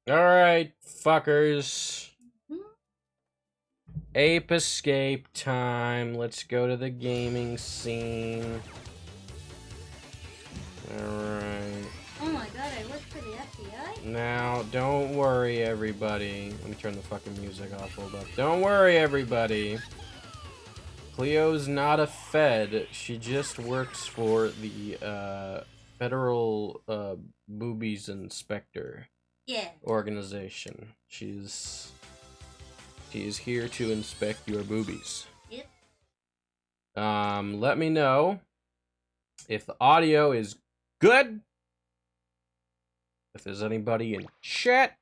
Alright, fuckers. Hmm? Ape escape time. Let's go to the gaming scene. Alright. Oh my god, I work for the FBI? Now, don't worry, everybody. Let me turn the fucking music off. Hold up. Don't worry, everybody. Cleo's not a Fed. She just works for the Federal Boobies Inspector Yeah. organization. She is here to inspect your boobies. Yep. Let me know if the audio is good. If there's anybody in chat,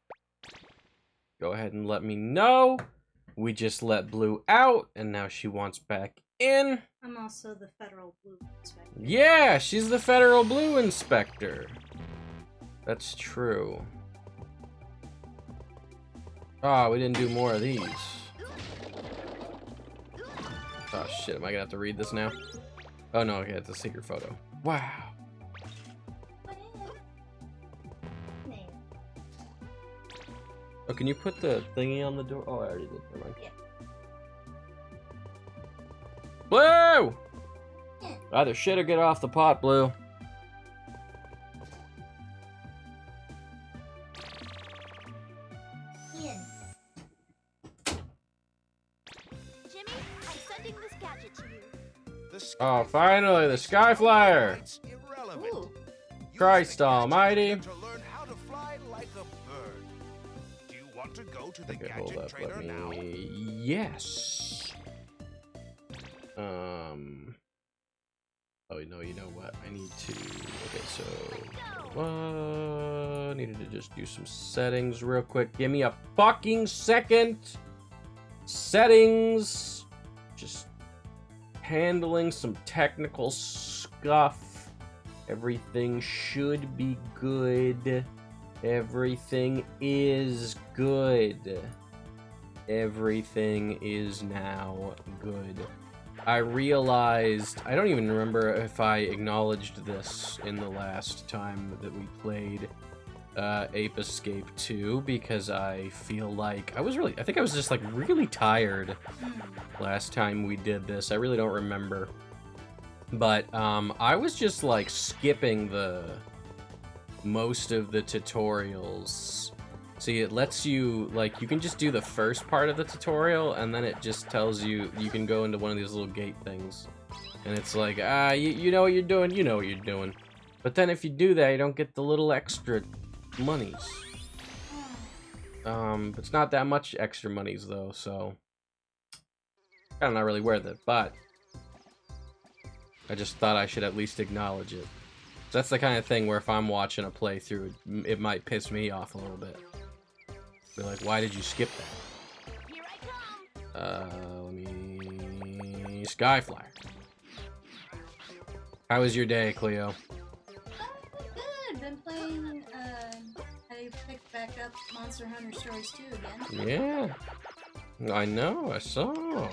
go ahead and let me know. We just let Blue out, and now she wants back in. I'm also the federal blue inspector. Yeah, she's the Federal Blue Inspector. That's true. Oh, we didn't do more of these. Oh shit, am I gonna have to read this now? Oh no, okay, it's a secret photo. Wow. Oh, can you put the thingy on the door? Oh, I already did. Never mind. Yeah. Blue! Either shit or get off the pot, Blue. Ian. Jimmy, I'm sending this gadget to you. Oh, finally, the Sky Flyer! Ooh. Christ almighty. To learn how to fly like a bird. Do you want to go to the Okay, hold gadget up, trader let now? me... Yes. Oh, no, you know what? I need to... Okay, so... needed to just do some settings real quick. Give me a fucking second! Settings! Just handling some technical stuff. Everything should be good. Everything is good. Everything is now good. I realized, I don't even remember if I acknowledged this in the last time that we played Ape Escape 2, because I feel like I think I was just like really tired last time we did this. I really don't remember. But I was just like skipping most of the tutorials. See, it lets you, like, you can just do the first part of the tutorial, and then it just tells you, you can go into one of these little gate things. And it's like, you know what you're doing, you know what you're doing. But then if you do that, you don't get the little extra monies. It's not that much extra monies, though, so... kind of not really worth it, but... I just thought I should at least acknowledge it. That's the kind of thing where if I'm watching a playthrough, it might piss me off a little bit. Be like, why did you skip that? Here I come. Let me... Skyflyer. How was your day, Cleo? Good. Been playing, I picked back up Monster Hunter Stories 2 again. Yeah. I know, I saw. Yeah.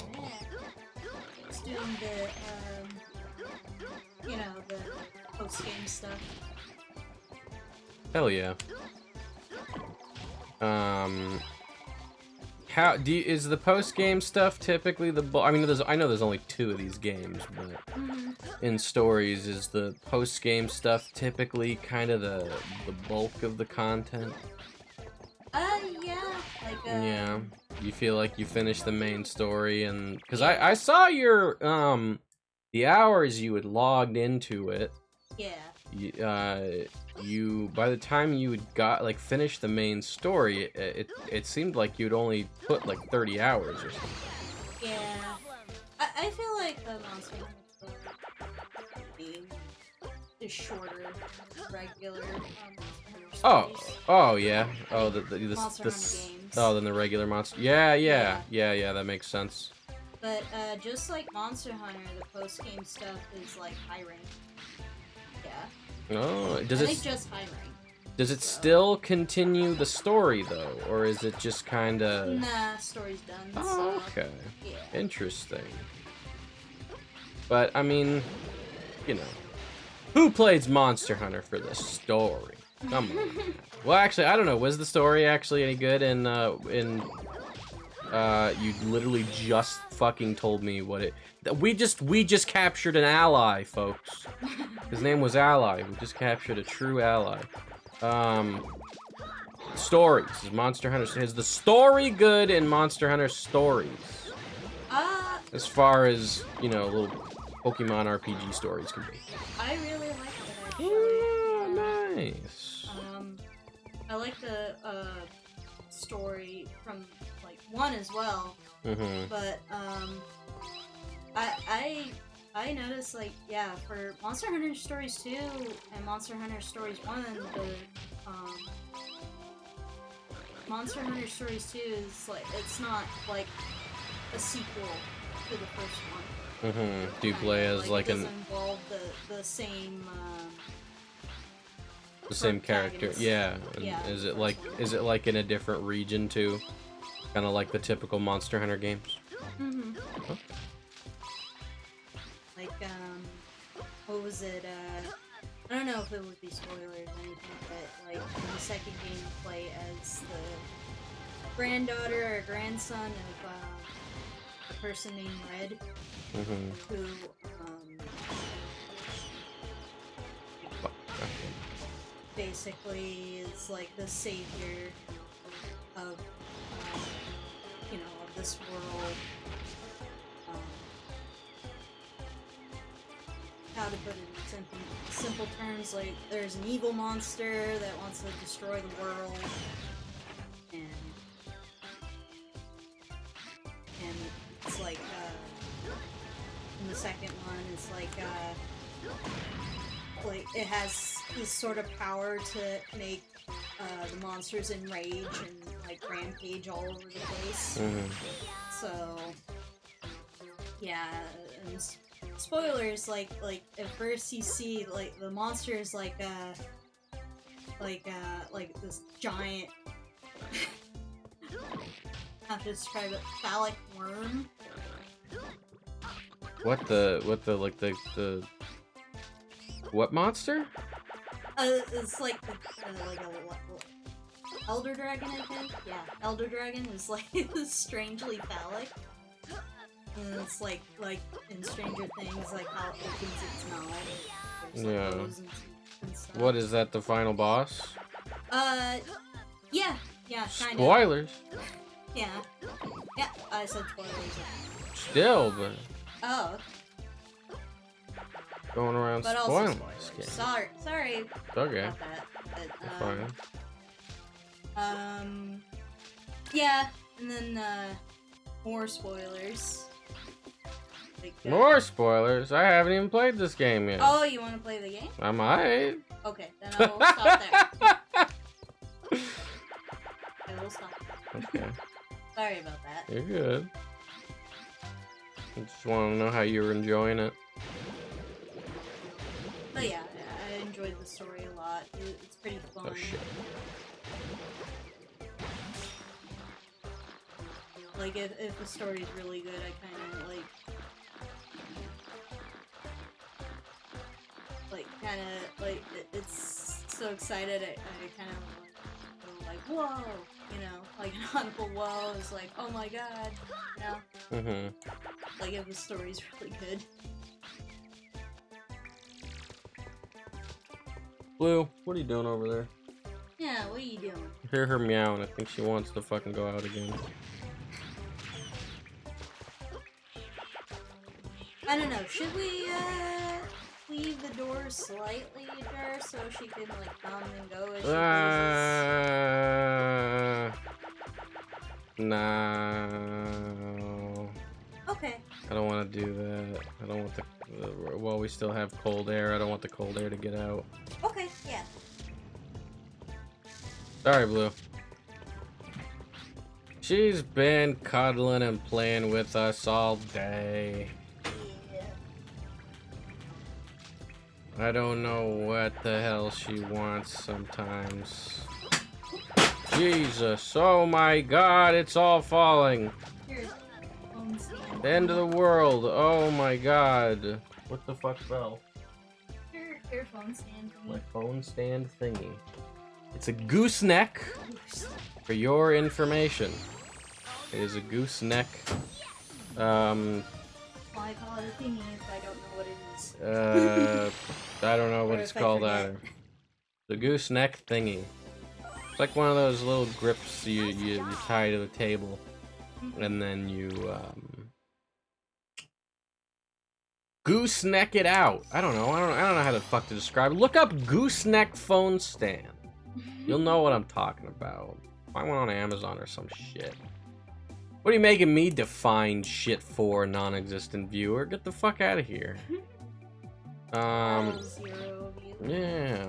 Just doing the, you know, the post-game stuff. Hell yeah. Is the post-game stuff typically I mean, I know there's only 2 of these games, but in Stories, is the post-game stuff typically kind of the bulk of the content? Yeah. Like, Yeah. You feel like you finished the main story, and... Because I saw your, the hours you had logged into it. Yeah. You by the time you got like finished the main story, it seemed like you'd only put like 30 hours or something. Yeah. I feel like the Monster Hunter being the shorter, regular Monster Hunter stories. Oh yeah. Oh Monster Hunter games. Oh, then the regular monster. Yeah. That makes sense. But just like Monster Hunter, the post-game stuff is like high rank. Yeah. Oh, I think just high rank. Does it still continue the story though, or is it just kind of? Nah, story's done. Oh, so, okay. Yeah. Interesting. But I mean, you know, who plays Monster Hunter for the story? Come on. Well, actually, I don't know. Was the story actually any good? You literally just fucking told me what it. We just captured an ally, folks. His name was Ally. We just captured a true ally. Stories. Is Monster Hunter. Is the story good in Monster Hunter Stories? As far as, you know, little Pokemon RPG stories can be. I really like it, actually. Oh, nice. I like the story from like 1 as well. Mm-hmm. But I noticed, like, yeah, for Monster Hunter Stories 2 and Monster Hunter Stories 1, the Monster Hunter Stories 2 is like, it's not like a sequel to the first one. Mm-hmm. Do you play as like it doesn't involve the same character? Yeah. And Yeah, is it like in a different region too? Kind of like the typical Monster Hunter games. Mm-hmm. Oh. Like what was it? I don't know if it would be spoilers or anything, but like in the second game you play as the granddaughter or grandson of a person named Red, Mm-hmm. who basically is like the savior of you know, of this world. How to put it in simple terms, like there's an evil monster that wants to destroy the world, and it's like in the second one it's like it has this sort of power to make the monsters enrage and like rampage all over the place. So yeah, and spoilers, like at first you see like the monster is like this giant how to describe it, phallic worm. What monster? It's like a elder dragon, I think. Yeah, elder dragon is like strangely phallic. And it's like in Stranger Things, like how it opens its mouth. There's, like, Yeah. bows and stuff. What is that? The final boss? Yeah, kind of. Spoilers. Yeah, I said spoilers. Still, but Oh, going around but also spoiling spoilers. this game. Sorry Okay. about that. But, Fine. yeah, and then more spoilers. Like, More spoilers. I haven't even played this game yet. Oh, you want to play the game? I might. Okay, then I will stop there. I will stop. Okay. Sorry about that. You're good. I just want to know how you were enjoying it. But yeah, I enjoyed the story a lot. It's pretty fun. Oh shit. Like, if the story's really good, I kind of it's so excited. I kind of go like, whoa, you know, like an audible whoa is like, oh my god, you know. Like if the story's really good. Blue, what are you doing over there? Yeah, what are you doing? I hear her meowing. I think she wants to fucking go out again. I don't know. Should we leave the door slightly ajar so she can like come and go as she pleases? No. Okay. I don't want to do that. I don't want the while we still have cold air. I don't want the cold air to get out. Okay. Yeah. Sorry, Blue. She's been cuddling and playing with us all day. I don't know what the hell she wants sometimes. Jesus, oh my god, it's all falling. Here, phone stand. The end of the world, oh my god. What the fuck fell? Your phone stand. My phone stand thingy. It's a gooseneck. For your information, it is a gooseneck. Well, I call it a thingy if I don't know what it is. I don't know what Or it's if I called forget. either. The gooseneck thingy. It's like one of those little grips you tie to the table, and then you gooseneck it out. I don't know how the fuck to describe it. Look up gooseneck phone stand. You'll know what I'm talking about. Find one on Amazon or some shit. What are you making me define shit for, non-existent viewer? Get the fuck out of here. All zero of you. Yeah,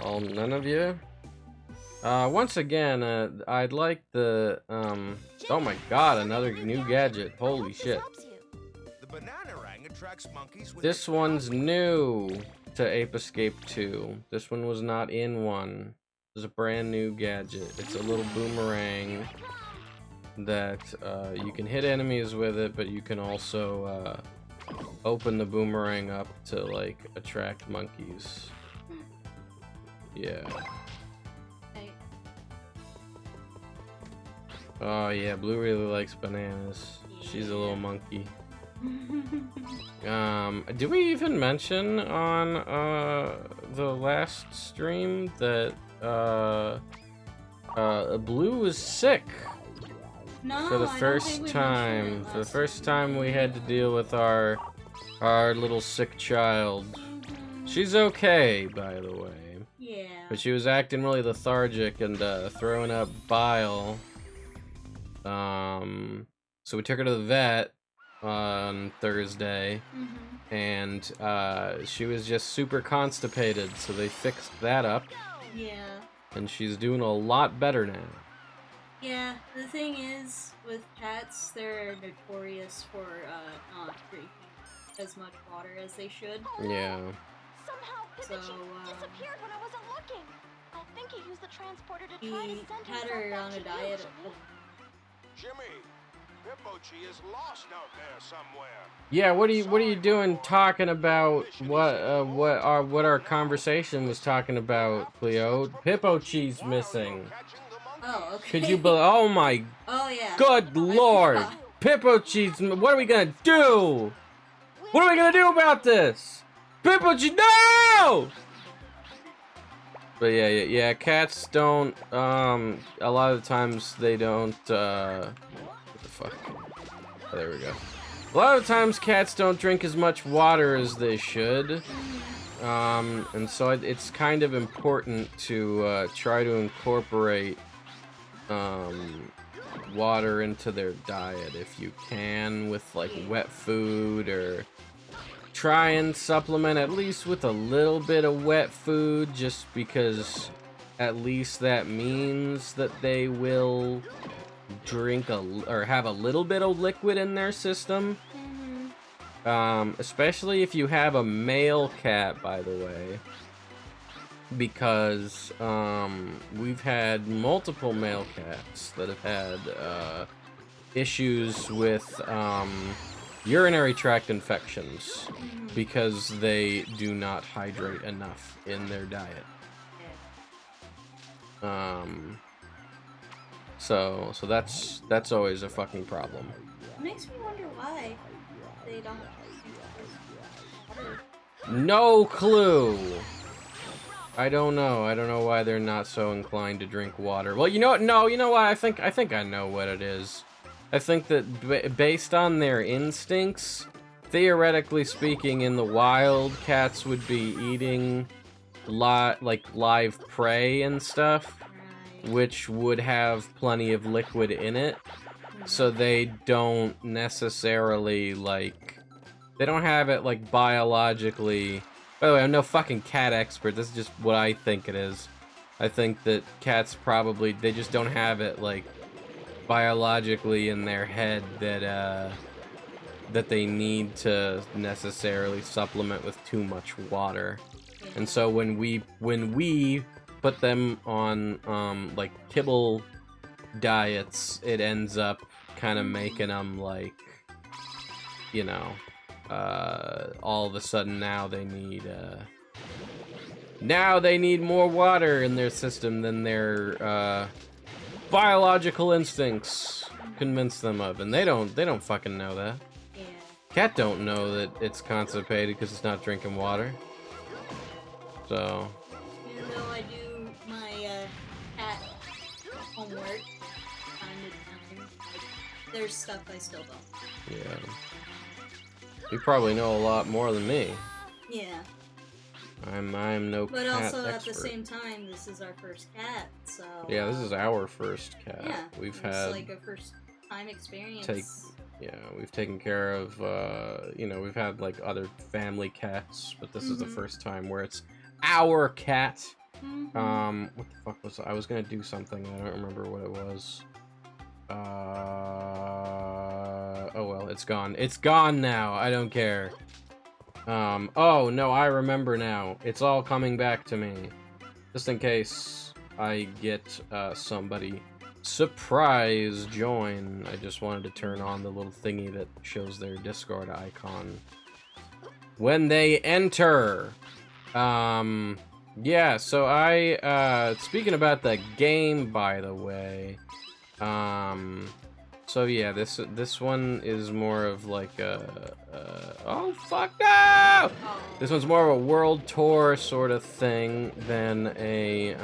all none of you. Once again, I'd like the oh my god, another new gadget. Holy shit. The banana-rang attracts monkeys with This one's new to Ape Escape 2. This one was not in 1. It's a brand new gadget. It's a little boomerang that you can hit enemies with it, but you can also open the boomerang up to like attract monkeys. Yeah. Okay. Oh yeah, Blue really likes bananas. She's a little monkey. Did we even mention on the last stream that Blue was sick No, for the I don't first think we time? mentioned it For the last first time. time we had to deal with our little sick child. She's okay, by the way. Yeah. But she was acting really lethargic and throwing up bile. So we took her to the vet on Thursday, and she was just super constipated, so they fixed that up, Yeah. and she's doing a lot better now. Yeah, the thing is, with cats, they're notorious for not drinking as much water as they should. Yeah. Somehow So, Pikachu disappeared when I wasn't looking. I think he used the transporter to He try to send had himself her back on to a you, diet Jimmy. Jimmy, Pippochi is lost out there somewhere. Yeah, what are you doing talking about what our conversation was talking about, Cleo? Hippo cheese missing. Oh, okay. Could you believe? Oh my Oh, yeah. good lord! forgot. Pippo cheese, what are we gonna do? What are we gonna do about this? Pippo cheese, no! But yeah, cats don't, a lot of the times they don't, what the fuck? Oh, there we go. A lot of times cats don't drink as much water as they should, and so it's kind of important to, try to incorporate, water into their diet if you can, with like wet food, or try and supplement at least with a little bit of wet food, just because at least that means that they will drink or have a little bit of liquid in their system. Especially if you have a male cat, by the way, because we've had multiple male cats that have had issues with urinary tract infections because they do not hydrate enough in their diet. So that's always a fucking problem. It makes me wonder why they don't water. No clue. I don't know. I don't know why they're not so inclined to drink water. Well, you know what? No, you know what? I think I know what it is. I think that based on their instincts, theoretically speaking, in the wild, cats would be eating like live prey and stuff, Right. which would have plenty of liquid in it. So they don't necessarily they don't have it like biologically. By the way, I'm no fucking cat expert. This is just what I think it is. I think that cats probably, they just don't have it like biologically in their head that that they need to necessarily supplement with too much water. And so when we put them on like kibble diets, it ends up kind of making them like, you know, all of a sudden now they need Now they need more water in their system than their biological instincts convince them of, and they don't fucking know that. Yeah. Cat don't know that it's constipated because it's not drinking water. So. Even though I do my cat homework time to time, like, there's stuff I still don't. Yeah. You probably know a lot more than me. Yeah. I'm no But cat also expert. at the same time, this is our first cat, so. Yeah, this is our first cat. Yeah. We've it's had like a first time experience. we've taken care of we've had like other family cats, but this is the first time where it's our cat. What the fuck was I was gonna do something, I don't remember what it was. Oh well, it's gone. It's gone now. I don't care. Oh no, I remember now. It's all coming back to me. Just in case I get somebody surprise join, I just wanted to turn on the little thingy that shows their Discord icon when they enter. Yeah, so I speaking about the game, by the way, so yeah, this one is more of like a oh fuck no! This one's more of a world tour sort of thing than a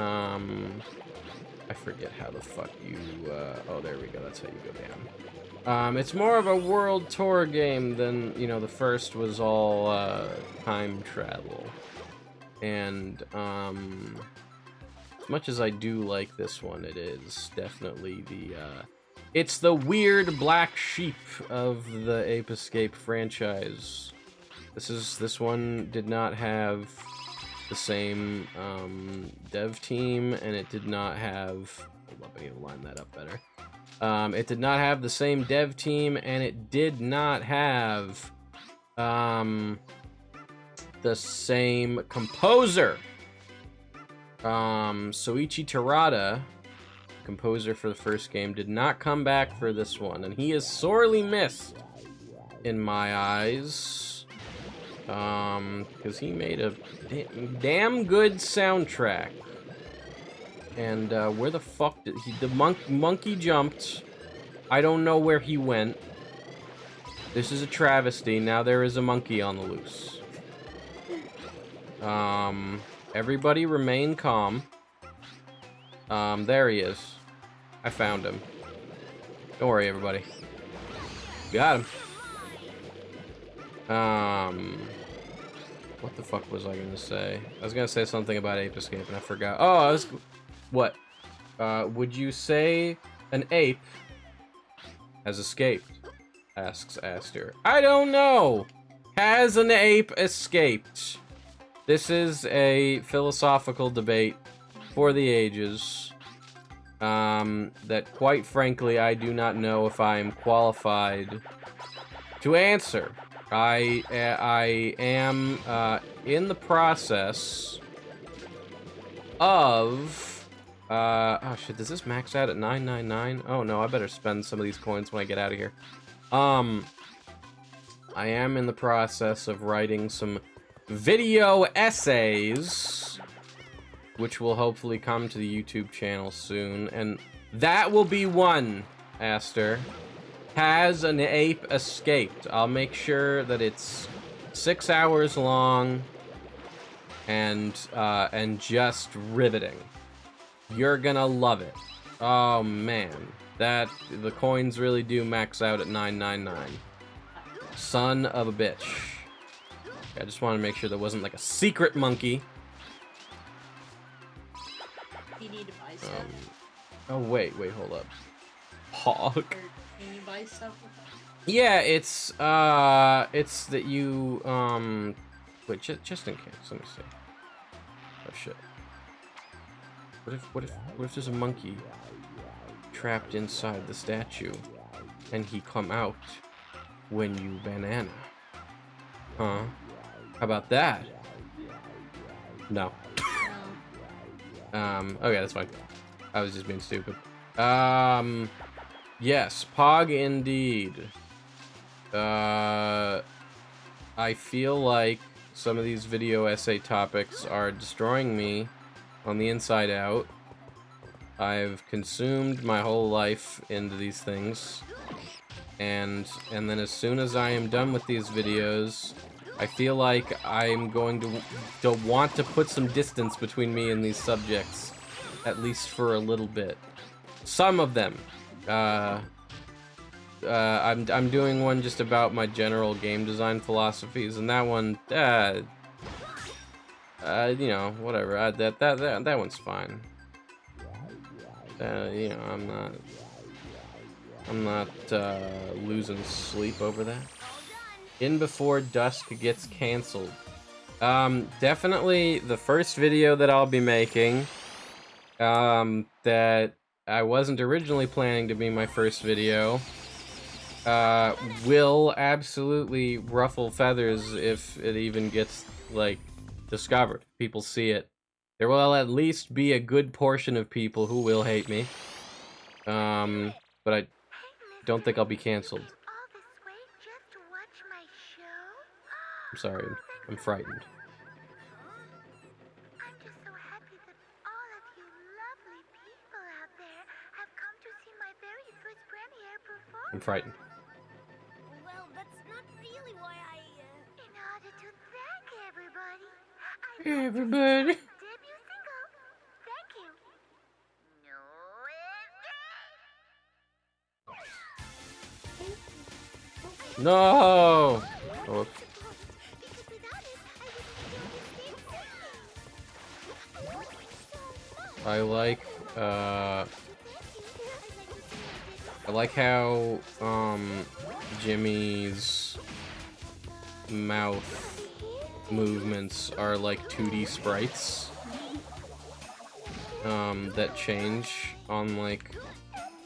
I forget how the fuck you oh there we go, that's how you go down. It's more of a world tour game than, you know, the first was all time travel. And as much as I do like this one, it is definitely it's the weird black sheep of the Ape Escape franchise. This one did not have the same dev team, and it did not have, hold up, I need to line that up better. It did not have the same dev team, and it did not have the same composer. Soichi Terada, composer for the first game, did not come back for this one, and he is sorely missed in my eyes, because he made a damn good soundtrack. And where the fuck did the monkey jumped? I don't know where he went. This is a travesty. Now there is a monkey on the loose. Everybody remain calm. There he is. I found him. Don't worry, everybody. Got him. What the fuck was I gonna say? I was gonna say something about Ape Escape and I forgot. Oh, I was... What? Would you say an ape has escaped? Asks Aster. I don't know! Has an ape escaped? This is a philosophical debate for the ages, that quite frankly I do not know if I am qualified to answer. I am in the process of oh shit, does this max out at 999? Oh no, I better spend some of these coins when I get out of here. I am in the process of writing some video essays, which will hopefully come to the YouTube channel soon, and that will be one, Aster. Has an ape escaped? I'll make sure that it's 6 hours long and just riveting. You're gonna love it. Oh man, the coins really do max out at 999. Son of a bitch. I just wanted to make sure there wasn't like a secret monkey. You need to buy stuff. Oh wait, hold up. Hog. Or can you buy stuff with that? Yeah, it's that you wait, just in case. Let me see. Oh shit. What if there's a monkey trapped inside the statue and he come out when you banana? Huh? How about that? No. Okay, that's fine. I was just being stupid. Yes, Pog indeed. I feel like some of these video essay topics are destroying me on the inside out. I've consumed my whole life into these things. And then as soon as I am done with these videos, I feel like I'm going to want to put some distance between me and these subjects, at least for a little bit. Some of them. I'm doing one just about my general game design philosophies, and that one, you know, whatever. That one's fine. You know, I'm not losing sleep over that. In before Dusk gets canceled. Definitely the first video that I'll be making, that I wasn't originally planning to be my first video, will absolutely ruffle feathers if it even gets, like, discovered. People see it. There will at least be a good portion of people who will hate me. But I don't think I'll be canceled. I'm sorry, I'm frightened. I'm just so happy that all of you lovely people out there have come to see my very first premiere performance. I'm frightened. Well, that's not really why I, In order to thank everybody, Everybody. debut single. Thank you. No, No! Oh, I like how, Jimmy's mouth movements are like 2D sprites, that change on, like,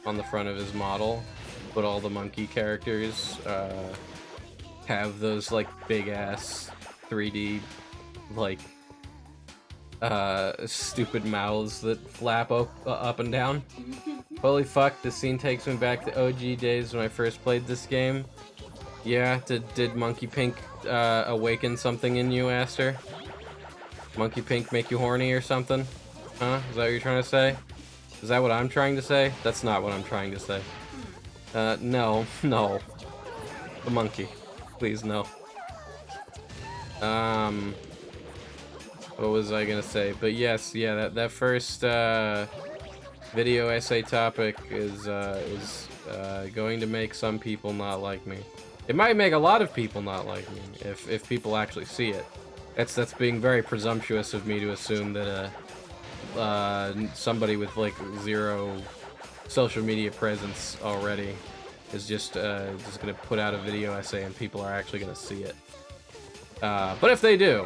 on the front of his model, but all the monkey characters, have those, like, big-ass 3D, like, stupid mouths that flap up and down. Holy fuck, this scene takes me back to OG days when I first played this game. Yeah, did Monkey Pink awaken something in you, Aster? Monkey Pink make you horny or something? Huh? Is that what you're trying to say? Is that what I'm trying to say? That's not what I'm trying to say. No. The monkey. Please, no. What was I gonna say? But yes, yeah, that first video essay topic is going to make some people not like me. It might make a lot of people not like me if people actually see it. That's being very presumptuous of me to assume that somebody with like 0 social media presence already is just gonna put out a video essay and people are actually gonna see it. But if they do.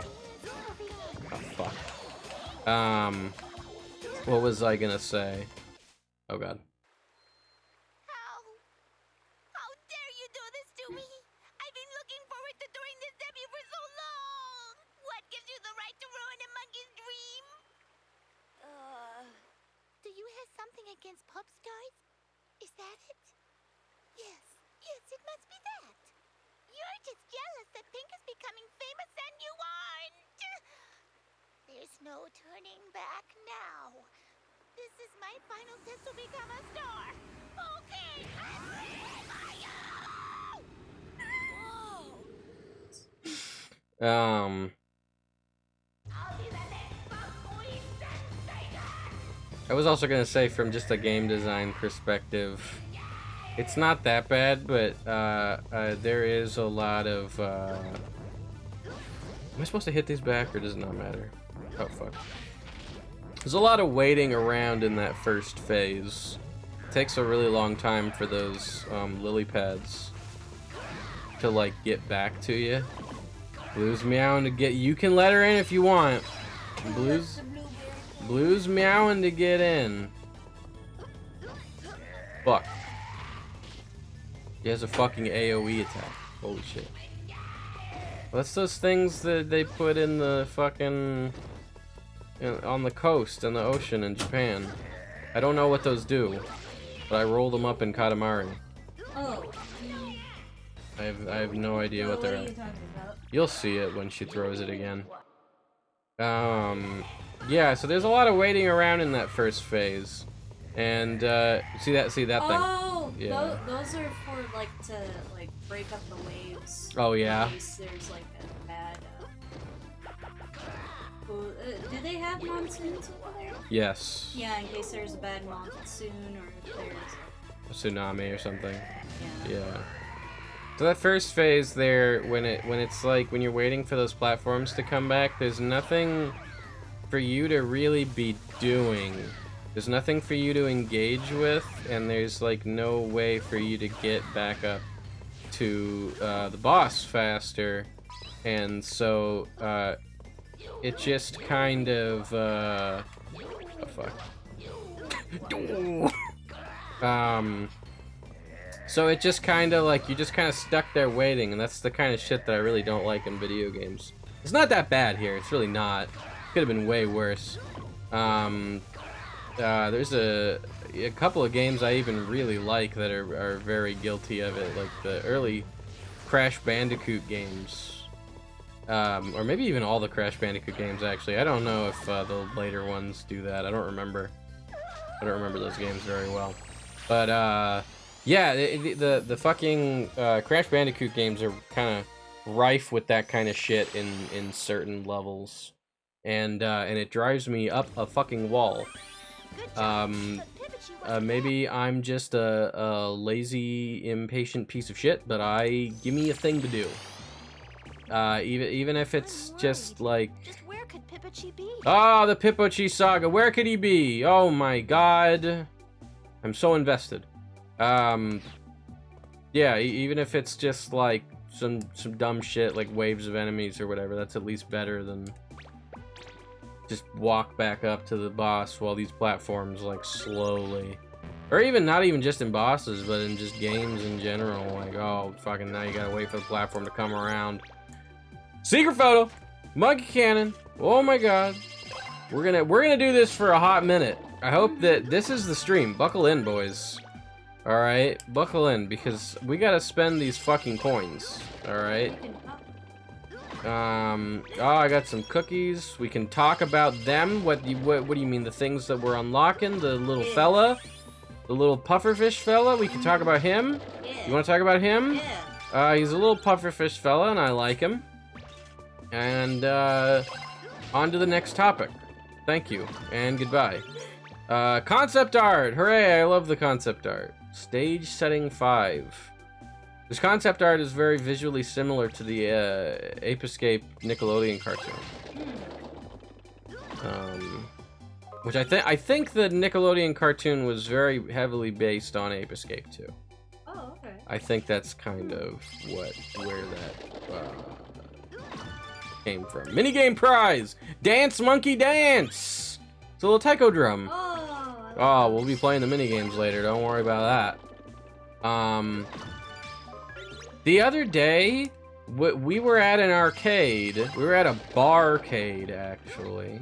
Oh, fuck. What was I gonna say? Oh, God. How dare you do this to me? I've been looking forward to doing this debut for so long. What gives you the right to ruin a monkey's dream? Do you have something against pop stars? Is that it? Yes, it must be that. You're just jealous that Pink is becoming famous and you aren't. There's no turning back now. This is my final test to become a star. Okay, I'm ready for you! Whoa! I'll be the next pop queen sensation! I was also gonna say, from just a game design perspective, it's not that bad, but there is a lot of. Am I supposed to hit these back, or does it not matter? Oh fuck. There's a lot of waiting around in that first phase. It takes a really long time for those lily pads to like get back to you. Blue's meowing to get. You can let her in if you want. Blue's meowing to get in. Fuck. He has a fucking AoE attack. Holy shit. That's those things that they put in the fucking... on the coast, in the ocean in Japan. I don't know what those do, but I rolled them up in Katamari. Oh. I have no idea what What they're. are you talking about? You'll see it when she throws it again. Yeah. So there's a lot of waiting around in that first phase, and see that thing. Oh, Yeah. those are for like to like break up the waves. Oh yeah. In case there's like a bad. Do they have monsoons over there? Yes. Yeah, in case there's a bad monsoon or if there's A tsunami or something. yeah. Yeah. So that first phase there, when it's like when you're waiting for those platforms to come back, there's nothing for you to really be doing. There's nothing for you to engage with, and there's like no way for you to get back up to the boss faster, and so it just kind of oh fuck. So it just kind of like, you just kind of stuck there waiting, and that's the kind of shit that I really don't like in video games. It's not that bad here, it's really not. Could have been way worse. There's a couple of games I even really like that are very guilty of it, like the early Crash Bandicoot games. Or maybe even all the Crash Bandicoot games, actually. I don't know if the later ones do that. I don't remember those games very well. But, yeah, the fucking Crash Bandicoot games are kind of rife with that kind of shit in certain levels. And it drives me up a fucking wall. Maybe I'm just a lazy, impatient piece of shit, but give me a thing to do. Even if it's just like... Just where could Pippachi be? Oh, the Pippachi saga. Where could he be? Oh my god. I'm so invested. Yeah, even if it's just like some dumb shit like waves of enemies or whatever, that's at least better than just walk back up to the boss while these platforms like slowly, or even not even just in bosses, but in just games in general, like, oh fucking, now you gotta wait for the platform to come around. Secret photo, monkey cannon. Oh my god, we're gonna do this for a hot minute. I hope that this is the stream. Buckle in, boys. All right, buckle in, because we gotta spend these fucking coins. All right. Oh, I got some cookies. We can talk about them. What do you mean? The things that we're unlocking? The little fella, the little pufferfish fella. We can talk about him. Yeah. You want to talk about him? Yeah. He's a little pufferfish fella, and I like him. And on to the next topic. Thank you and goodbye. Concept art. Hooray! I love the concept art. Stage setting 5. This concept art is very visually similar to the Ape Escape Nickelodeon cartoon. Which I think the Nickelodeon cartoon was very heavily based on Ape Escape too. Oh, okay. I think that's kind of where that came from. Minigame prize! Dance Monkey Dance! It's a little taiko drum. Oh, we'll be playing the minigames later, don't worry about that. The other day, we were at an arcade. We were at a barcade, actually.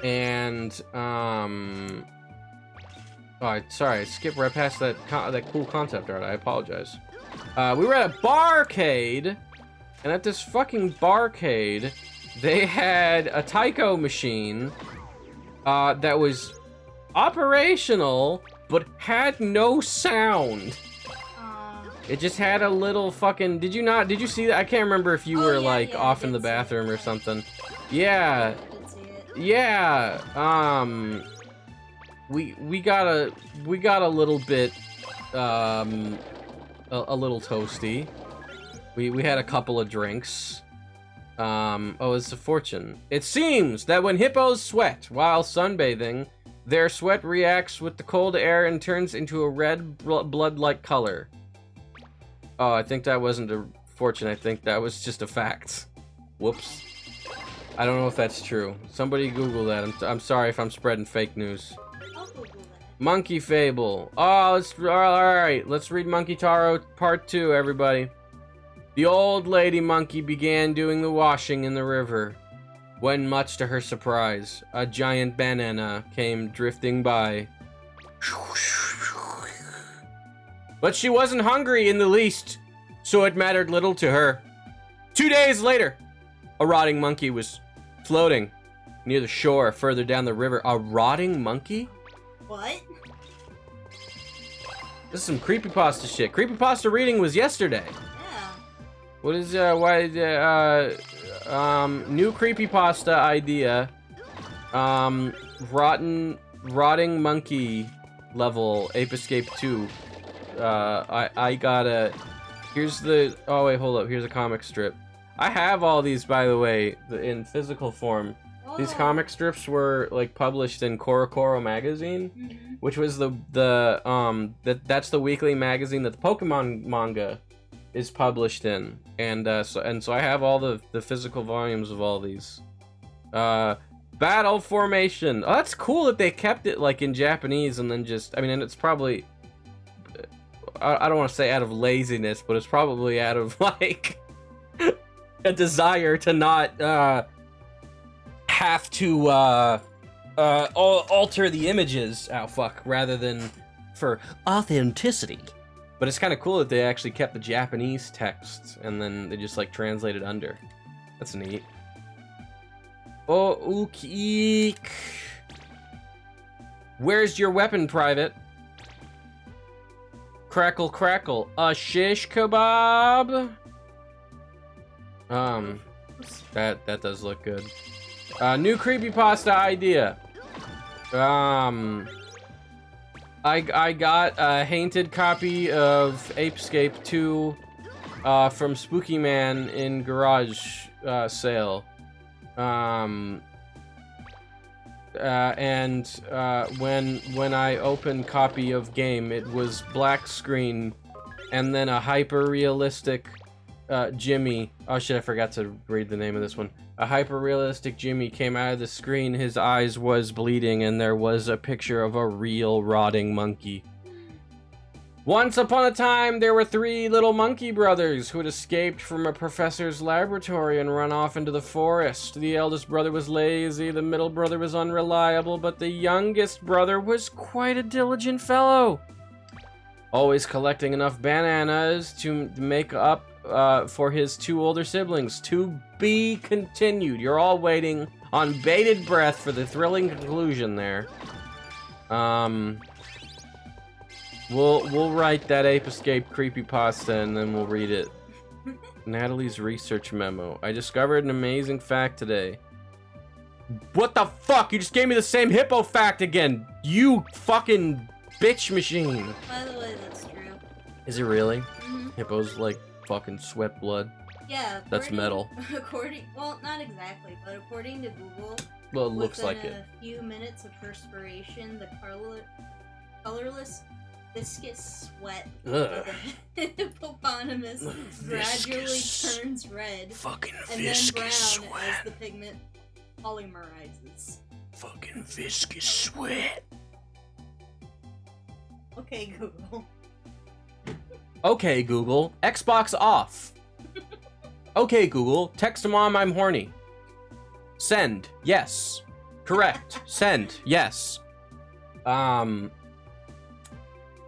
And, oh, sorry, I skipped right past that cool concept art. I apologize. We were at a barcade, and at this fucking barcade, they had a taiko machine that was operational, but had no sound. It just had a little fucking... Did you see that? I can't remember if you were, like, off in the bathroom or something. Yeah. Yeah. We got a little bit, a little toasty. We had a couple of drinks. Oh, it's a fortune. It seems that when hippos sweat while sunbathing, their sweat reacts with the cold air and turns into a red blood-like color. Oh, I think that wasn't a fortune. I think that was just a fact. Whoops. I don't know if that's true. Somebody Google that. I'm sorry if I'm spreading fake news. I'll Google that. Monkey Fable. Oh, alright. Let's read Monkey Taro Part 2, everybody. The old lady monkey began doing the washing in the river, when, much to her surprise, a giant banana came drifting by. But she wasn't hungry in the least, so it mattered little to her. 2 days later, a rotting monkey was floating near the shore further down the river. A rotting monkey? What? This is some creepypasta shit. Creepypasta reading was yesterday. Yeah. What is, new creepypasta idea. Rotting monkey level, Ape Escape 2. I gotta, here's the, oh wait, hold up, here's a comic strip. I have all these, by the way, in physical form. Whoa. These comic strips were, like, published in Korokoro magazine, Mm-hmm. which was that's the weekly magazine that the Pokemon manga is published in. And so I have all the physical volumes of all these. Battle Formation. Oh, that's cool that they kept it, like, in Japanese and then just, I mean, and it's probably, I don't want to say out of laziness, but it's probably out of, like, a desire to not, have to, alter the images, rather than for authenticity. But it's kind of cool that they actually kept the Japanese text and then they just, like, translated under. That's neat. Oh, eek. Where's your weapon, Private? Crackle, crackle. A shish kebab? That does look good. New creepypasta idea. I got a hainted copy of Apescape 2 from Spooky Man in garage sale. And when I opened copy of game, it was black screen, and then a hyper-realistic Jimmy. Oh shit, I forgot to read the name of this one. A hyper-realistic Jimmy came out of the screen, his eyes was bleeding, and there was a picture of a real rotting monkey. Once upon a time, there were 3 little monkey brothers who had escaped from a professor's laboratory and run off into the forest. The eldest brother was lazy, the middle brother was unreliable, but the youngest brother was quite a diligent fellow. Always collecting enough bananas to make up for his 2 older siblings. To be continued. You're all waiting on bated breath for the thrilling conclusion there. We'll write that Ape Escape creepypasta and then we'll read it. Natalie's research memo. I discovered an amazing fact today. What the fuck? You just gave me the same hippo fact again. You fucking bitch machine. By the way, that's true. Is it really? Mm-hmm. Hippos like fucking sweat blood. Yeah. That's metal. Well, not exactly, but according to Google, Well, it looks like within it. a few minutes of perspiration, the colorless, viscous sweat Ugh. of the hippopotamus gradually Viscous. turns red Fucking and then brown as the pigment polymerizes. Fucking viscous sweat. Okay, Google. Okay, Google. Xbox off. Okay, Google. Text to mom I'm horny. Send. Yes. Correct. Send. Yes.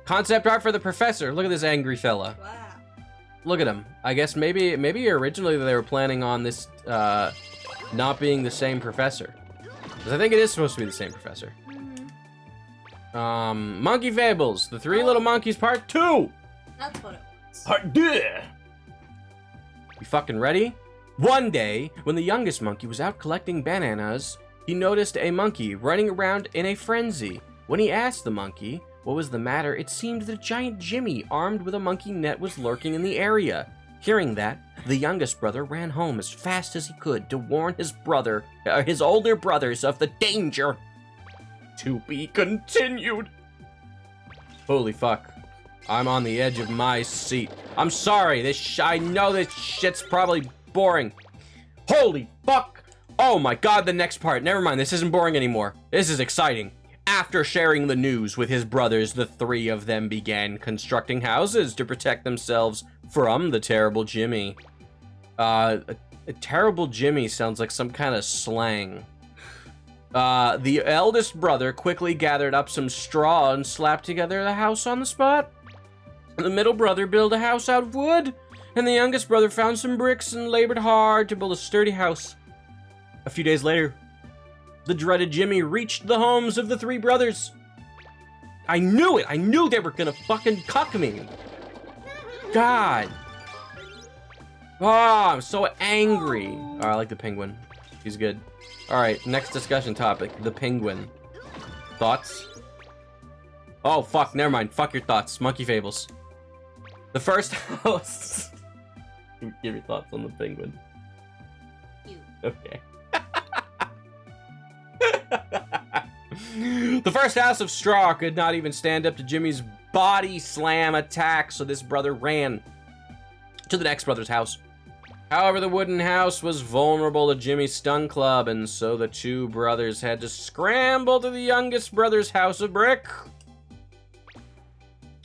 Concept art for the professor. Look at this angry fella. Wow. Look at him. I guess maybe originally they were planning on this not being the same professor. Because I think it is supposed to be the same professor. Mm-hmm. Monkey Fables. The 3 Little Monkeys Part 2. That's what it was. Part 2. You fucking ready? One day, when the youngest monkey was out collecting bananas, he noticed a monkey running around in a frenzy. When he asked the monkey what was the matter, it seemed that a giant Jimmy armed with a monkey net was lurking in the area. Hearing that, the youngest brother ran home as fast as he could to warn his older brothers of the danger. To be continued. Holy fuck. I'm on the edge of my seat. I'm sorry, I know this shit's probably boring. Holy fuck! Oh my god, the next part. Never mind, this isn't boring anymore. This is exciting. After sharing the news with his brothers, the 3 of them began constructing houses to protect themselves from the terrible Jimmy. A terrible Jimmy sounds like some kind of slang. The eldest brother quickly gathered up some straw and slapped together the house on the spot. The middle brother built a house out of wood, and the youngest brother found some bricks and labored hard to build a sturdy house. A few days later, the dreaded Jimmy reached the homes of the three brothers. I knew it! I knew they were gonna fucking cuck me! God! Oh, I'm so angry! Oh, I like the penguin. He's good. Alright, next discussion topic. The penguin. Thoughts? Oh, fuck, never mind. Fuck your thoughts. Monkey fables. The first house. Give your thoughts on the penguin. Okay. The first house of straw could not even stand up to Jimmy's body slam attack, so this brother ran to the next brother's house. However, the wooden house was vulnerable to Jimmy's stun club, and so the two brothers had to scramble to the youngest brother's house of brick.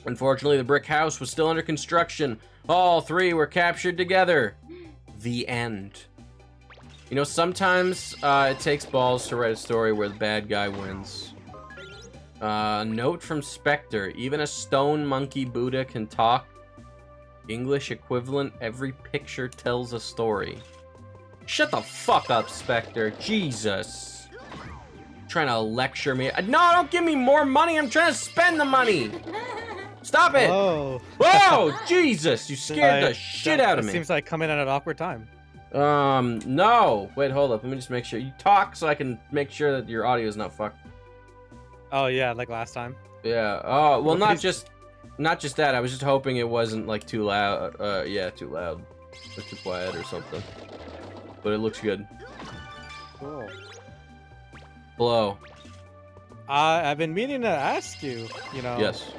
Unfortunately, the brick house was still under construction. All three were captured together. The end. You know, sometimes it takes balls to write a story where the bad guy wins. Note from Spectre. Even a stone monkey Buddha can talk. English equivalent, every picture tells a story. Shut the fuck up, Spectre. Jesus. Trying to lecture me. No, don't give me more money. I'm trying to spend the money. Stop it. Oh. Whoa, Jesus. You scared the shit out of me. Seems like coming at an awkward time. No. Wait, hold up. Let me just make sure. You talk so I can make sure that your audio is not fucked. Oh, yeah, like last time. Yeah. Oh, well, not just that. I was just hoping it wasn't, like, too loud. Yeah, too loud. Or too quiet or something. But it looks good. Cool. Hello. I've been meaning to ask you, you know. Yes.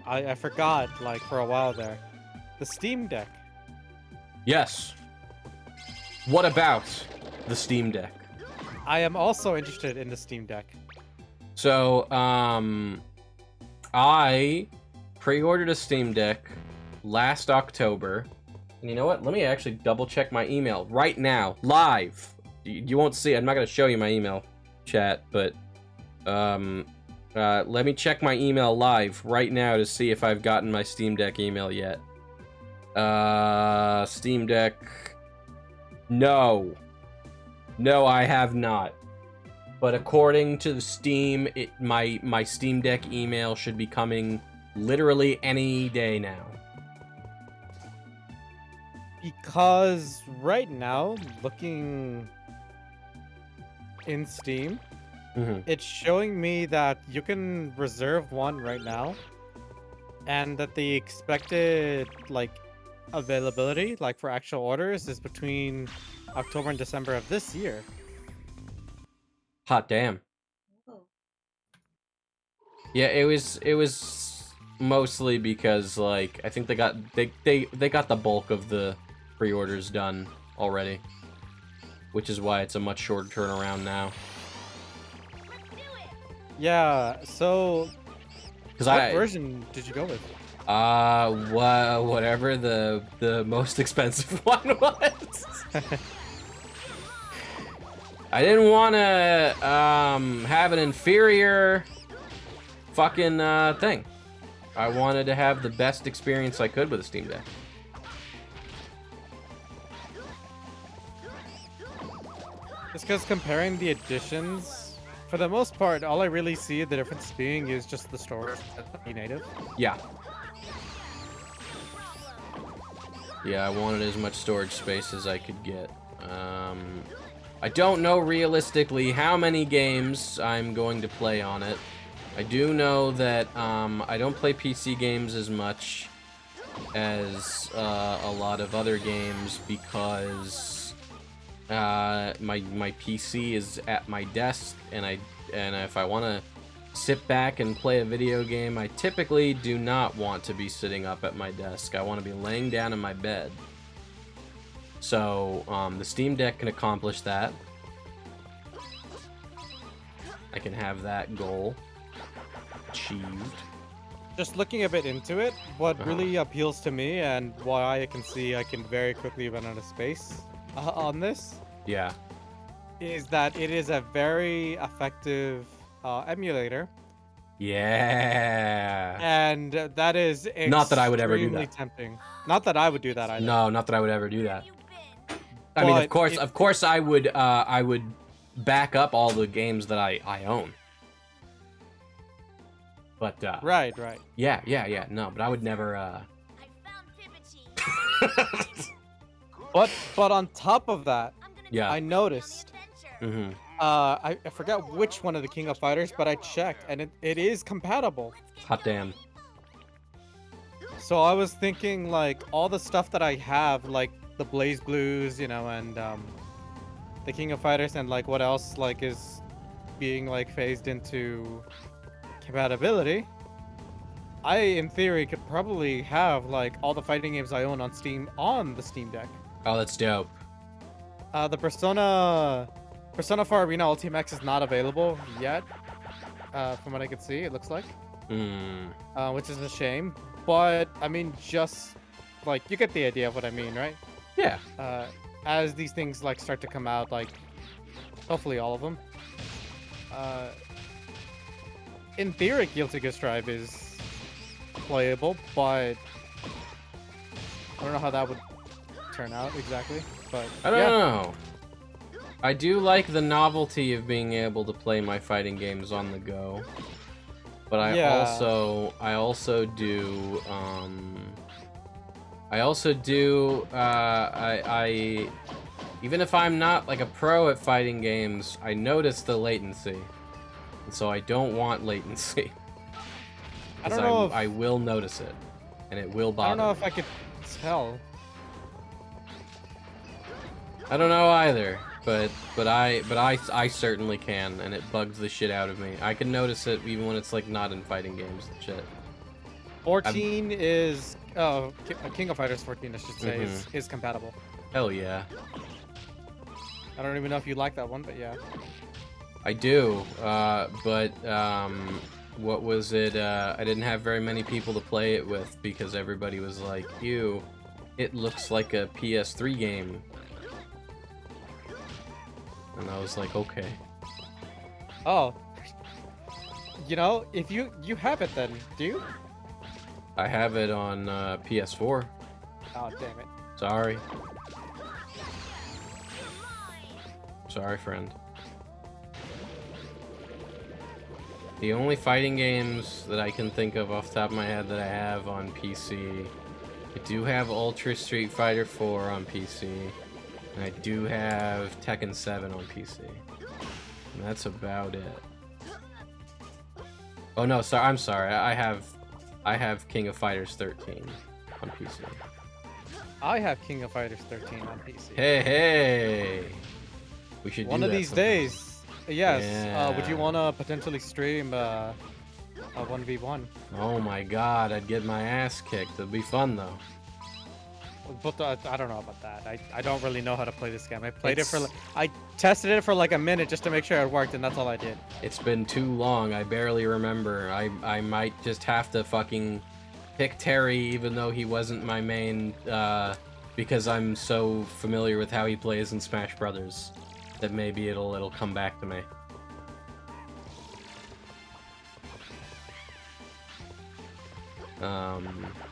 I forgot, like, for a while there. The Steam Deck. Yes. What about the Steam Deck? I am also interested in the Steam Deck. So, I pre-ordered a Steam Deck last October. And you know what? Let me actually double check my email right now, live. You won't see it. I'm not going to show you my email chat, but let me check my email live right now to see if I've gotten my Steam Deck email yet. Steam Deck. No, I have not. But according to the Steam, my Steam Deck email should be coming literally any day now. Because right now, looking in Steam, it's showing me that you can reserve one right now, and that the expected, like, availability, like, for actual orders is between October and December of this year. Hot damn. Oh. Yeah, it was mostly because, like, I think they got the bulk of the pre-orders done already, which is why it's a much shorter turnaround now. Yeah, so what version did you go with? Whatever the most expensive one was. I didn't want to have an inferior fucking thing. I wanted to have the best experience I could with a Steam Deck. It's because comparing the editions, for the most part, all I really see the difference being is just the storage native. Yeah. Yeah, I wanted as much storage space as I could get. I don't know realistically how many games I'm going to play on it. I do know that I don't play PC games as much as a lot of other games because my PC is at my desk, and if I want to sit back and play a video game, I typically do not want to be sitting up at my desk. I want to be laying down in my bed. So the Steam Deck can accomplish that. I can have that goal achieved. Just looking a bit into it, what really appeals to me and why I can see I can very quickly run out of space on this, Yeah. is that it is a very effective emulator. Yeah. and that is Not that I would ever do extremely that. tempting. Not that I would do that either. No, not that I would ever do that. I mean, of But course, I would back up all the games that I own. But Right. yeah. No, but I would never. I found Pivotine. But on top of that, I'm gonna Yeah. I noticed. Mm-hmm. I forgot which one of the King of Fighters, but I checked, and it is compatible. Hot damn. So I was thinking, like, all the stuff that I have, like the Blaze Blues, you know, and the King of Fighters, and like what else, like, is being like phased into compatibility. I, in theory, could probably have like all the fighting games I own on Steam on the Steam Deck. Oh, that's dope. The Persona 4 Arena Ultimate X is not available yet, from what I can see. It looks like, which is a shame. But I mean, just like, you get the idea of what I mean, right? Yeah. As these things like start to come out, like hopefully all of them. In theory, Guilty Gear Strive is playable, but I don't know how that would turn out exactly. But I don't yeah. know. I do like the novelty of being able to play my fighting games on the go. But I Yeah. also do I even if I'm not like a pro at fighting games, I notice the latency. And so I don't want latency. I don't know I will notice it. And it will bother I don't know me. if I could tell. I don't know either, but I certainly can, and it bugs the shit out of me. I can notice it even when it's like not in fighting games and shit. 14 is King of Fighters 14, I should say, Mm-hmm. is compatible. Hell yeah. I don't even know if you like that one, but yeah. I do, but what was it? I didn't have very many people to play it with because everybody was like, ew, it looks like a PS3 game. And I was like, okay. Oh. You know, if you have it then, do you? I have it on PS4. Oh, damn it. Sorry. Sorry, friend. The only fighting games that I can think of off the top of my head that I have on PC, I do have Ultra Street Fighter 4 on PC, and I do have Tekken 7 on PC. And that's about it. Oh no, sorry, I'm sorry. I have King of Fighters 13 on PC. I have King of Fighters 13 on PC. Hey! We should One do of that these sometime. days. Yes. Would you Yeah. want to potentially stream a 1v1? Oh my god, I'd get my ass kicked. It'd be fun though. But I don't know about that. I don't really know how to play this game. I played it for like, I tested it for like a minute just to make sure it worked, and that's all I did. It's been too long, I barely remember. I might just have to fucking pick Terry even though he wasn't my main, because I'm so familiar with how he plays in Smash Brothers that maybe it'll come back to me.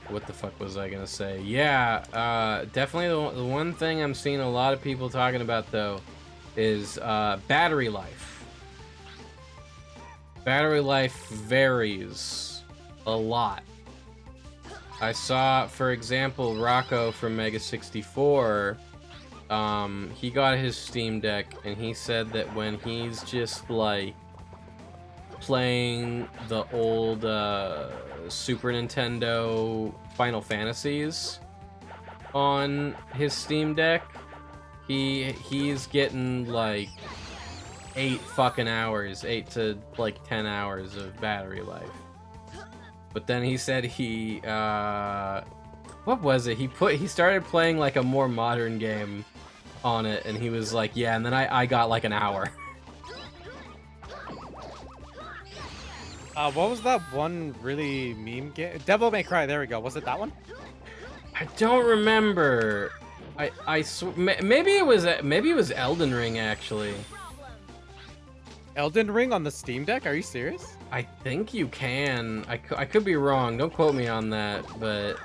What the fuck was I gonna say? Yeah, definitely the one thing I'm seeing a lot of people talking about though is battery life. Battery life varies a lot. I saw, for example, Rocco from Mega 64. He got his Steam Deck and he said that when he's just like playing the old Super Nintendo Final Fantasies on his Steam Deck, he's getting like 8 fucking hours, 8 to like 10 hours of battery life. But then he said he what was it? He started playing like a more modern game on it, and he was like, yeah, and then I got like an hour. What was that one really meme game? Devil May Cry. There we go. Was it that one? I don't remember. Maybe it was Elden Ring actually. Elden Ring on the Steam Deck? Are you serious? I think you can. I could be wrong. Don't quote me on that, but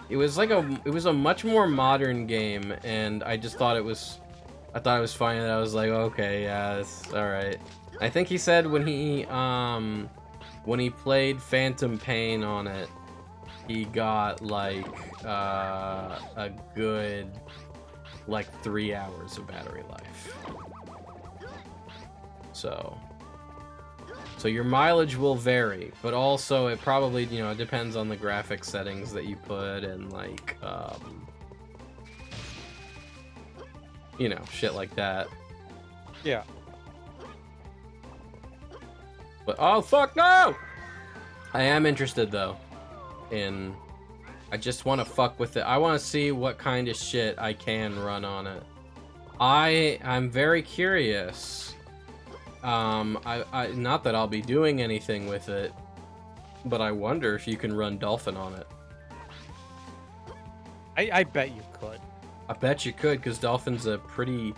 it was like it was a much more modern game, and I just thought it was funny that I was like, okay, yeah, it's all right. I think he said when he played Phantom Pain on it, he got like a good like 3 hours of battery life. So your mileage will vary, but also it probably, it depends on the graphic settings that you put and like shit like that. Yeah. But oh fuck no! I am interested though I just want to fuck with it. I want to see what kind of shit I can run on it. I'm very curious. I not that I'll be doing anything with it, but I wonder if you can run Dolphin on it. I bet you could. I bet you could, because Dolphin's a pretty...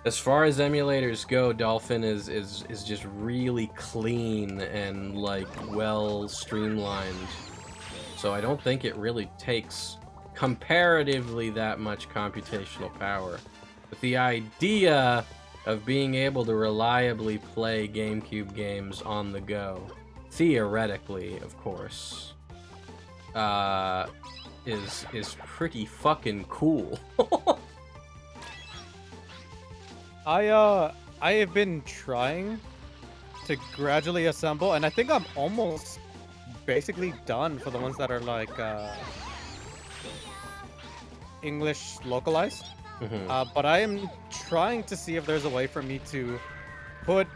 As far as emulators go, Dolphin is just really clean and, like, well streamlined. So I don't think it really takes comparatively that much computational power. But the idea of being able to reliably play GameCube games on the go, theoretically, of course, is pretty fucking cool. I have been trying to gradually assemble, and I think I'm almost basically done for the ones that are like English localized. But I am trying to see if there's a way for me to put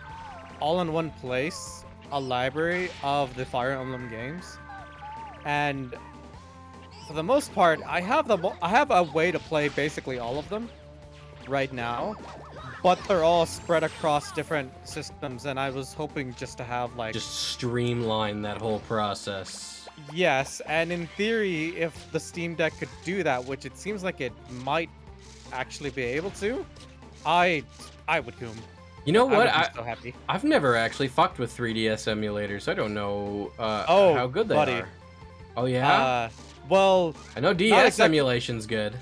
all in one place a library of the Fire Emblem games. And for the most part, I have a way to play basically all of them right now, but they're all spread across different systems, and I was hoping just to have like just streamline that whole process. Yes, and in theory, if the Steam Deck could do that, which it seems like it might actually be able to, I would come. You know what? I would be so happy. I've never actually fucked with 3DS emulators. I don't know how good they are. Oh yeah. Well, I know DS emulation's good.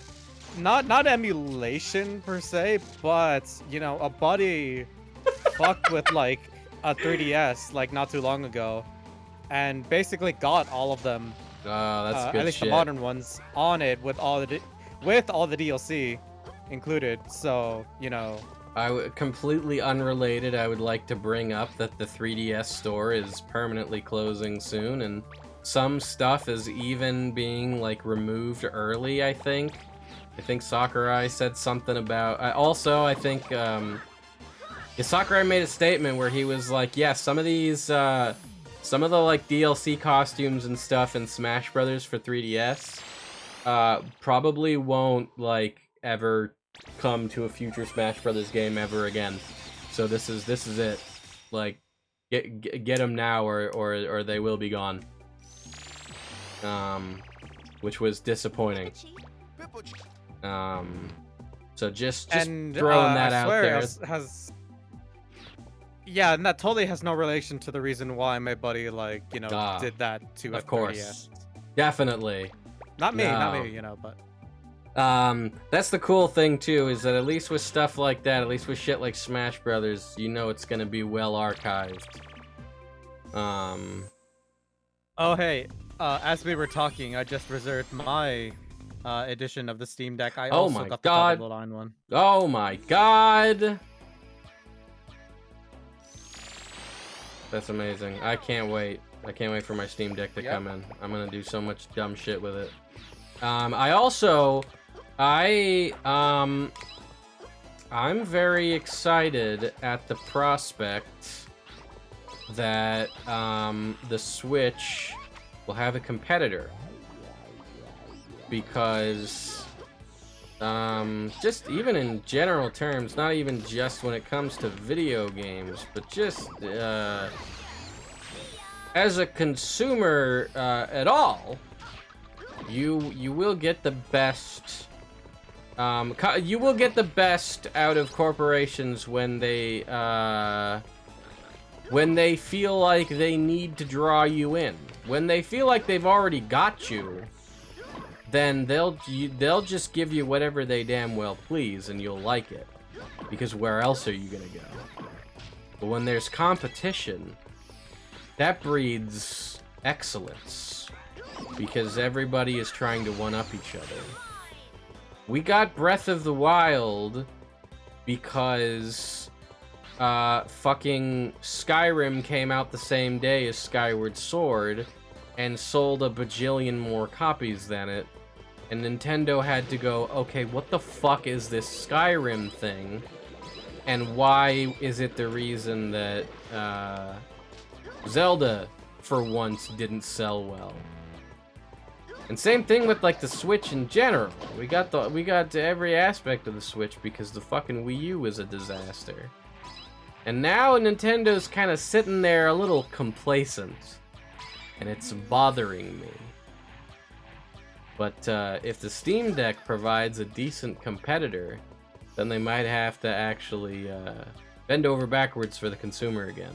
Not emulation per se, but a buddy fucked with like a 3DS like not too long ago, and basically got all of them. That's good at least shit. The modern ones on it with all the DLC included. So completely unrelated, I would like to bring up that the 3DS store is permanently closing soon, and some stuff is even being like removed early. I think Sakurai said something about. I think Sakurai made a statement where he was like, yeah, some of the like DLC costumes and stuff in Smash Brothers for 3DS probably won't like ever come to a future Smash Brothers game ever again. So this is it. Like, get them now, or they will be gone. Which was disappointing. So just throwing that out there. Yeah, and that totally has no relation to the reason why my buddy did that to of course. Definitely. Not me, but that's the cool thing too, is that at least with stuff like that, at least with shit like Smash Brothers, it's gonna be well archived. Oh hey, as we were talking, I just reserved my edition of the Steam Deck. I also got the top of the line one. Oh my god! That's amazing. I can't wait. I can't wait for my Steam Deck to come in. I'm gonna do so much dumb shit with it. I'm very excited at the prospect that the Switch will have a competitor, because just even in general terms, not even just when it comes to video games, but just as a consumer at all, you will get the best. You will get the best out of corporations when they when they feel like they need to draw you in. When they feel like they've already got you, then they'll just give you whatever they damn well please, and you'll like it. Because where else are you gonna go? But when there's competition, that breeds excellence. Because everybody is trying to one-up each other. We got Breath of the Wild because fucking Skyrim came out the same day as Skyward Sword and sold a bajillion more copies than it. And Nintendo had to go, okay, what the fuck is this Skyrim thing? And why is it the reason that Zelda, for once, didn't sell well? And same thing with like the Switch in general. We got to every aspect of the Switch because the fucking Wii U was a disaster. And now Nintendo's kind of sitting there a little complacent. And it's bothering me. But if the Steam Deck provides a decent competitor, then they might have to actually bend over backwards for the consumer again.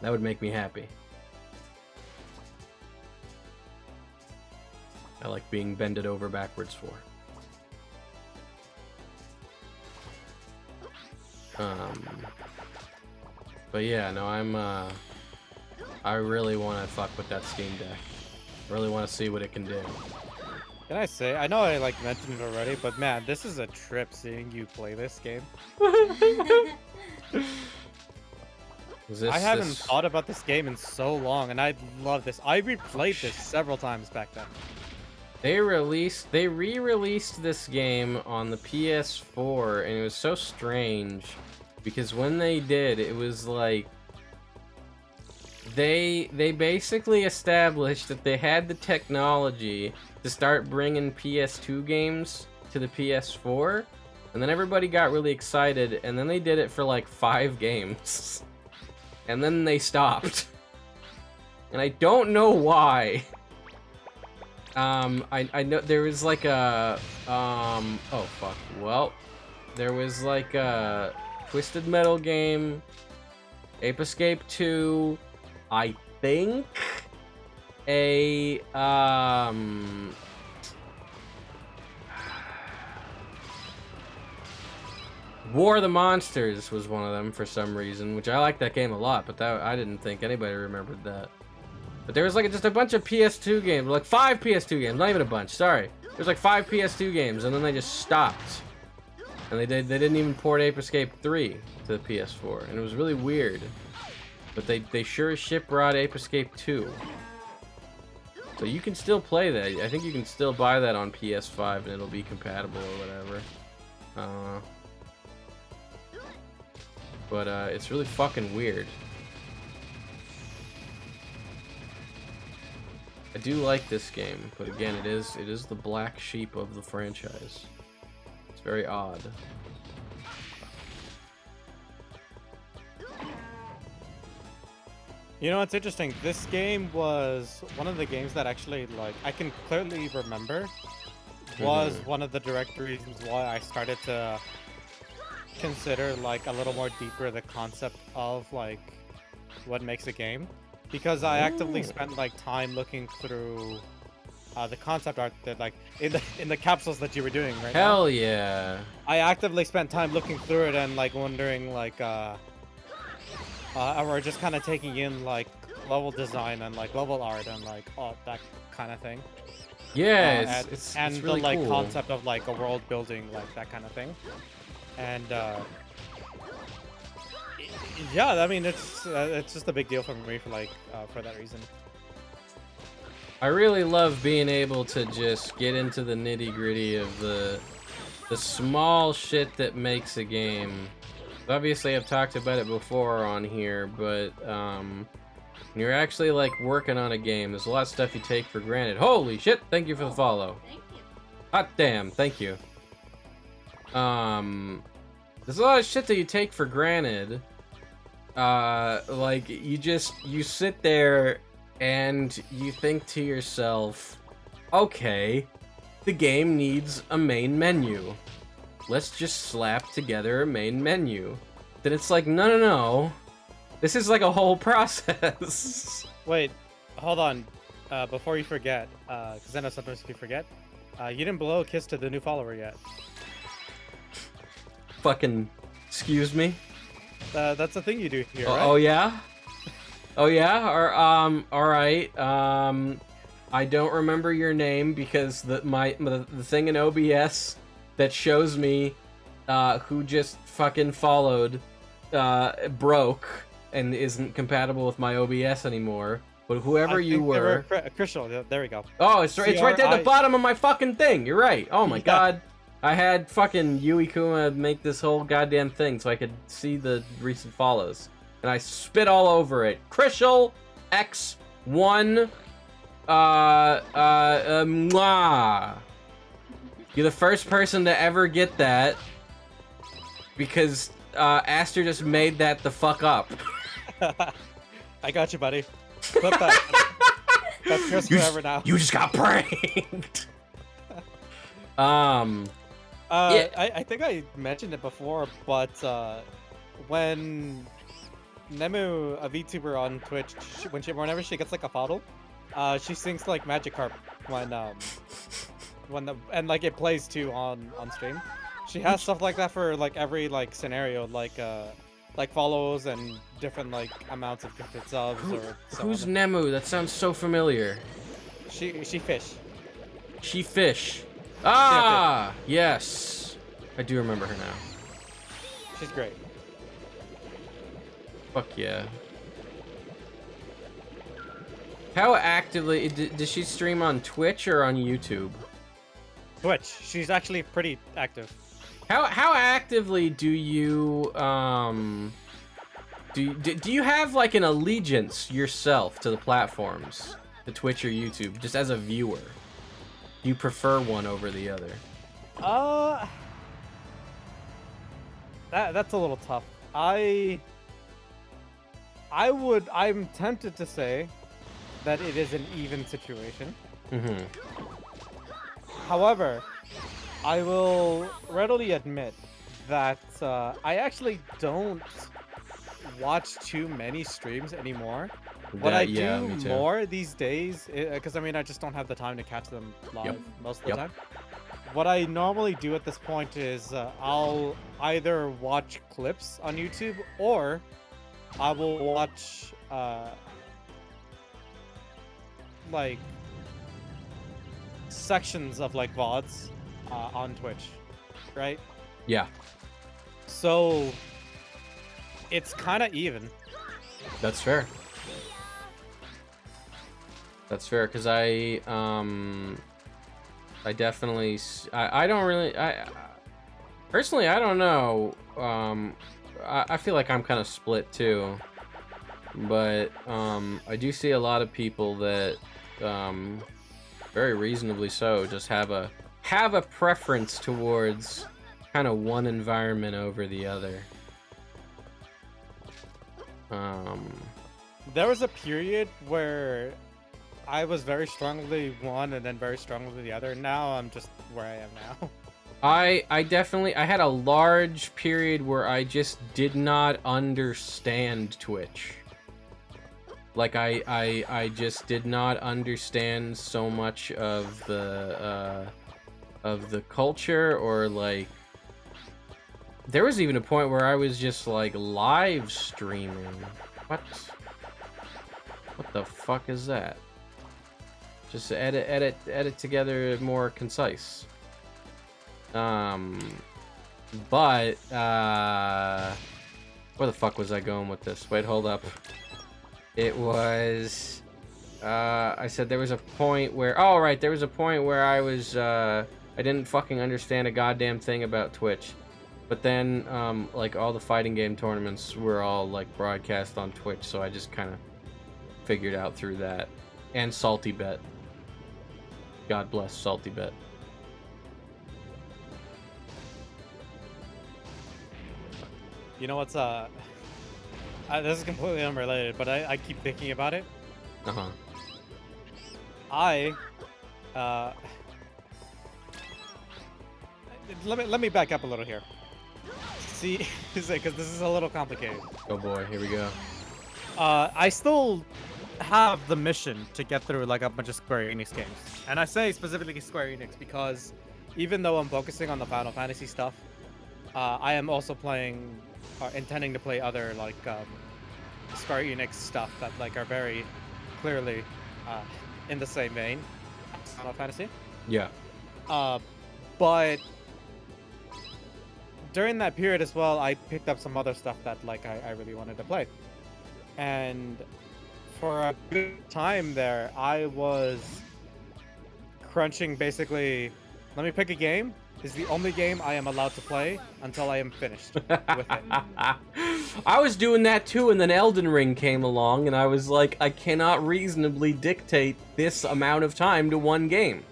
That would make me happy. I like being bended over backwards for. But yeah, no, I really want to fuck with that Steam Deck. I really want to see what it can do. Can I say, I know I like mentioned it already, but man, this is a trip seeing you play this game. I haven't thought about this game in so long, and I love this. I replayed this several times back then. They re-released this game on the PS4, and it was so strange because when they did, it was like they basically established that they had the technology to start bringing PS2 games to the PS4, and then everybody got really excited, and then they did it for like 5 games, and then they stopped, and I don't know why. I know there was like a, oh fuck, well, there was like a Twisted Metal game, Ape Escape 2, I think a, War of the Monsters was one of them for some reason, which I like that game a lot, but that, I didn't think anybody remembered that. But there was like just a bunch of PS2 games, like 5 PS2 games, not even a bunch, sorry. There's like 5 PS2 games, and then they just stopped. And they didn't even port Ape Escape 3 to the PS4, and it was really weird. But they sure as shit brought Ape Escape 2. So you can still play that. I think you can still buy that on PS5 and it'll be compatible or whatever. But it's really fucking weird. I do like this game, but again, it is the black sheep of the franchise. It's very odd. You know, it's interesting. This game was one of the games that actually, like, I can clearly remember was one of the direct reasons why I started to consider, like, a little more deeper the concept of, like, what makes a game. Because I actively spent, like, time looking through the concept art that, like, in the capsules that you were doing right now. Hell yeah. I actively spent time looking through it and, like, wondering, like, or just kind of taking in, like, level design and, like, level art and, like, that kind of thing. Yeah, it's really the, like, cool. concept of, like, a world building, like, that kind of thing. And, yeah, I mean, it's just a big deal for me for, like, for that reason. I really love being able to just get into the nitty-gritty of the small shit that makes a game. Obviously, I've talked about it before on here, but when you're actually, like, working on a game, there's a lot of stuff you take for granted. Holy shit, thank you for the follow. Thank you. Hot damn, thank you. There's a lot of shit that you take for granted. Like, you sit there and you think to yourself, okay, the game needs a main menu. Let's just slap together a main menu. Then it's like, no. This is like a whole process. Wait, hold on. Before you forget, because I know sometimes you forget, you didn't blow a kiss to the new follower yet. Fucking, excuse me? That's a thing you do here, right? Oh, yeah? Oh, yeah? Or, alright, I don't remember your name because the thing in OBS that shows me, who just fucking followed, broke and isn't compatible with my OBS anymore. But whoever you were... Crystal, there we go. Oh, it's right there at the bottom of my fucking thing. You're right. Oh my god. I had fucking Yui Kuma make this whole goddamn thing so I could see the recent follows. And I spit all over it. Crystal X1 mwah. You're the first person to ever get that because Aster just made that the fuck up. I got you, buddy. Flip that. That's yours forever now. You just got pranked. Yeah. I think I mentioned it before, but when Nemu, a VTuber on Twitch, whenever she gets like a follow, she sings like Magikarp and like it plays too on stream. She has stuff like that for like every like scenario, like follows and different like amounts of gifted subs or so Who's on. Nemu? That sounds so familiar. She fish. She fish. Ah, yes. I do remember her now. She's great. Fuck yeah. How actively does she stream on Twitch or on YouTube? Twitch. She's actually pretty active. How actively do you do you have like an allegiance yourself to the platforms, to Twitch or YouTube, just as a viewer? Do you prefer one over the other? That's a little tough. I'm tempted to say that it is an even situation. Mm-hmm. However, I will readily admit that I actually don't watch too many streams anymore. What I do more these days, because I mean I just don't have the time to catch them live most of the time. What I normally do at this point is I'll either watch clips on YouTube or I will watch like sections of like VODs on Twitch, right? Yeah. So it's kind of even. That's fair. That's fair, because I definitely, I don't really, personally, I don't know, I feel like I'm kind of split too, but, I do see a lot of people that, very reasonably so, just have a preference towards kind of one environment over the other. There was a period where I was very strongly one and then very strongly the other. Now I'm just where I am now. I definitely, I had a large period where I just did not understand Twitch. Like I just did not understand so much of the culture, or like there was even a point where I was just like live streaming. What the fuck is that? Just edit together more concise. But where the fuck was I going with this? Wait, hold up. It was I said there was a point where, oh right, there was a point where I was I didn't fucking understand a goddamn thing about Twitch. But then like all the fighting game tournaments were all like broadcast on Twitch, so I just kind of figured out through that. And Salty Bet. God bless Salty Bet. You know what's this is completely unrelated, but I keep thinking about it. Uh-huh. Let me back up a little here. See, because this is a little complicated. Oh boy, here we go. I still have the mission to get through like a bunch of Square Enix games, and I say specifically Square Enix because even though I'm focusing on the Final Fantasy stuff, I am also playing, or intending to play other like Square Enix stuff that like are very clearly in the same vein as Final Fantasy. Yeah. But during that period as well, I picked up some other stuff that like I really wanted to play, and for a good time there, I was crunching basically. Let me pick a game. This is the only game I am allowed to play until I am finished with it. I was doing that too, and then Elden Ring came along, and I was like, I cannot reasonably dictate this amount of time to one game.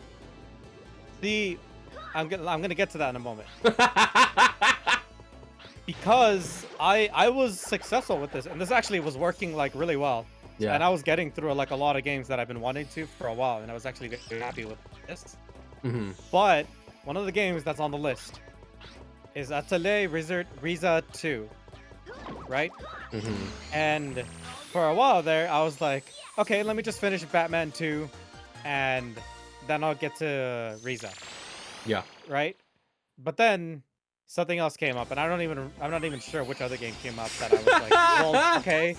See, I'm gonna get to that in a moment. Because I was successful with this, and this actually was working like really well. Yeah. And I was getting through like a lot of games that I've been wanting to for a while, and I was actually very happy with this. Mm-hmm. But one of the games that's on the list is Atelier Riza 2, right? Mm-hmm. And for a while there, I was like, okay, let me just finish Batman 2, and then I'll get to Riza. Yeah. Right? But then something else came up, and I'm not even sure which other game came up that I was like, well, okay,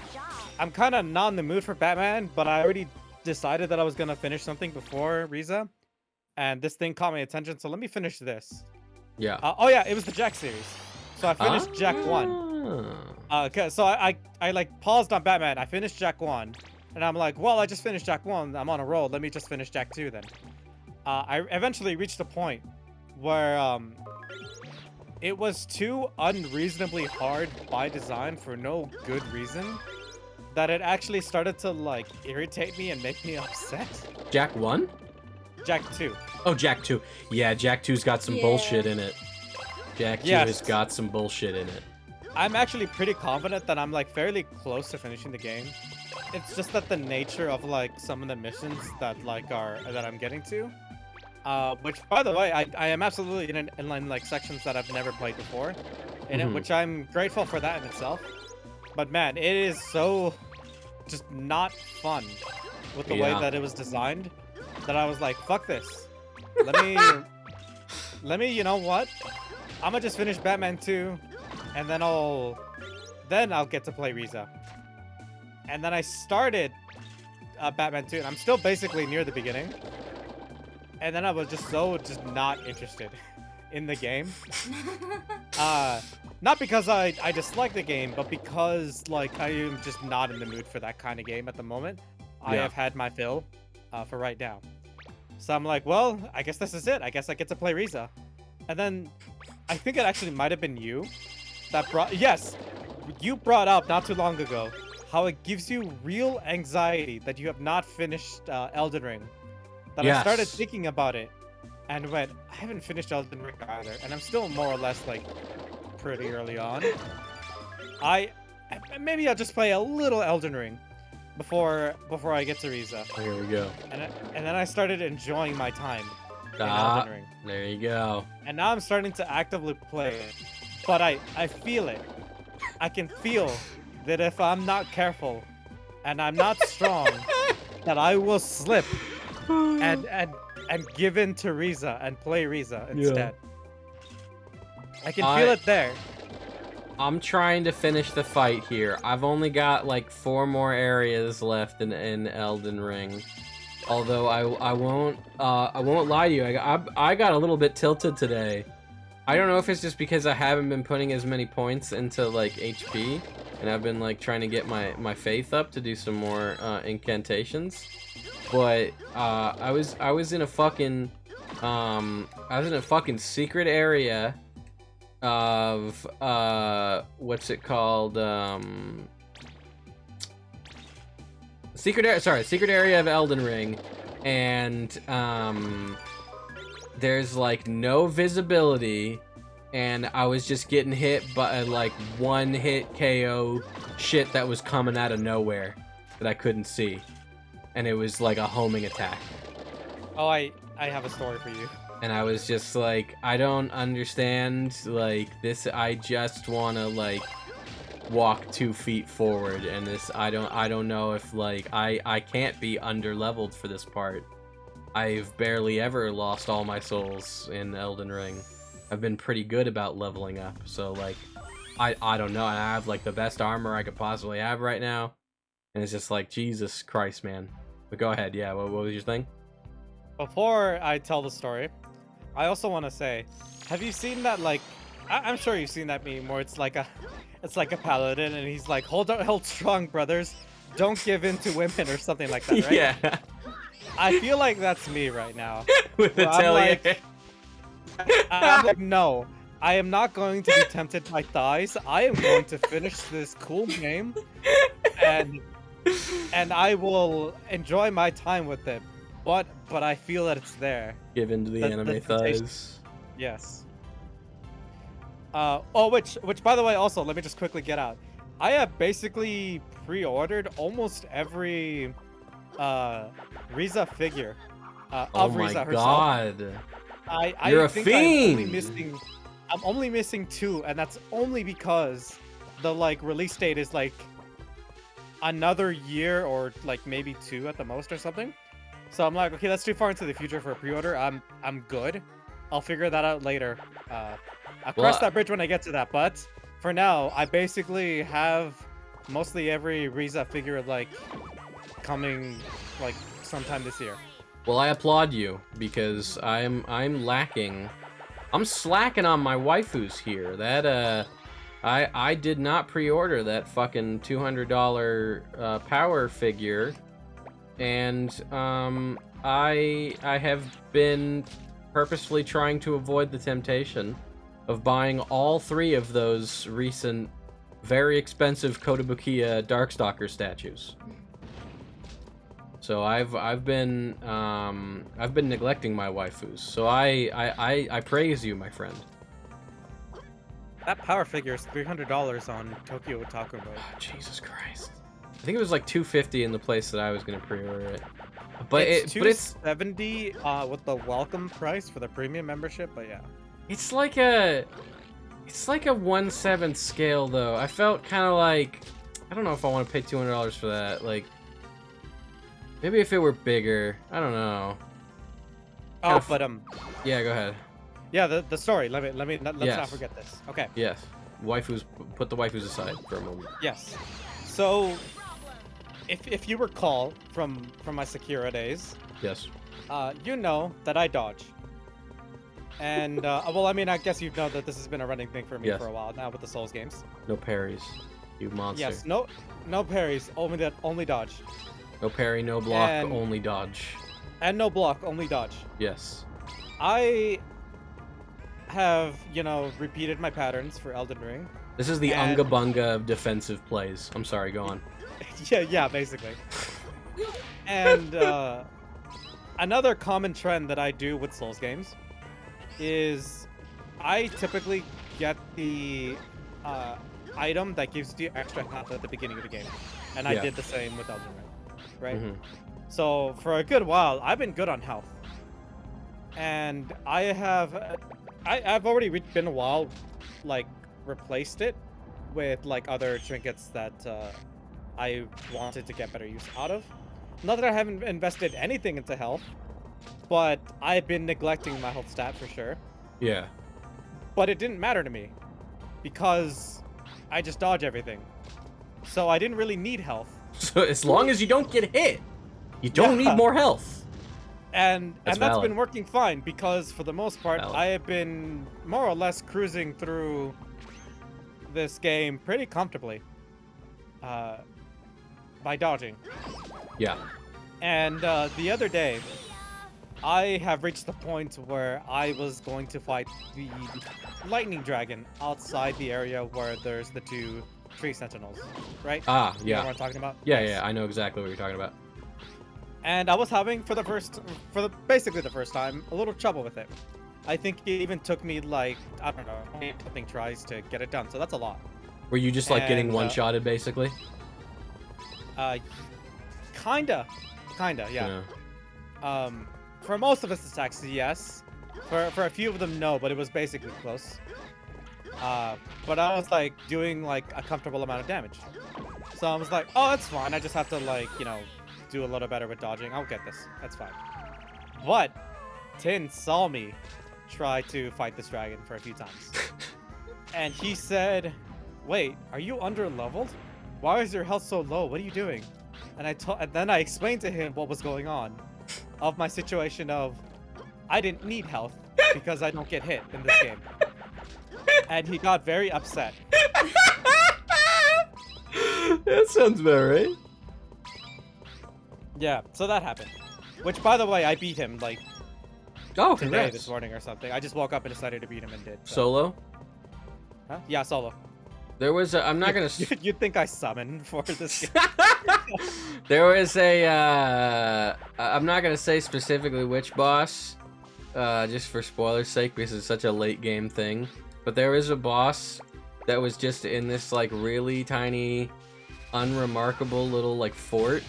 I'm kind of not in the mood for Batman, but I already decided that I was gonna finish something before Riza, and this thing caught my attention, so let me finish this. Yeah. Oh yeah, it was the Jack series, so I finished Jack 1. Okay, so I like paused on Batman. I finished Jack 1, and I'm like, well, I just finished Jack 1. I'm on a roll. Let me just finish Jack 2 then. I eventually reached a point where it was too unreasonably hard by design for no good reason that it actually started to like irritate me and make me upset. Jack 1? Jack 2. Oh, Jack 2. Yeah, Jack 2's got some bullshit in it. Jack 2 has got some bullshit in it. I'm actually pretty confident that I'm like fairly close to finishing the game. It's just that the nature of like some of the missions that like that I'm getting to, which by the way, I am absolutely in like sections that I've never played before, in it, which I'm grateful for that in itself. But man, it is so just not fun with the way that it was designed that I was like, fuck this. Let me, you know what? I'm gonna just finish Batman 2, and then I'll get to play Riza. And then I started Batman 2, and I'm still basically near the beginning. And then I was just not interested in the game. Not because I dislike the game, but because like I am just not in the mood for that kind of game at the moment. I have had my fill for right now. So I'm like, well, I guess this is it. I guess I get to play Riza. And then I think it actually might have been you that you brought up not too long ago how it gives you real anxiety that you have not finished Elden Ring. That I started thinking about it and went, I haven't finished Elden Ring either, and I'm still more or less like pretty early on. Maybe I'll just play a little Elden Ring before I get to Riza. Here we go. And then I started enjoying my time in Elden Ring. There you go. And now I'm starting to actively play it. But I feel it. I can feel that if I'm not careful and I'm not strong, that I will slip and give in to Riza and play Riza instead. I can feel it there. I'm trying to finish the fight here. I've only got like 4 more areas left in Elden Ring. Although I won't lie to you, I got a little bit tilted today. I don't know if it's just because I haven't been putting as many points into like HP, and I've been like trying to get my faith up to do some more incantations. But I was in a fucking secret area of what's it called? Secret area of Elden Ring, and there's like no visibility, and I was just getting hit by like one hit KO shit that was coming out of nowhere that I couldn't see, and it was like a homing attack. Oh, I have a story for you. And I was just like, I don't understand like this. I just want to like walk 2 feet forward, and this I don't know if like I can't be under leveled for this part. I've barely ever lost all my souls in Elden Ring. I've been pretty good about leveling up, so like I don't know. I have like the best armor I could possibly have right now, and it's just like Jesus Christ, man. But go ahead, yeah. What was your thing? Before I tell the story, I also want to say, have you seen that like? I'm sure you've seen that meme where it's like a paladin and he's like, hold strong, brothers, don't give in to women or something like that, right? Yeah. I feel like that's me right now. With the where I'm telly. like, I'm like, no, I am not going to be tempted by thighs. I am going to finish this cool game, and I will enjoy my time with it. But I feel that it's there. Give in to the anime temptation. thighs. Yes. Which by the way, also let me just quickly get out. I have basically pre-ordered almost every Riza figure Oh of my Riza herself. God. You're a fiend. I'm only missing 2, and that's only because the like release date is like another year or like maybe 2 at the most or something. So I'm like, okay, that's too far into the future for a pre-order. I'm good. I'll figure that out later. I'll cross that bridge when I get to that. But for now, I basically have mostly every Riza figure like coming like sometime this year. Well, I applaud you because I'm lacking. I'm slacking on my waifus here. That I did not pre-order that fucking $200 power figure, and I have been purposefully trying to avoid the temptation of buying all 3 of those recent, very expensive Kotobukiya Darkstalker statues. So I've been neglecting my waifus. So I praise you, my friend. That power figure is $300 on Tokyo Otaku Mode. Oh, Jesus Christ! I think it was like $250 in the place that I was gonna pre-order it. But it's it's $270 with the welcome price for the premium membership. But yeah, it's like a 1/7 scale though. I felt kind of like I don't know if I want to pay $200 for that. Like maybe if it were bigger, I don't know. Oh, but yeah, go ahead. yeah, the story. Let's Yes. not forget this. Okay. Yes, waifus. Put the waifus aside for a moment. Yes. So, if you recall from my Sekiro days, Yes. you know that I dodge. And well, I mean, I guess you know that this has been a running thing for me Yes. for a while now with the Souls games. No parries, you monster. Yes. No parries. Only dodge. No parry, no block, And- only dodge. And no block. Only dodge. Yes. I have, repeated my patterns for Elden Ring. This is the And- unga bunga of defensive plays. I'm sorry, go on. yeah, basically. And another common trend that I do with Souls games is I typically get the item that gives you extra health at the beginning of the game. And I Yeah. did the same with Elden Ring, right? Mhm. So for a good while, I've been good on health. And I've already been a while, like, replaced it with, like, other trinkets that I wanted to get better use out of. Not that I haven't invested anything into health, but I've been neglecting my health stat for sure. Yeah. But it didn't matter to me because I just dodge everything. So I didn't really need health. So as long as you don't get hit, you don't Yeah. need more health. And that's valid. been working fine because for the most part, Valid. I have been more or less cruising through this game pretty comfortably by dodging. Yeah. And the other day, I have reached the point where I was going to fight the lightning dragon outside the area where there's the 2 tree sentinels, right? Ah, You know yeah. what I'm talking about? Yeah, Yes. yeah, I know exactly what you're talking about. And I was having basically the first time a little trouble with it. I think it even took me like, I don't know, 8 something tries to get it done. So that's a lot. Were you just like getting And, one-shotted basically? Kinda, yeah. For most of its attacks, yes. For a few of them, no, but it was basically close. But I was like doing like a comfortable amount of damage. So I was like, oh, that's fine. I just have to like, you know, do a little better with dodging. I'll get this. That's fine. But Tin saw me try to fight this dragon for a few times. And he said, wait, are you under leveled? Why is your health so low? What are you doing? And then I explained to him what was going on of my situation of I didn't need health because I don't get hit in this game. And he got very upset. That sounds about right. Yeah, so that happened. Which, by the way, I beat him like Oh, today, congrats. this morning or something. I just woke up and decided to beat him and did. So. Solo? Huh? Yeah, solo. There was a, I'm not gonna. You'd think I summoned for this game. There was a. I'm not gonna say specifically which boss, just for spoilers' sake, because it's such a late game thing. But there was a boss that was just in this like really tiny, unremarkable little like fort,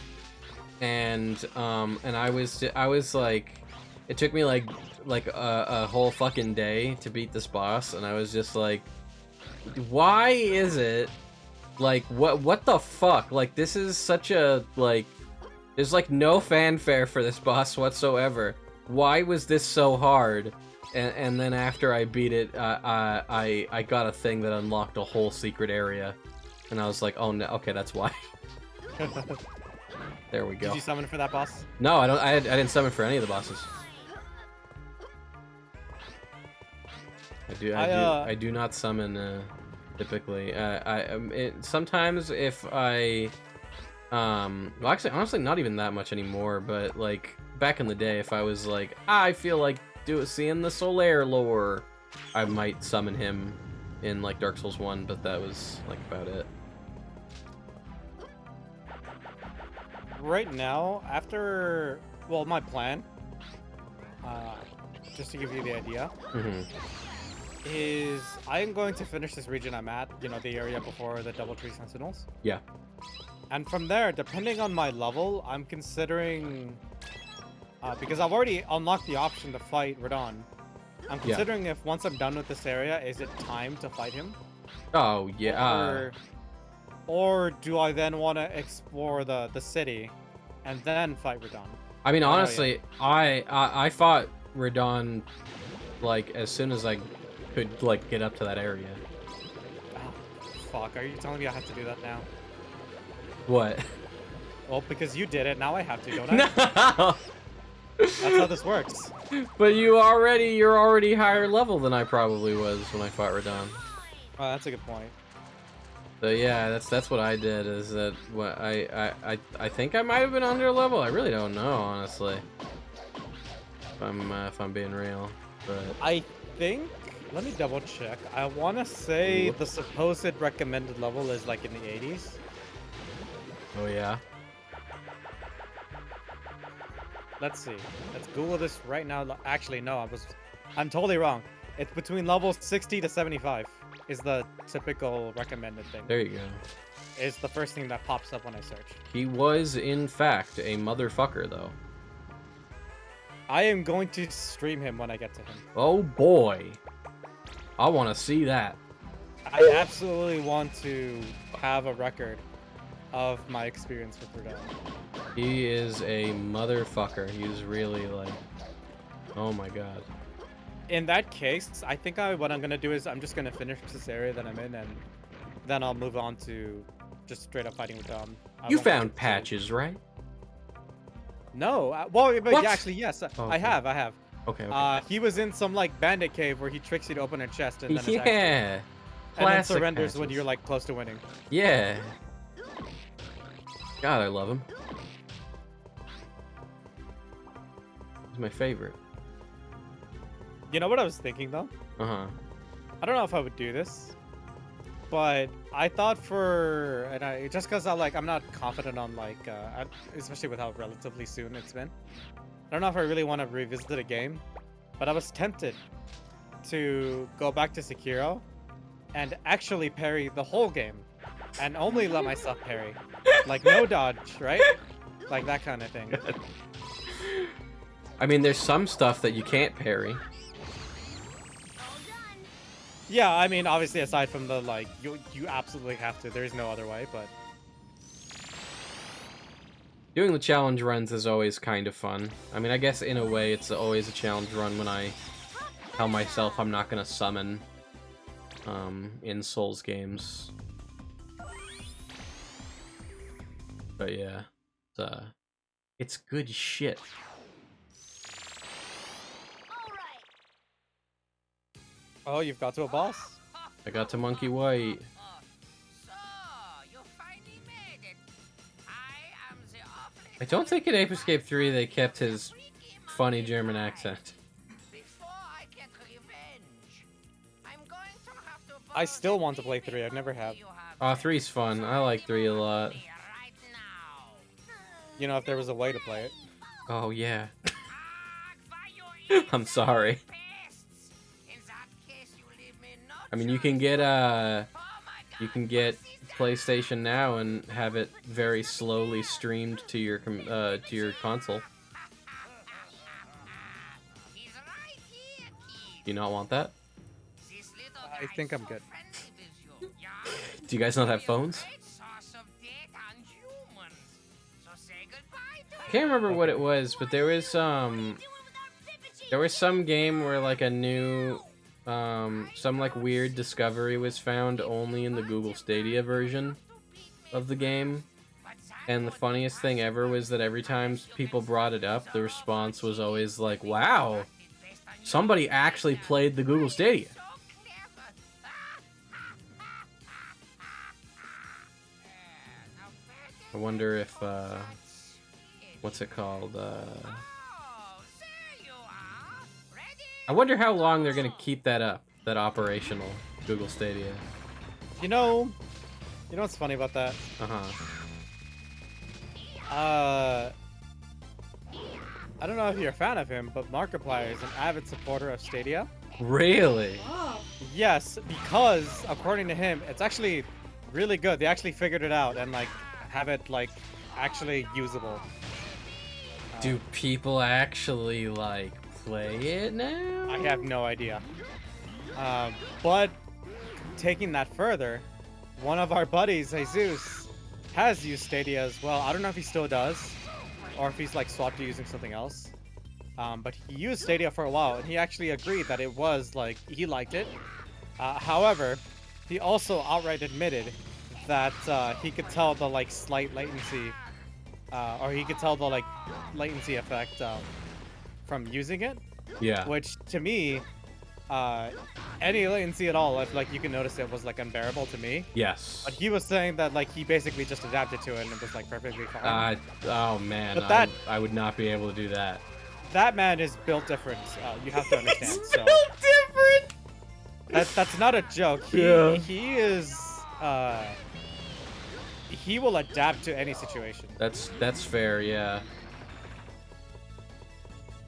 and I was like, it took me like a whole fucking day to beat this boss, and I was just like, why is it like what the fuck? Like, this is such a like, there's like no fanfare for this boss whatsoever. Why was this so hard? And then after I beat it, I got a thing that unlocked a whole secret area, and I was like, oh no, okay, that's why. There we go. Did you summon for that boss? No, I didn't summon for any of the bosses. I do not summon typically. Sometimes if I well, actually honestly not even that much anymore, but like back in the day, if I was like, I feel like seeing the Solaire lore, I might summon him in like Dark Souls 1, but that was like about it. Right now, after my plan, just to give you the idea, is I am going to finish this region I'm at, you know, the area before the Doubletree Sentinels. Yeah. And from there, depending on my level, I'm considering, because I've already unlocked the option to fight Radon, I'm considering if once I'm done with this area, is it time to fight him? Oh, yeah. Or do I then want to explore the city and then fight Radon? I mean, honestly, I fought Radon like as soon as I could like get up to that area. Oh, fuck, are you telling me I have to do that now? What? Well, because you did it, now I have to, don't I? No! That's how this works. But you're already higher level than I probably was when I fought Radon. Oh, that's a good point. So yeah, that's what I did. Is that what I think I might have been under level. I really don't know, honestly. If I'm being real, but I think. Let me double check. I want to say the supposed recommended level is like in the 80s. Oh yeah. Let's see. Let's Google this right now. Actually, no, I'm totally wrong. It's between levels 60 to 75 is the typical recommended thing. There you go. Is the first thing that pops up when I search. He was, in fact, a motherfucker, though. I am going to stream him when I get to him. Oh boy. I want to see that. I absolutely want to have a record of my experience with Radon. He is a motherfucker. He's really like, oh my god. In that case, I think what I'm gonna do is I'm just gonna finish this area that I'm in, and then I'll move on to just straight up fighting with Dom. You found patches, right? No, well, but What? yeah, actually, yes, Oh, I have. Okay. He was in some like bandit cave where he tricks you to open a chest and then attacks you. Yeah. And then Classic surrenders when patches. you're like close to winning. Yeah. God, I love him. He's my favorite. You know what I was thinking though? Uh-huh. I don't know if I would do this, but I thought just because I'm not confident on like, especially with how relatively soon it's been. I don't know if I really want to revisit a game, but I was tempted to go back to Sekiro and actually parry the whole game and only let myself parry. Like no dodge, right? Like that kind of thing. I mean, there's some stuff that you can't parry. Yeah, I mean, obviously, aside from the, like, you absolutely have to. There's no other way, but... Doing the challenge runs is always kind of fun. I mean, I guess in a way it's always a challenge run when I tell myself I'm not gonna summon in Souls games. But yeah, it's good shit. Oh, you've got to a boss. I got to Monkey White. So, you finally made it. I am the I don't think in Ape Escape 3 they kept his funny German accent. Before I get revenge, I'm going to have to I still want to play 3. I've never have. Aw, 3's fun. I like 3 a lot. Right now. You know, if there was a way to play it. Oh, yeah. Ah, I'm sorry. pests. In that case, you leave me no I mean, you can get, Oh my you God, can get what's this? PlayStation Now and have it very slowly streamed to your console. He's right here, kid. Do you not want that? This little I guy's think I'm so good. friendly with you, yeah? Do you guys not have phones? Great source of data on humans. So say goodbye to I can't remember what it was, but there was some game where like a new some like weird discovery was found only in the Google Stadia version of the game. And the funniest thing ever was that every time people brought it up, the response was always like, "Wow, somebody actually played the Google Stadia." I wonder if what's it called? I wonder how long they're gonna keep that up, that operational Google Stadia. You know what's funny about that? I don't know if you're a fan of him, but Markiplier is an avid supporter of Stadia. Really? Oh, Yes, because according to him, it's actually really good. They actually figured it out and like have it like actually usable. Do people actually like play it now? I have no idea. But taking that further, one of our buddies, Jesus, has used Stadia as well. I don't know if he still does, or if he's like swapped to using something else. But he used Stadia for a while, and he actually agreed that it was like he liked it. However, he also outright admitted that he could tell the like slight latency, or he could tell the like latency effect from using it. Yeah. Which to me, any latency at all, if like you can notice it was like unbearable to me. Yes. But he was saying that like he basically just adapted to it and it was like perfectly fine. Oh man, But I would not be able to do that. That man is built different. You have to understand. It's So built different. that's not a joke. He is. He will adapt to any situation. That's fair, yeah.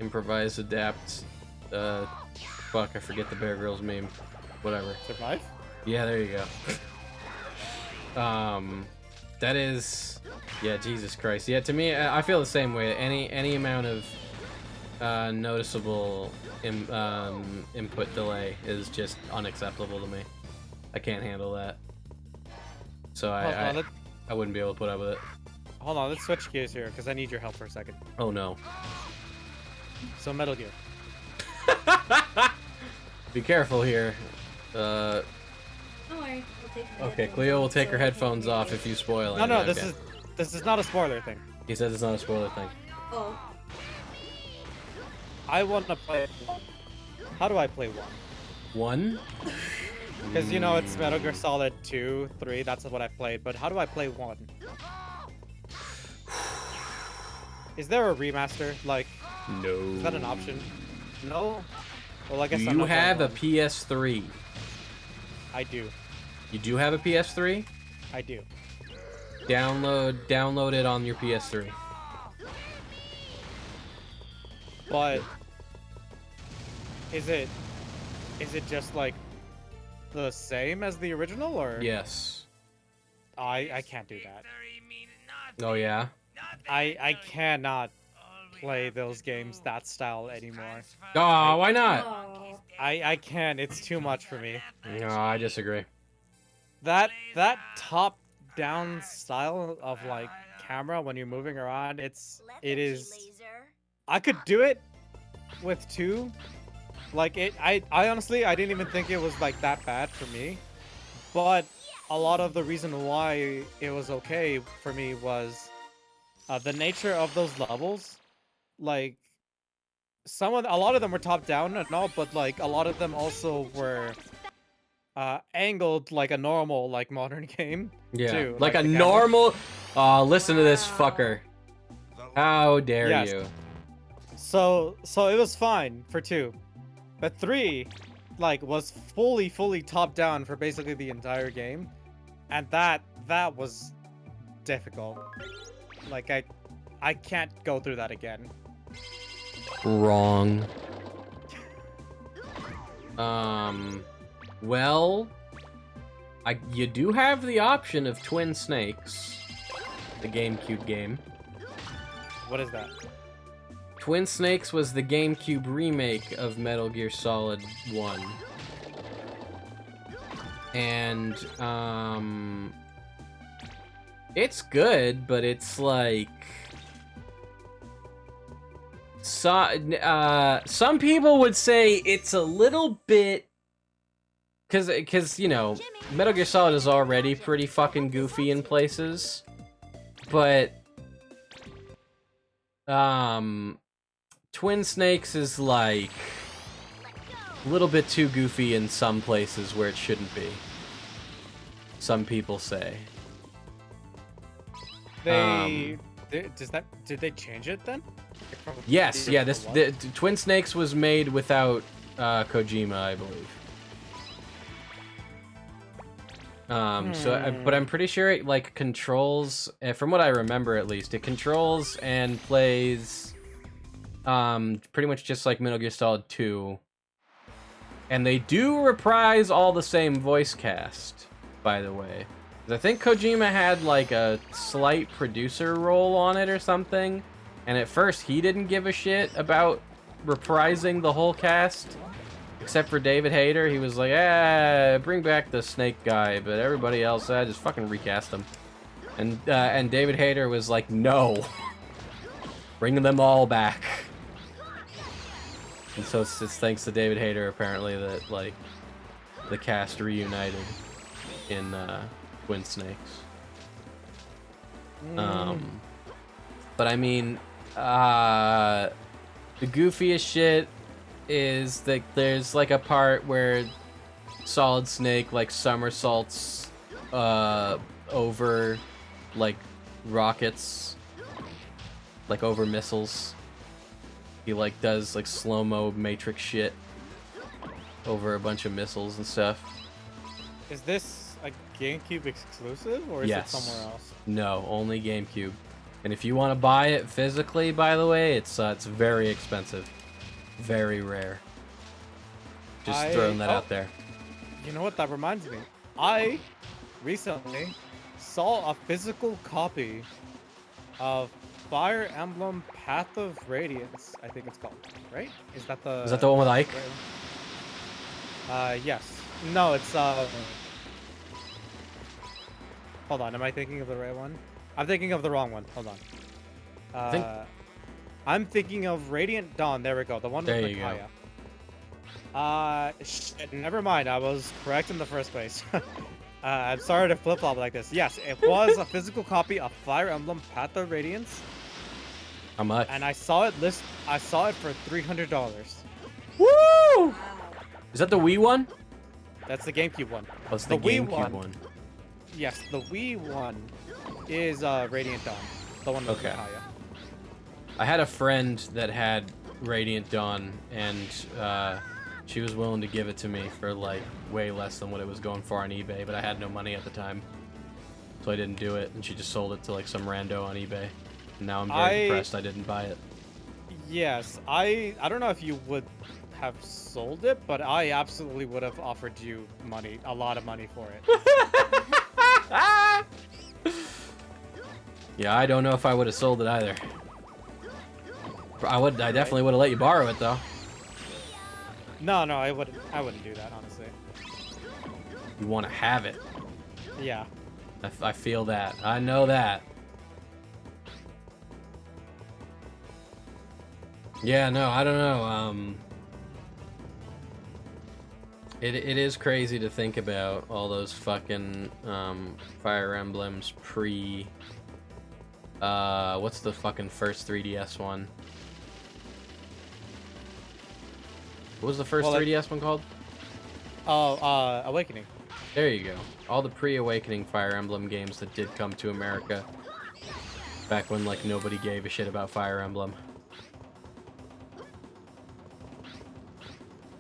Improvise, adapt. Fuck, I forget the Bear Grylls meme. Whatever. Survive? Yeah, there you go. That is, yeah, Jesus Christ. Yeah, to me, I feel the same way. Any amount of noticeable input delay is just unacceptable to me. I can't handle that. So I wouldn't be able to put up with it. Hold on, let's switch gears here because I need your help for a second. Oh no. So Metal Gear. Be careful here. don't worry. I'll take my Okay, headphones Cleo will off take so her I can headphones hear off you. if you spoil it. No, Okay. this is not a spoiler thing. He says it's not a spoiler thing. Oh, I want to play one. How do I play one? One? Because you know it's Metal Gear Solid 2, 3. That's what I played. But how do I play one? Is there a remaster? Like, No. is that an option? No. Well, I guess Do I'm you not playing have a one. PS3? I do. You do have a PS3? I do. Download it on your PS3. But is it just like the same as the original, or Yes. I can't do that. Oh yeah. I cannot play those games that style anymore. Oh, why not? Oh. I can't. It's too much for me. No, I disagree. That top down style of like camera when you're moving around, it is. I could do it with 2. Like I honestly I didn't even think it was like that bad for me. But a lot of the reason why it was okay for me was the nature of those levels. Like a lot of them were top down and all, but like a lot of them also were angled like a normal like modern game. Yeah, too, like a the camera. normal. Oh, listen to this fucker. How dare Yes. you? So it was fine for 2, but 3, like was fully top down for basically the entire game, and that was difficult. Like I can't go through that again. Wrong. Well, you do have the option of Twin Snakes, the GameCube game. What is that? Twin Snakes was the GameCube remake of Metal Gear Solid 1. And, it's good, but it's like... some people would say it's a little bit... Cause, you know, Metal Gear Solid is already pretty fucking goofy in places. But... Twin Snakes is like a little bit too goofy in some places where it shouldn't be. Some people say. Did they change it then? Yes, yeah. The Twin Snakes was made without Kojima, I believe. But I'm pretty sure it like controls, from what I remember at least, it controls and plays pretty much just like Metal Gear Solid 2. And they do reprise all the same voice cast, by the way. 'Cause I think Kojima had like a slight producer role on it or something. And at first he didn't give a shit about reprising the whole cast. Except for David Hayter, he was like, bring back the Snake guy, but everybody else, just fucking recast them. And David Hayter was like, no. Bring them all back. And so it's thanks to David Hayter, apparently, that, like, the cast reunited in Twin Snakes. But I mean, the goofiest shit is that there's like a part where Solid Snake like somersaults over like rockets, like over missiles. He like does like slow-mo Matrix shit over a bunch of missiles and stuff. Is this a GameCube exclusive or is it somewhere else? No, only GameCube. And if you want to buy it physically, by the way, it's very expensive. Very rare. Just throwing that out there. You know what? That reminds me. I recently saw a physical copy of Fire Emblem Path of Radiance, I think it's called, right? Is that the one with Ike? Yes. No, it's hold on, am I thinking of the right one? I'm thinking of the wrong one. Hold on. I'm thinking of Radiant Dawn. There we go. The one with Micaiah. Shit, never mind. I was correct in the first place. I'm sorry to flip-flop like this. Yes, it was a physical copy of Fire Emblem Path of Radiance. How much? And I saw it for $300. Woo! Wow. Is that the Wii one? That's the GameCube one. Oh, it's the GameCube one. Yes, the Wii one is Radiant Dawn. The one with Micaiah. I had a friend that had Radiant Dawn, and she was willing to give it to me for like way less than what it was going for on eBay, but I had no money at the time, so I didn't do it, and she just sold it to like some rando on eBay. And now I'm very depressed I didn't buy it. Yes, I don't know if you would have sold it, but I absolutely would have offered you money, a lot of money for it. Yeah, I don't know if I would have sold it either. I definitely would have let you borrow it though. No, I wouldn't do that, honestly. You want to have it. Yeah. I feel that. I know that. Yeah, no, I don't know. It is crazy to think about all those fucking Fire Emblems pre. What's the fucking first 3DS one? What was the first 3DS one called? Oh, Awakening. There you go. All the pre-Awakening Fire Emblem games that did come to America. Back when, like, nobody gave a shit about Fire Emblem.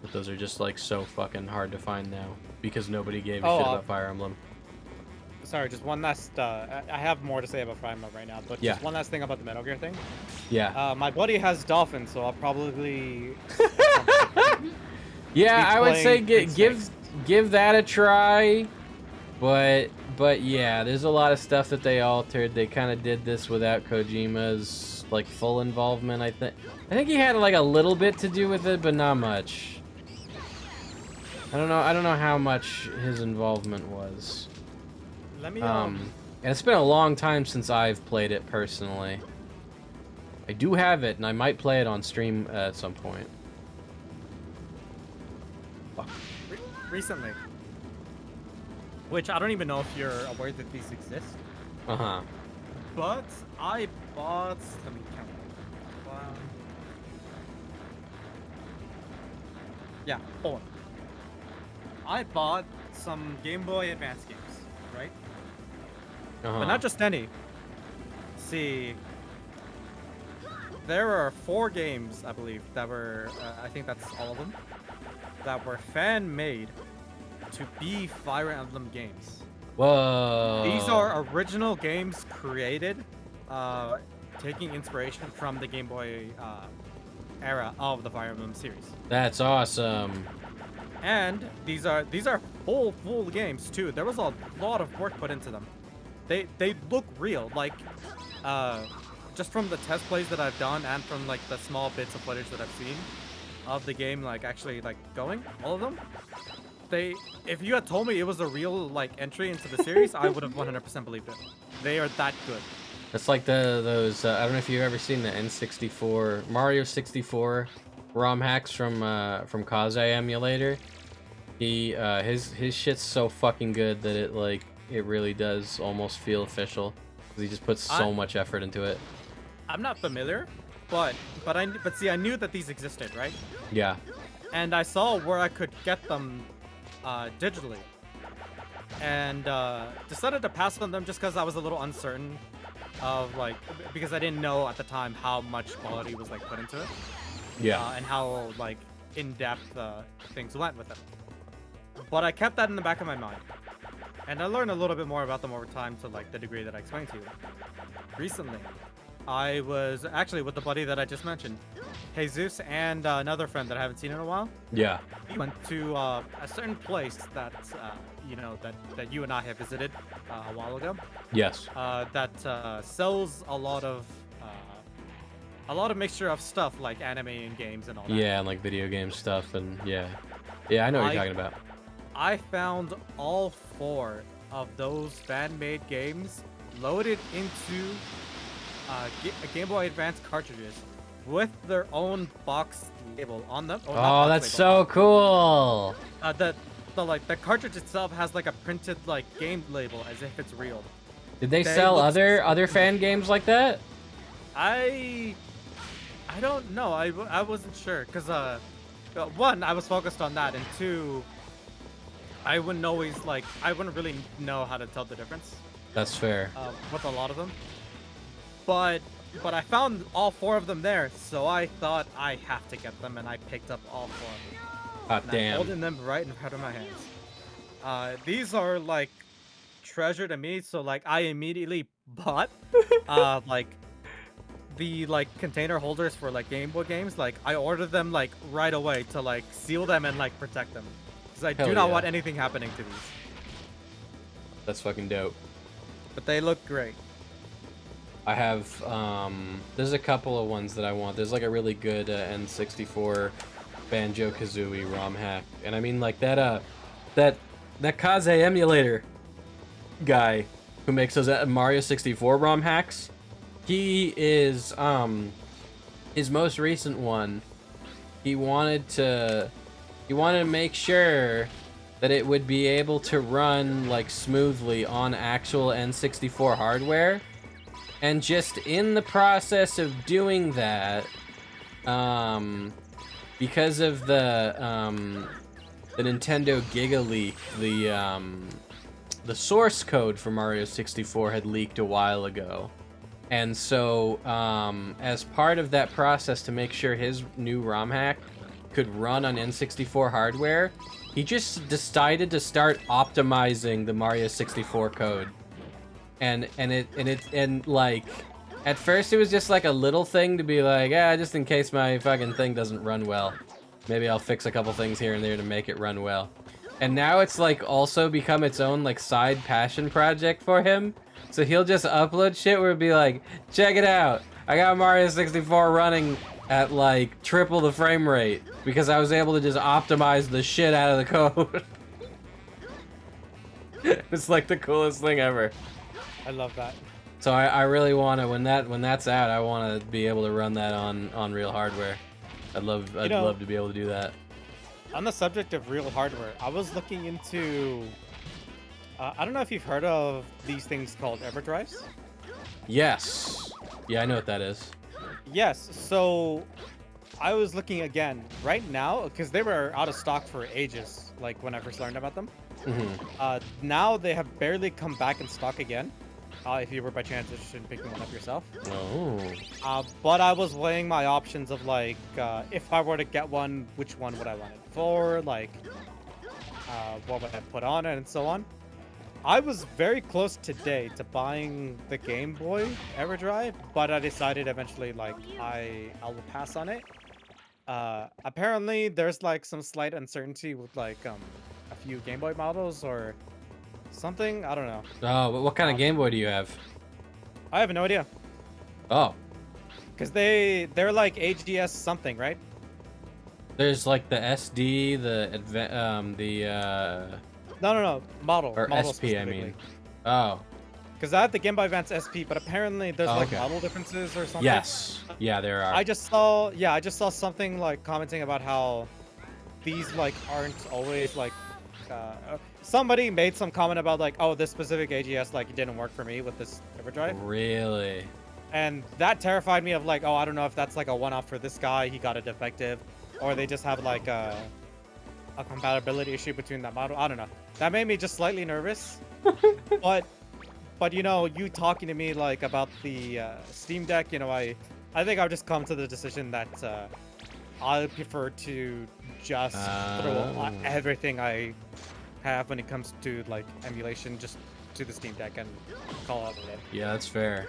But those are just, like, so fucking hard to find now. Because nobody gave a shit about Fire Emblem. Sorry, just one last, I have more to say about Fire Emblem right now, but just one last thing about the Metal Gear thing. Yeah. My buddy has Dolphin, so I'll probably... Yeah, I would say give that a try. But yeah, there's a lot of stuff that they altered. They kind of did this without Kojima's like full involvement. I think he had like a little bit to do with it, but not much. I don't know how much his involvement was. Let me and it's been a long time since I've played it personally. I do have it, and I might play it on stream at some point. Recently. Which I don't even know if you're aware that these exist. Uh-huh. But I bought... Let me count. Yeah, hold on. I bought some Game Boy Advance games, right? Uh-huh. But not just any. See, there are 4 games, I believe, that were, I think that's all of them, that were fan-made to be Fire Emblem games. Whoa. These are original games created, taking inspiration from the Game Boy era of the Fire Emblem series. That's awesome. And these are full games too. There was a lot of work put into them. They look real, like just from the test plays that I've done and from like the small bits of footage that I've seen of the game, like actually like going, all of them. If you had told me it was a real like entry into the series, I would have 100% believed it. They are that good. It's like those I don't know if you've ever seen the N64 Mario 64 ROM hacks from Kazai Emulator. His shit's so fucking good that it really does almost feel official because he just puts so much effort into it. I'm not familiar, but see, I knew that these existed, right? Yeah. And I saw where I could get them digitally, and decided to pass on them just because I was a little uncertain of because I didn't know at the time how much quality was like put into it. Yeah. And how like in-depth things went with it. But I kept that in the back of my mind, and I learned a little bit more about them over time to like the degree that I explained to you. Recently, I was actually with the buddy that I just mentioned, Jesus, and another friend that I haven't seen in a while. Yeah. We went to a certain place that that you and I have visited a while ago. Yes. That sells a lot of mixture of stuff like anime and games and all that. Yeah, and like video game stuff, and yeah, I know what you're talking about. I found all 4 of those fan-made games loaded into Game Boy Advance cartridges with their own box label on them. Oh, that's so cool. The cartridge itself has like a printed like game label as if it's real. Did they sell other fan games like that? I don't know. I wasn't sure because 1, I was focused on that, and 2, I wouldn't really know how to tell the difference. That's fair. With a lot of them. But I found all 4 of them there, so I thought I have to get them, and I picked up all 4 of them. Hot damn. I'm holding them right in front of my hands. These are like treasure to me, so like I immediately bought like the container holders for like Game Boy games. Like I ordered them like right away to like seal them and like protect them, because I do not want anything happening to these. That's fucking dope. But they look great. I have, there's a couple of ones that I want. There's like a really good N64 Banjo-Kazooie ROM hack. And I mean like that Kaze emulator guy who makes those Mario 64 ROM hacks, he is, his most recent one, he wanted to make sure that it would be able to run like smoothly on actual N64 hardware. And just in the process of doing that, because of the Nintendo Giga leak, the source code for Mario 64 had leaked a while ago. And so, as part of that process to make sure his new ROM hack could run on N64 hardware, he just decided to start optimizing the Mario 64 code. And like, at first it was just like a little thing to be like, just in case my fucking thing doesn't run well, maybe I'll fix a couple things here and there to make it run well. And now it's like also become its own like side passion project for him. So he'll just upload shit where it'd be like, check it out, I got Mario 64 running at like triple the frame rate because I was able to just optimize the shit out of the code. It's like the coolest thing ever. I love that. So I really want to, when that's out, I want to be able to run that on real hardware. I'd love to be able to do that. On the subject of real hardware, I was looking into, I don't know if you've heard of these things called EverDrives. Yes. Yeah, I know what that is. Yes, so I was looking again right now because they were out of stock for ages, like when I first learned about them. Mm-hmm. Now they have barely come back in stock again. If you were by chance interested in picking one up yourself. Oh. But I was weighing my options of like, if I were to get one, which one would I want it for? Like, what would I put on it and so on. I was very close today to buying the Game Boy EverDrive, but I decided eventually like I will pass on it. Apparently there's like some slight uncertainty with like a few Game Boy models or something. I don't know. Oh, but what kind of Game Boy do you have? I have no idea. Oh. Because they're like AGS something, right? There's like the SD, No. Model. Or model SP, I mean. specifically. Oh. Because I have the Game Boy Advance SP, but apparently there's like okay. model differences or something. Yes. Yeah, there are. I just saw something like commenting about how these like aren't always like somebody made some comment about like, oh, this specific AGS like it didn't work for me with this EverDrive. Really? And that terrified me of like, oh, I don't know if that's like a one-off for this guy, he got a defective, or they just have like a compatibility issue between that model. I don't know. That made me just slightly nervous. But you know, you talking to me like about the Steam Deck, you know, I think I've just come to the decision that I prefer to just throw everything I have when it comes to like emulation just to the Steam Deck and call it a day. Yeah, that's fair.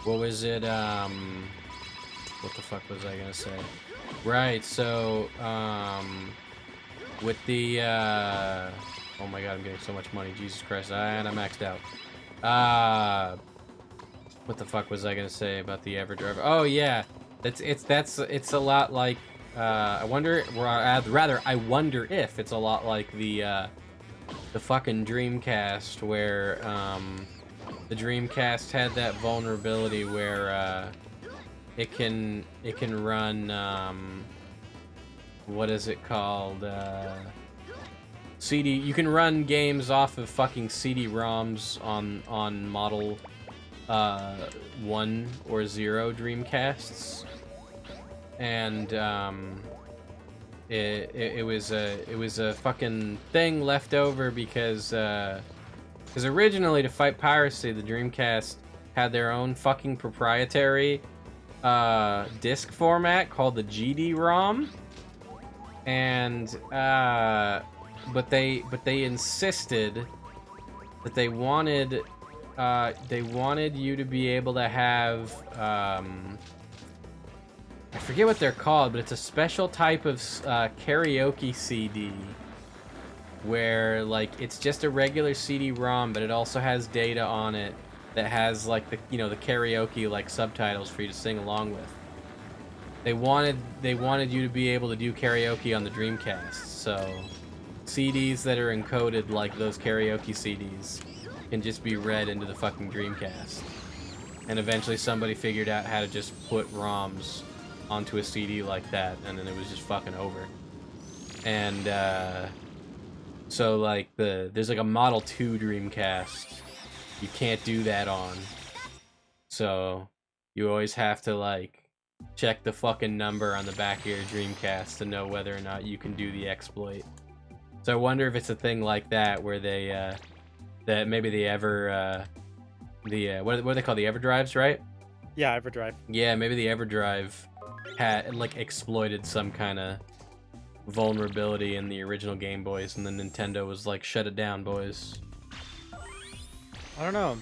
What was it? What the fuck was I gonna say? Right, so with the oh my god, I'm getting so much money, Jesus Christ, and I maxed out. What the fuck was I gonna say about the EverDrive? Oh yeah, it's a lot like I wonder if it's a lot like the fucking Dreamcast, where the Dreamcast had that vulnerability where it can run what is it called, CD. You can run games off of fucking CD-ROMs on model 1 or 0 Dreamcasts, and it was a fucking thing left over because originally, to fight piracy, the Dreamcast had their own fucking proprietary disc format called the GD-ROM, and but they insisted that they wanted you to be able to have I forget what they're called, but it's a special type of karaoke CD where like it's just a regular CD-ROM, but it also has data on it that has like the the karaoke like subtitles for you to sing along with. They wanted you to be able to do karaoke on the Dreamcast, so CDs that are encoded like those karaoke CDs can just be read into the fucking Dreamcast. And eventually somebody figured out how to just put ROMs onto a CD like that, and then it was just fucking over. And so like there's like a Model 2 Dreamcast. You can't do that on. So you always have to like check the fucking number on the back of your Dreamcast to know whether or not you can do the exploit. So I wonder if it's a thing like that where they that maybe the what are they called, the EverDrives, right? Yeah, EverDrive. Yeah, maybe the EverDrive had like exploited some kind of vulnerability in the original Game Boys, and then Nintendo was like, shut it down, boys. I don't know.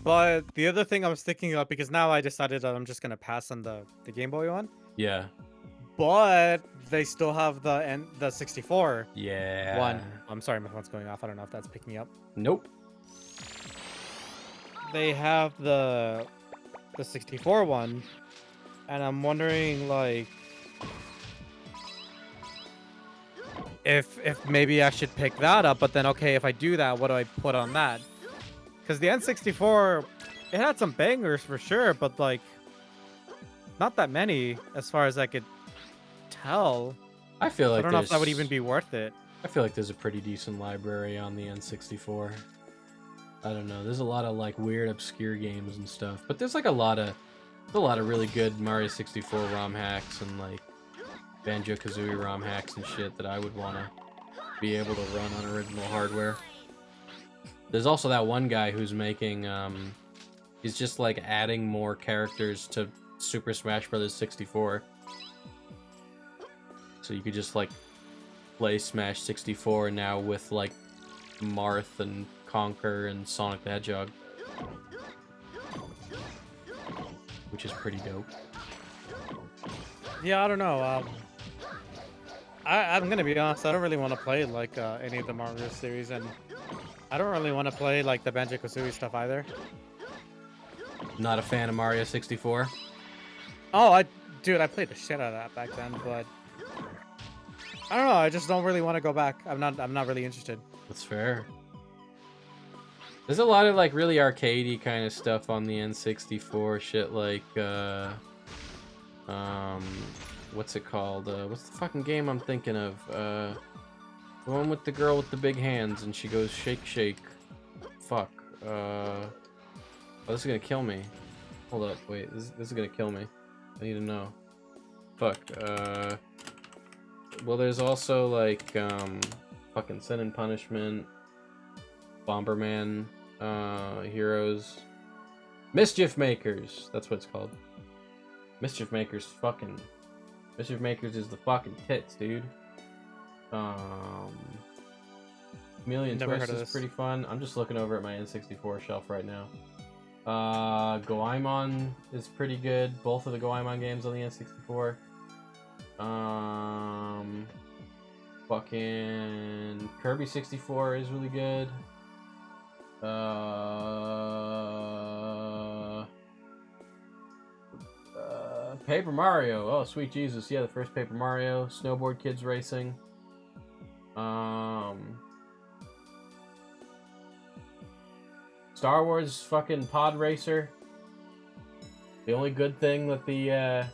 But the other thing I was thinking of, because now I decided that I'm just gonna pass on the Game Boy one. Yeah. But they still have the 64 Yeah. one. I'm sorry, my phone's going off. I don't know if that's picking up. Nope. They have the 64 one, and I'm wondering like if maybe I should pick that up. But then okay, if I do that, what do I put on that? Because the N64, it had some bangers for sure, but like not that many as far as I could tell. I feel like I don't know if that would even be worth it. I feel like there's a pretty decent library on the N64. I don't know. There's a lot of like weird, obscure games and stuff, but there's like a lot of really good Mario 64 ROM hacks and like Banjo-Kazooie ROM hacks and shit that I would want to be able to run on original hardware. There's also that one guy who's making he's just like adding more characters to Super Smash Bros. 64. So you could just like play Smash 64 now with like Marth and Conker and Sonic the Hedgehog, which is pretty dope. Yeah, I don't know. I'm gonna be honest. I don't really want to play like any of the Mario series, and I don't really want to play like the Banjo-Kazooie stuff either. Not a fan of Mario 64? Oh, dude, I played the shit out of that back then, but I don't know. I just don't really want to go back. I'm not really interested. That's fair. There's a lot of like really arcadey kind of stuff on the N64. Shit like what's it called? What's the fucking game I'm thinking of? The one with the girl with the big hands and she goes shake shake. Fuck. Oh, this is gonna kill me. Hold up, wait. This is gonna kill me. I need to know. Fuck. Well, there's also like fucking Sin and Punishment, Bomberman, Heroes, Mischief Makers. That's what it's called. Mischief Makers is the fucking tits, dude. Chameleon Twist is pretty fun. I'm just looking over at my N64 shelf right now. Goemon is pretty good. Both of the Goemon games on the N64. Fucking Kirby 64 is really good. Paper Mario. Oh, sweet Jesus. Yeah, the first Paper Mario. Snowboard Kids Racing. Star Wars fucking Pod Racer. The only good thing that the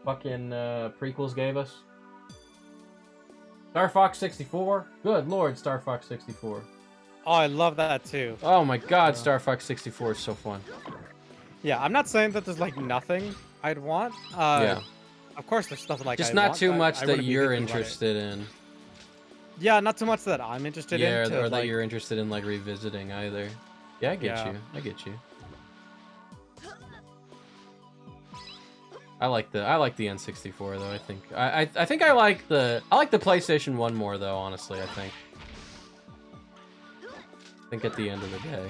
fucking prequels gave us. Star Fox 64. Good lord, Star Fox 64. Oh, I love that too. Oh my god, Star Fox 64 is so fun. Yeah, I'm not saying that there's like nothing I'd want. Yeah. Of course, there's stuff like just I not want, too much I that wouldn't be you're thinking about it. interested in. Yeah, not too much that I'm interested in. Yeah, or like, that you're interested in like revisiting either. Yeah, I get Yeah. you. I get you. I like the N64 though. I think I like the PlayStation 1 more though. Honestly, I think at the end of the day,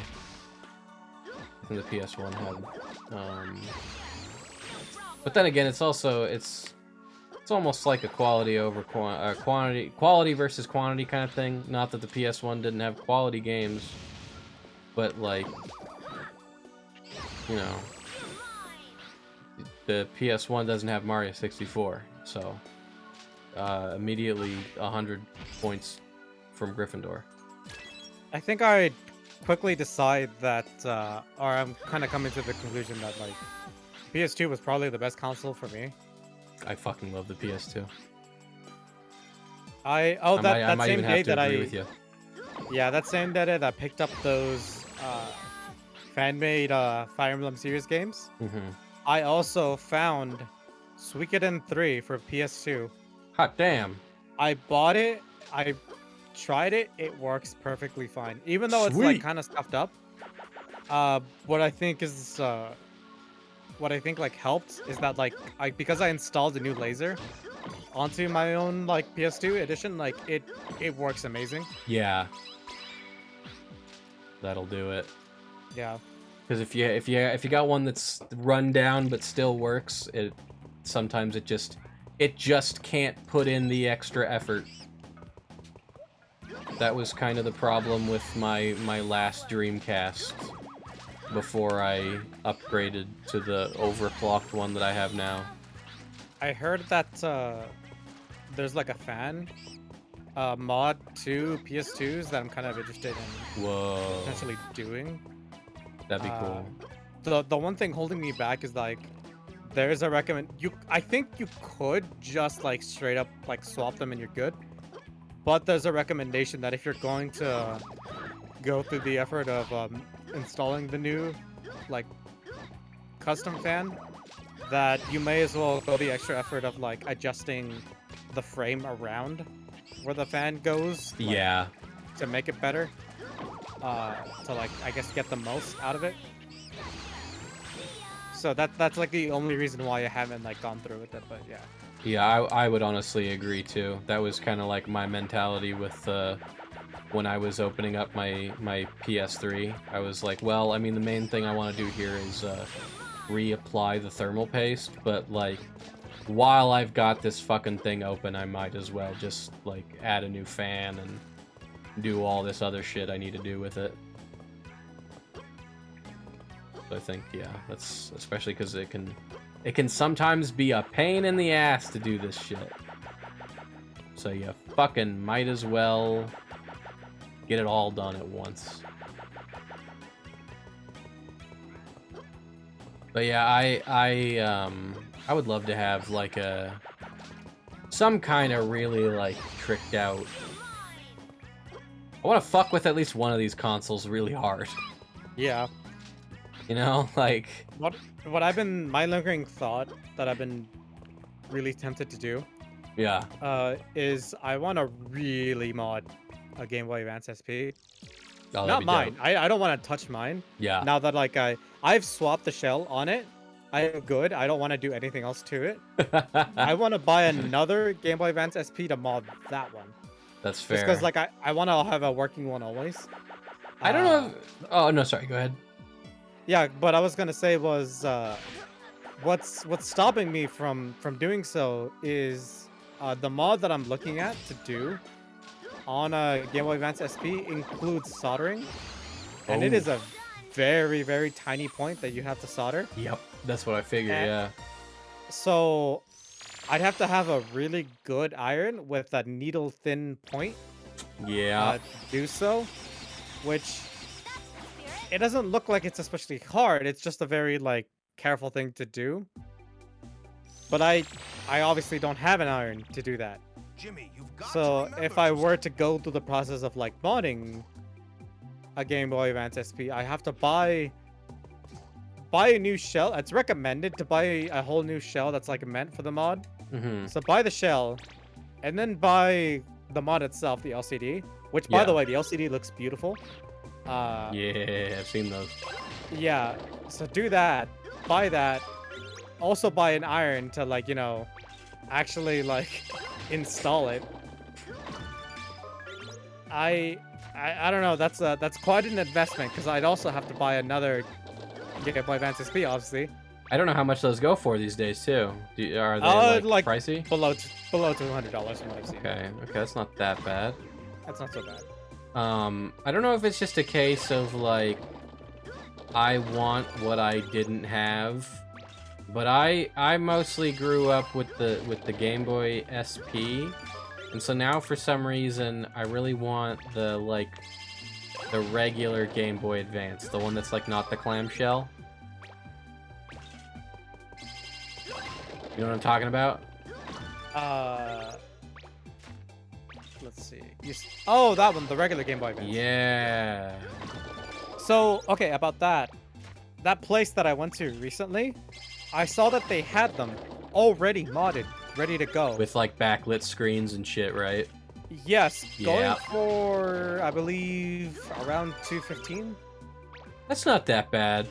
I think the PS1 had. But then again, it's It's almost like a quality over quality versus quantity kind of thing. Not that the PS1 didn't have quality games, but like, you know, the PS1 doesn't have Mario 64, so immediately 100 points from Gryffindor. I think I quickly decide that, or I'm kind of coming to the conclusion that like PS2 was probably the best console for me. I fucking love the PS2. I might same even day have to that agree I with you. yeah, that same day that I picked up those fan-made Fire Emblem series games. Mm-hmm. I also found Suikoden 3 for PS2. Hot damn. I bought it. I tried it. It works perfectly fine, even though it's like Sweet. kind of stuffed up. What I think like helped is that like because I installed a new laser onto my own like PS2 edition, like it works amazing. Yeah. That'll do it. Yeah. Because if you got one that's run down but still works, sometimes it just can't put in the extra effort. That was kind of the problem with my last Dreamcast before I upgraded to the overclocked one that I have now. I heard that there's like a fan mod to PS2s that I'm kind of interested in Whoa. potentially doing. That'd be cool. The one thing holding me back is like there's a I think you could just like straight up like swap them and you're good. But there's a recommendation that if you're going to go through the effort of installing the new like custom fan, that you may as well go the extra effort of like adjusting the frame around where the fan goes. Like, Yeah. to make it better. To like I guess get the most out of it. So that's like the only reason why I haven't like gone through with it, but yeah. Yeah, I would honestly agree too. That was kind of like my mentality with when I was opening up my PS3. I was like, well, I mean, the main thing I want to do here is reapply the thermal paste, but like while I've got this fucking thing open, I might as well just like add a new fan and do all this other shit I need to do with it. So I think, yeah, that's especially because it can sometimes be a pain in the ass to do this shit. So you fucking might as well get it all done at once. But yeah, I would love to have like some kind of really like tricked out. I want to fuck with at least one of these consoles really hard. Yeah. You know, like what my lingering thought that I've been really tempted to do, yeah, is I want to really mod a Game Boy Advance SP. oh, Not mine. I don't want to touch mine. Yeah. Now that like I've swapped the shell on it, I'm good. I don't want to do anything else to it. I want to buy another Game Boy Advance SP to mod that one. That's fair. Just because like I want to have a working one always. I don't know. Oh no, sorry. Go ahead. Yeah, but I was gonna say was what's stopping me from doing so is the mod that I'm looking at to do on a Game Boy Advance SP includes soldering, and it is a very, very tiny point that you have to solder. Yep, that's what I figured. Yeah. So I'd have to have a really good iron with a needle thin point. Yeah. To do so, which it doesn't look like it's especially hard. It's just a very like careful thing to do. But I obviously don't have an iron to do that. Jimmy, you've got So to if I were to go through the process of like modding a Game Boy Advance SP, I have to buy a new shell. It's recommended to buy a whole new shell that's like meant for the mod. Mm-hmm. So buy the shell, and then buy the mod itself, the LCD. Which, by the way, the LCD looks beautiful. Yeah, I've seen those. Yeah, so do that. Buy that. Also buy an iron to like, you know, actually like install it. I don't know. That's quite an investment because I'd also have to buy another Game Boy Advance SP, obviously. I don't know how much those go for these days too. Are they like pricey? Below $200 from what I've seen. Okay, that's not that bad. That's not so bad. I don't know if it's just a case of like I want what I didn't have, but I mostly grew up with the Game Boy SP, and so now for some reason I really want the regular Game Boy Advance, the one that's like not the clamshell. You know what I'm talking about? Let's see. Oh, that one, the regular Game Boy Advance. Yeah. So, okay, about that. That place that I went to recently, I saw that they had them already modded, ready to go. With like backlit screens and shit, right? Yes, Yeah. going for, I believe, around $215. That's not that bad.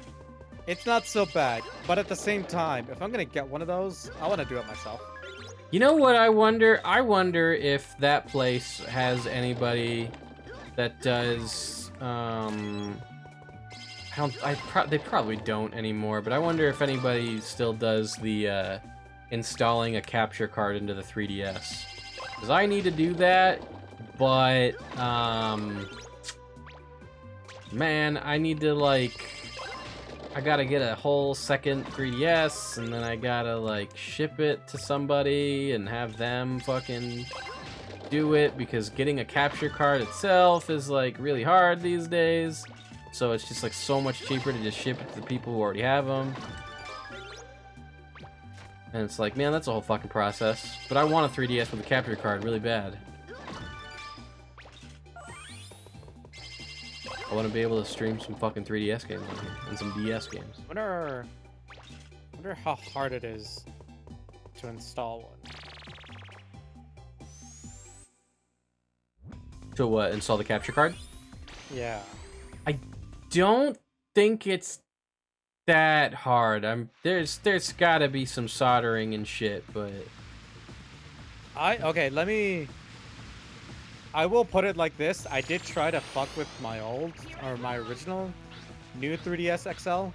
It's not so bad, but at the same time, if I'm gonna get one of those, I want to do it myself. You know what I wonder? I wonder if that place has anybody that does, they probably don't anymore, but I wonder if anybody still does the, installing a capture card into the 3DS. Because I need to do that, but, man, I need to, like, I gotta get a whole second 3DS, and then I gotta, like, ship it to somebody and have them fucking do it, because getting a capture card itself is, like, really hard these days. So it's just, like, so much cheaper to just ship it to the people who already have them. And it's like, man, that's a whole fucking process. But I want a 3DS with a capture card really bad. I want to be able to stream some fucking 3DS games on here, and some DS games. Wonder how hard it is to install one. To what? Install the capture card? Yeah. I don't think it's that hard. There's gotta be some soldering and shit, but I will put it like this. I did try to fuck with my original new 3DS XL.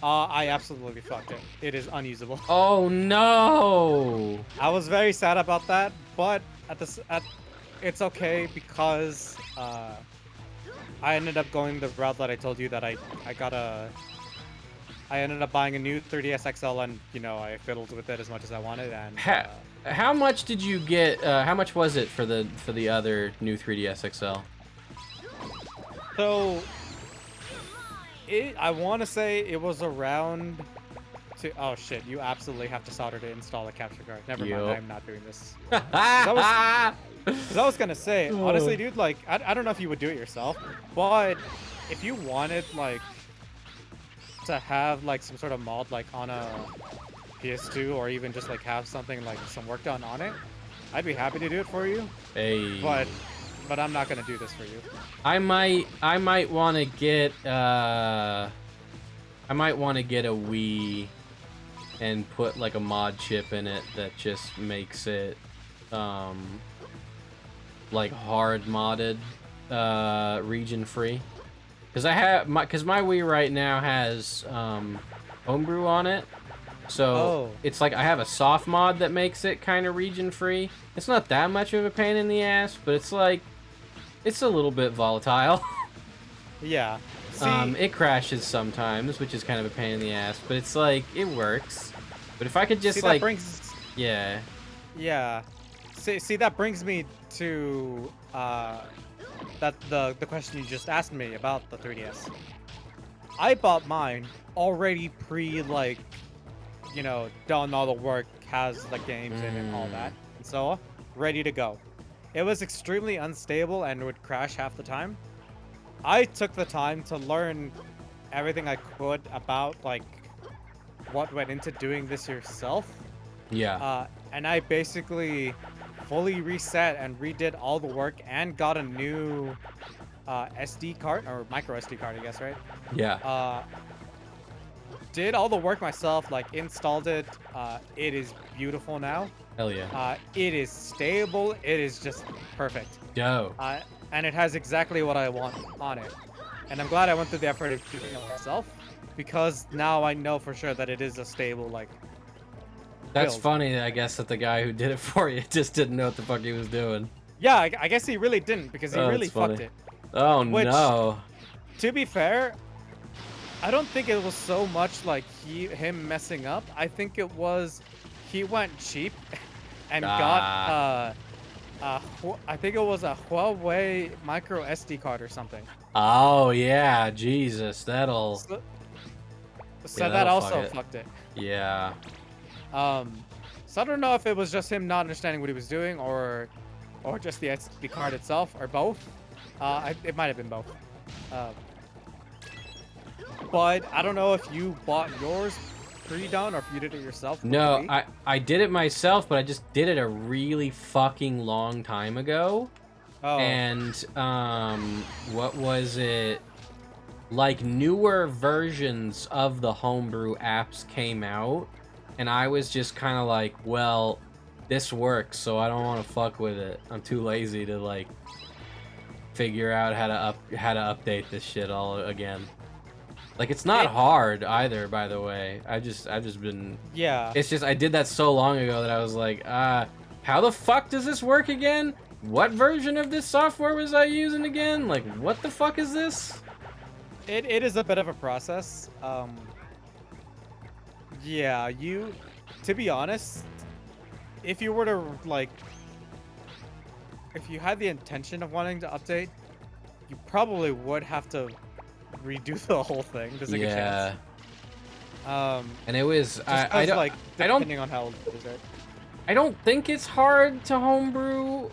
I absolutely fucked it. It is unusable. Oh no! I was very sad about that, but it's okay because I ended up going the route that I told you that I ended up buying a new 3DS XL, and you know, I fiddled with it as much as I wanted. And how much did you get? How much was it for the other new 3DS XL? So I want to say it was around. Oh shit! You absolutely have to solder to install a capture card. Never mind. I'm not doing this. Because I was gonna say, honestly, dude, like I don't know if you would do it yourself, but if you wanted like to have like some sort of mod like on a PS2, or even just like have something like some work done on it, I'd be happy to do it for you. Hey. But I'm not gonna do this for you. I might want to get a Wii and put like a mod chip in it that just makes it like hard modded, region free. Because my Wii right now has homebrew on it, so it's like I have a soft mod that makes it kind of region free. It's not that much of a pain in the ass, but it's like it's a little bit volatile. Yeah. See, it crashes sometimes, which is kind of a pain in the ass, but it's like it works. But if I could just like yeah. See, that brings me to that the question you just asked me about the 3DS. I bought mine already like, you know, done all the work, has the games in it and all that, and so ready to go. It was extremely unstable and would crash half the time. I took the time to learn everything I could about like what went into doing this yourself. Yeah. And I basically fully reset and redid all the work and got a new SD card, or micro SD card, I guess, right? Yeah. Did all the work myself, like installed it. It is beautiful now. Hell yeah. It is stable. It is just perfect. Yo. And it has exactly what I want on it. And I'm glad I went through the effort of doing it myself, because now I know for sure that it is a stable, like, That's build. funny, I guess, that the guy who did it for you just didn't know what the fuck he was doing. Yeah, I guess he really didn't, because he Oh, really that's funny. fucked it. Oh, Which- no. To be fair, I don't think it was so much like him messing up. I think it was he went cheap and got I think it was a Huawei micro SD card or something. Oh, yeah, Jesus, that'll... So Yeah, that that'll also fuck it. fucked it. Yeah. So I don't know if it was just him not understanding what he was doing, or just the SD card itself, or both. It might have been both. But I don't know if you bought yours pre-done or if you did it yourself. with the No, Wii. I did it myself, but I just did it a really fucking long time ago. Oh. And, what was it? Like, newer versions of the homebrew apps came out, and I was just kind of like, well, this works, so I don't want to fuck with it. I'm too lazy to, like, figure out how to update this shit all again. Like, it's not hard either, by the way. I've just been... Yeah. It's just, I did that so long ago that I was like, how the fuck does this work again? What version of this software was I using again? Like, what the fuck is this? It is a bit of a process. Yeah, to be honest, if you were to, like, if you had the intention of wanting to update, you probably would have to redo the whole thing. There's like a chance. And it was, Just I 'cause, don't, like, I don't, depending on how old it is, right? I don't think it's hard to homebrew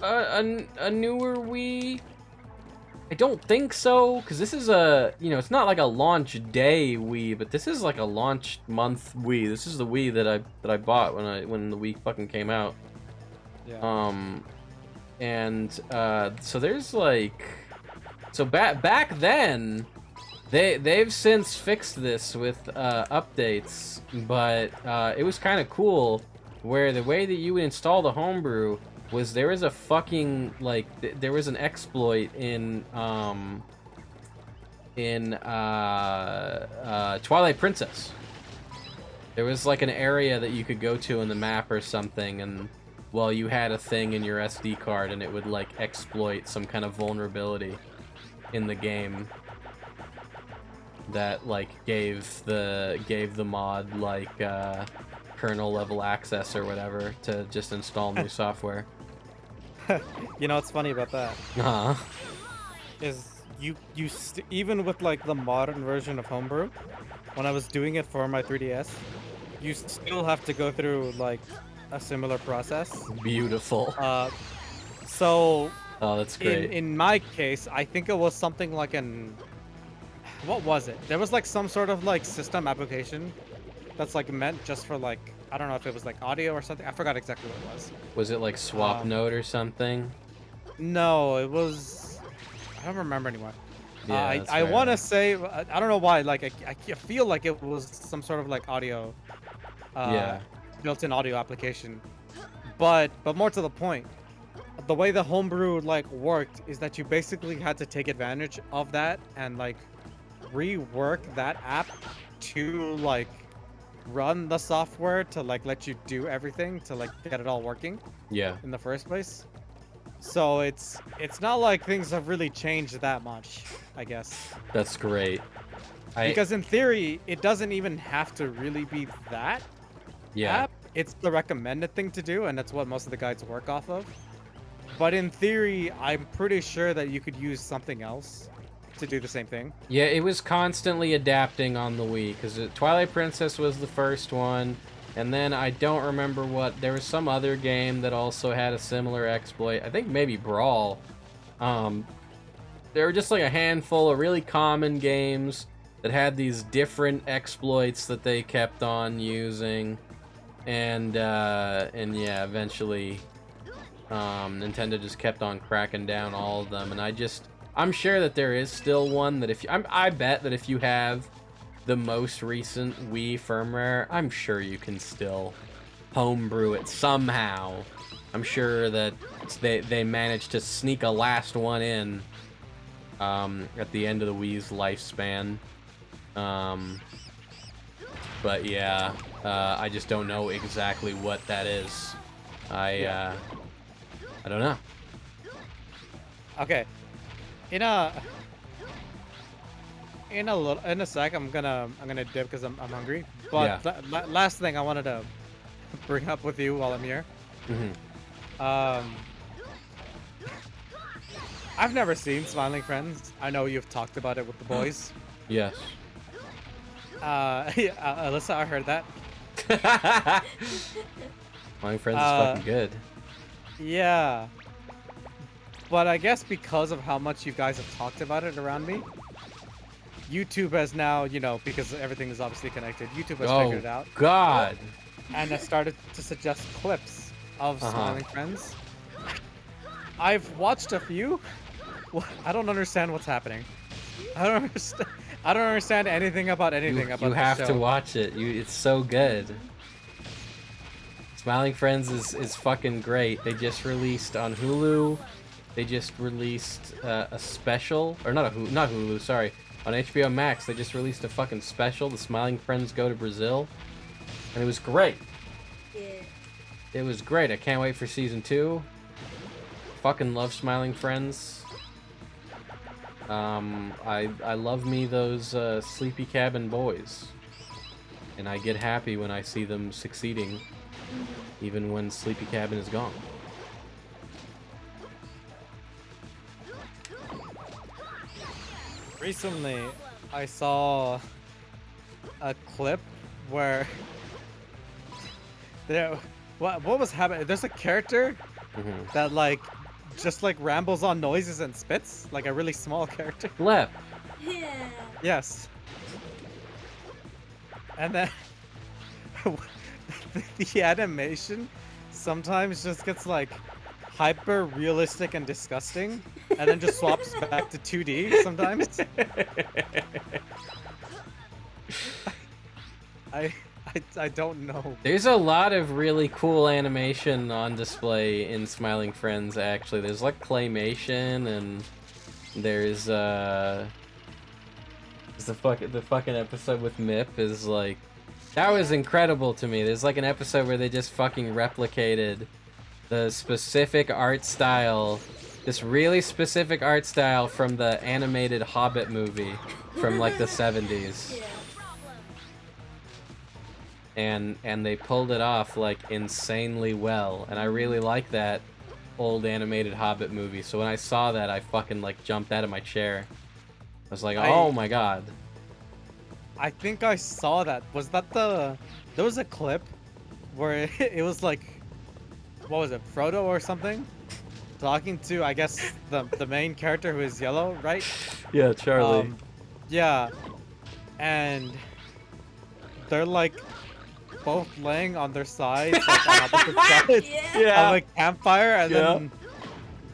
a newer Wii. I don't think so, because this is it's not like a launch day Wii, but this is like a launch month Wii. This is the Wii that I bought when the Wii fucking came out. Yeah. So there's like, so back then, they've since fixed this with updates, but it was kind of cool, where the way that you would install the homebrew was there was a fucking, like, there was an exploit in Twilight Princess. There was like an area that you could go to in the map or something, and well, you had a thing in your SD card, and it would like exploit some kind of vulnerability in the game that like gave the mod like kernel level access or whatever to just install new software. You know what's funny about that is even with like the modern version of homebrew, when I was doing it for my 3DS, you still have to go through like a similar process. Beautiful. So Oh, that's great. in my case, I think it was something like what was it? There was like some sort of like system application that's like meant just for like, I don't know if it was like audio or something. I forgot exactly what it was. Was it like Swap Note or something? No, it was, I don't remember anymore. Yeah, that's I fair want to enough. say, I don't know why, like I feel like it was some sort of like audio, Yeah. built-in audio application. But more to the point, the way the homebrew like worked is that you basically had to take advantage of that and like rework that app to like run the software to like let you do everything to like get it all working Yeah. in the first place. So it's not like things have really changed that much, I guess. That's great. Because in theory, it doesn't even have to really be that Yeah. app. It's the recommended thing to do, and that's what most of the guides work off of. But in theory, I'm pretty sure that you could use something else to do the same thing. Yeah, it was constantly adapting on the Wii, because Twilight Princess was the first one, and then I don't remember there was some other game that also had a similar exploit. I think maybe Brawl. There were just like a handful of really common games that had these different exploits that they kept on using, and yeah, eventually Nintendo just kept on cracking down all of them, and I'm sure that there is still one that I bet that if you have the most recent Wii firmware, I'm sure you can still homebrew it somehow. I'm sure that they managed to sneak a last one in at the end of the Wii's lifespan. But yeah, I just don't know exactly what that is. I don't know. Okay. In a sec, I'm gonna dip because I'm hungry. But last thing I wanted to bring up with you while I'm here. Um, I've never seen Smiling Friends. I know you've talked about it with the boys. Yes. Yeah, Alyssa, I heard that. My Friends is fucking good. Yeah. But I guess because of how much you guys have talked about it around me, YouTube has now, you know, because everything is obviously connected, YouTube has figured it out. God. And has started to suggest clips of Smiling Friends. I've watched a few. I don't understand what's happening. I don't understand anything about anything about You the have show. to watch it. It's so good. Smiling Friends is fucking great. They just released on Hulu. They just released a special, or not Hulu, sorry. On HBO Max, they just released a fucking special. The Smiling Friends Go to Brazil, and it was great. Yeah. It was great. I can't wait for season 2. Fucking love Smiling Friends. I love me those Sleepy Cabin boys, and I get happy when I see them succeeding, even when Sleepy Cabin is gone. Recently, I saw a clip where what was happening? There's a character that just rambles on noises and spits, like a really small character. Lep. Yeah. Yes. And then the animation sometimes just gets like hyper realistic and disgusting, and then just swaps back to 2D sometimes. I don't know. There's a lot of really cool animation on display in Smiling Friends, actually. There's like claymation, and there's the fucking episode with Mip is like, that was incredible to me. There's like an episode where they just fucking replicated the specific art style, this really specific art style from the animated Hobbit movie from like the 70s. Yeah. And they pulled it off like insanely well, and I really like that old animated Hobbit movie. So when I saw that, I fucking like jumped out of my chair. I was like, oh my god. I think I saw that. Was that there was a clip where it was like, what was it, Frodo or something, talking to, I guess, the main character who is yellow, right? Yeah, Charlie. Yeah, and they're like both laying on their sides, like on opposite sides, Yeah. on like campfire, and then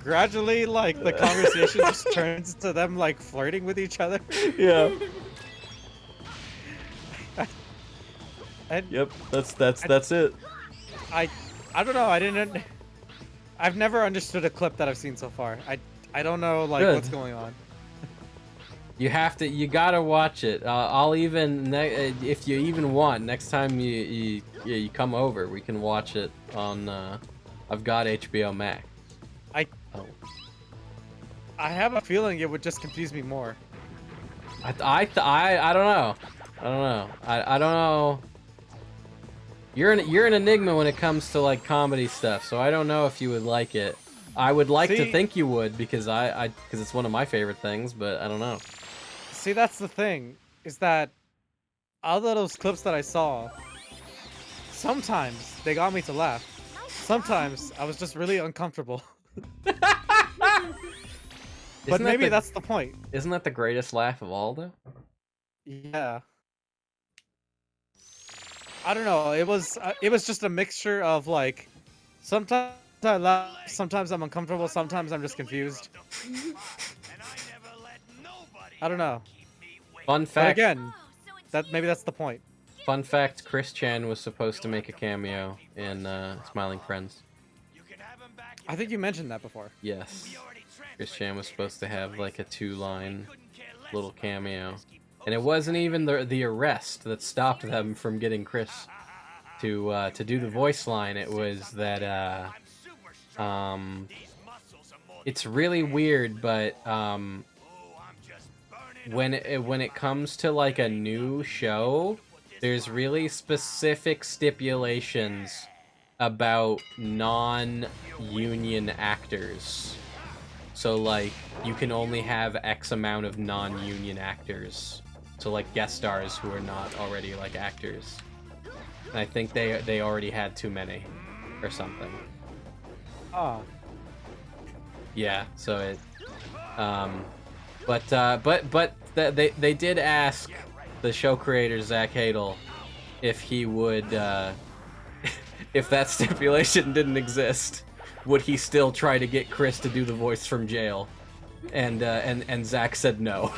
gradually, like the conversation just turns to them like flirting with each other. Yeah. And Yep, that's it. I don't know. I've never understood a clip that I've seen so far. I don't know like Good. what's going on. You gotta watch it. I'll even, if you even want, next time you come over, we can watch it on, I've got HBO Max. I have a feeling it would just confuse me more. I don't know. I don't know. You're an enigma when it comes to like comedy stuff, so I don't know if you would like it. I would like to think you would, because because it's one of my favorite things, but I don't know. See, that's the thing, is that out of those clips that I saw, sometimes they got me to laugh. Sometimes I was just really uncomfortable. But maybe that's the point. Isn't that the greatest laugh of all, though? Yeah. I don't know. It was just a mixture of like, sometimes I laugh, sometimes I'm uncomfortable, sometimes I'm just confused. I don't know. Fun But fact. again, maybe that's the point. Fun fact: Chris Chan was supposed to make a cameo in Smiling Friends. I think you mentioned that before. Yes. Chris Chan was supposed to have like a 2-line little cameo. And it wasn't even the arrest that stopped them from getting Chris to do the voice line. It was that it's really weird, but when it comes to like a new show, there's really specific stipulations about non-union actors. So like you can only have X amount of non-union actors. So like guest stars who are not already like actors. And I think they already had too many or something. Oh. Yeah, so it but they did ask the show creator Zach Hadel if he would if that stipulation didn't exist, would he still try to get Chris to do the voice from jail? And Zach said no.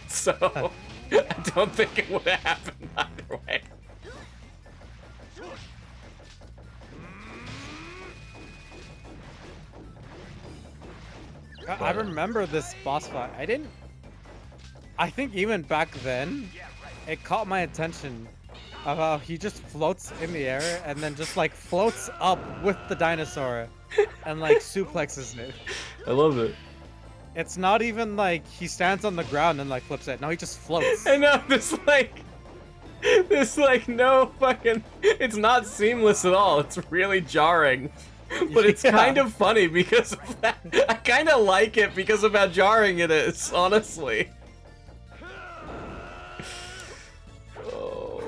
So I don't think it would have happened either way. I remember this boss fight. I think even back then, it caught my attention of how he just floats in the air and then just like floats up with the dinosaur and like suplexes it. I love it. It's not even like he stands on the ground and like flips it. No, he just floats. I know, this like no fucking, it's not seamless at all. It's really jarring. But it's kind of funny because of that. I kind of like it because of how jarring it is, honestly. Oh.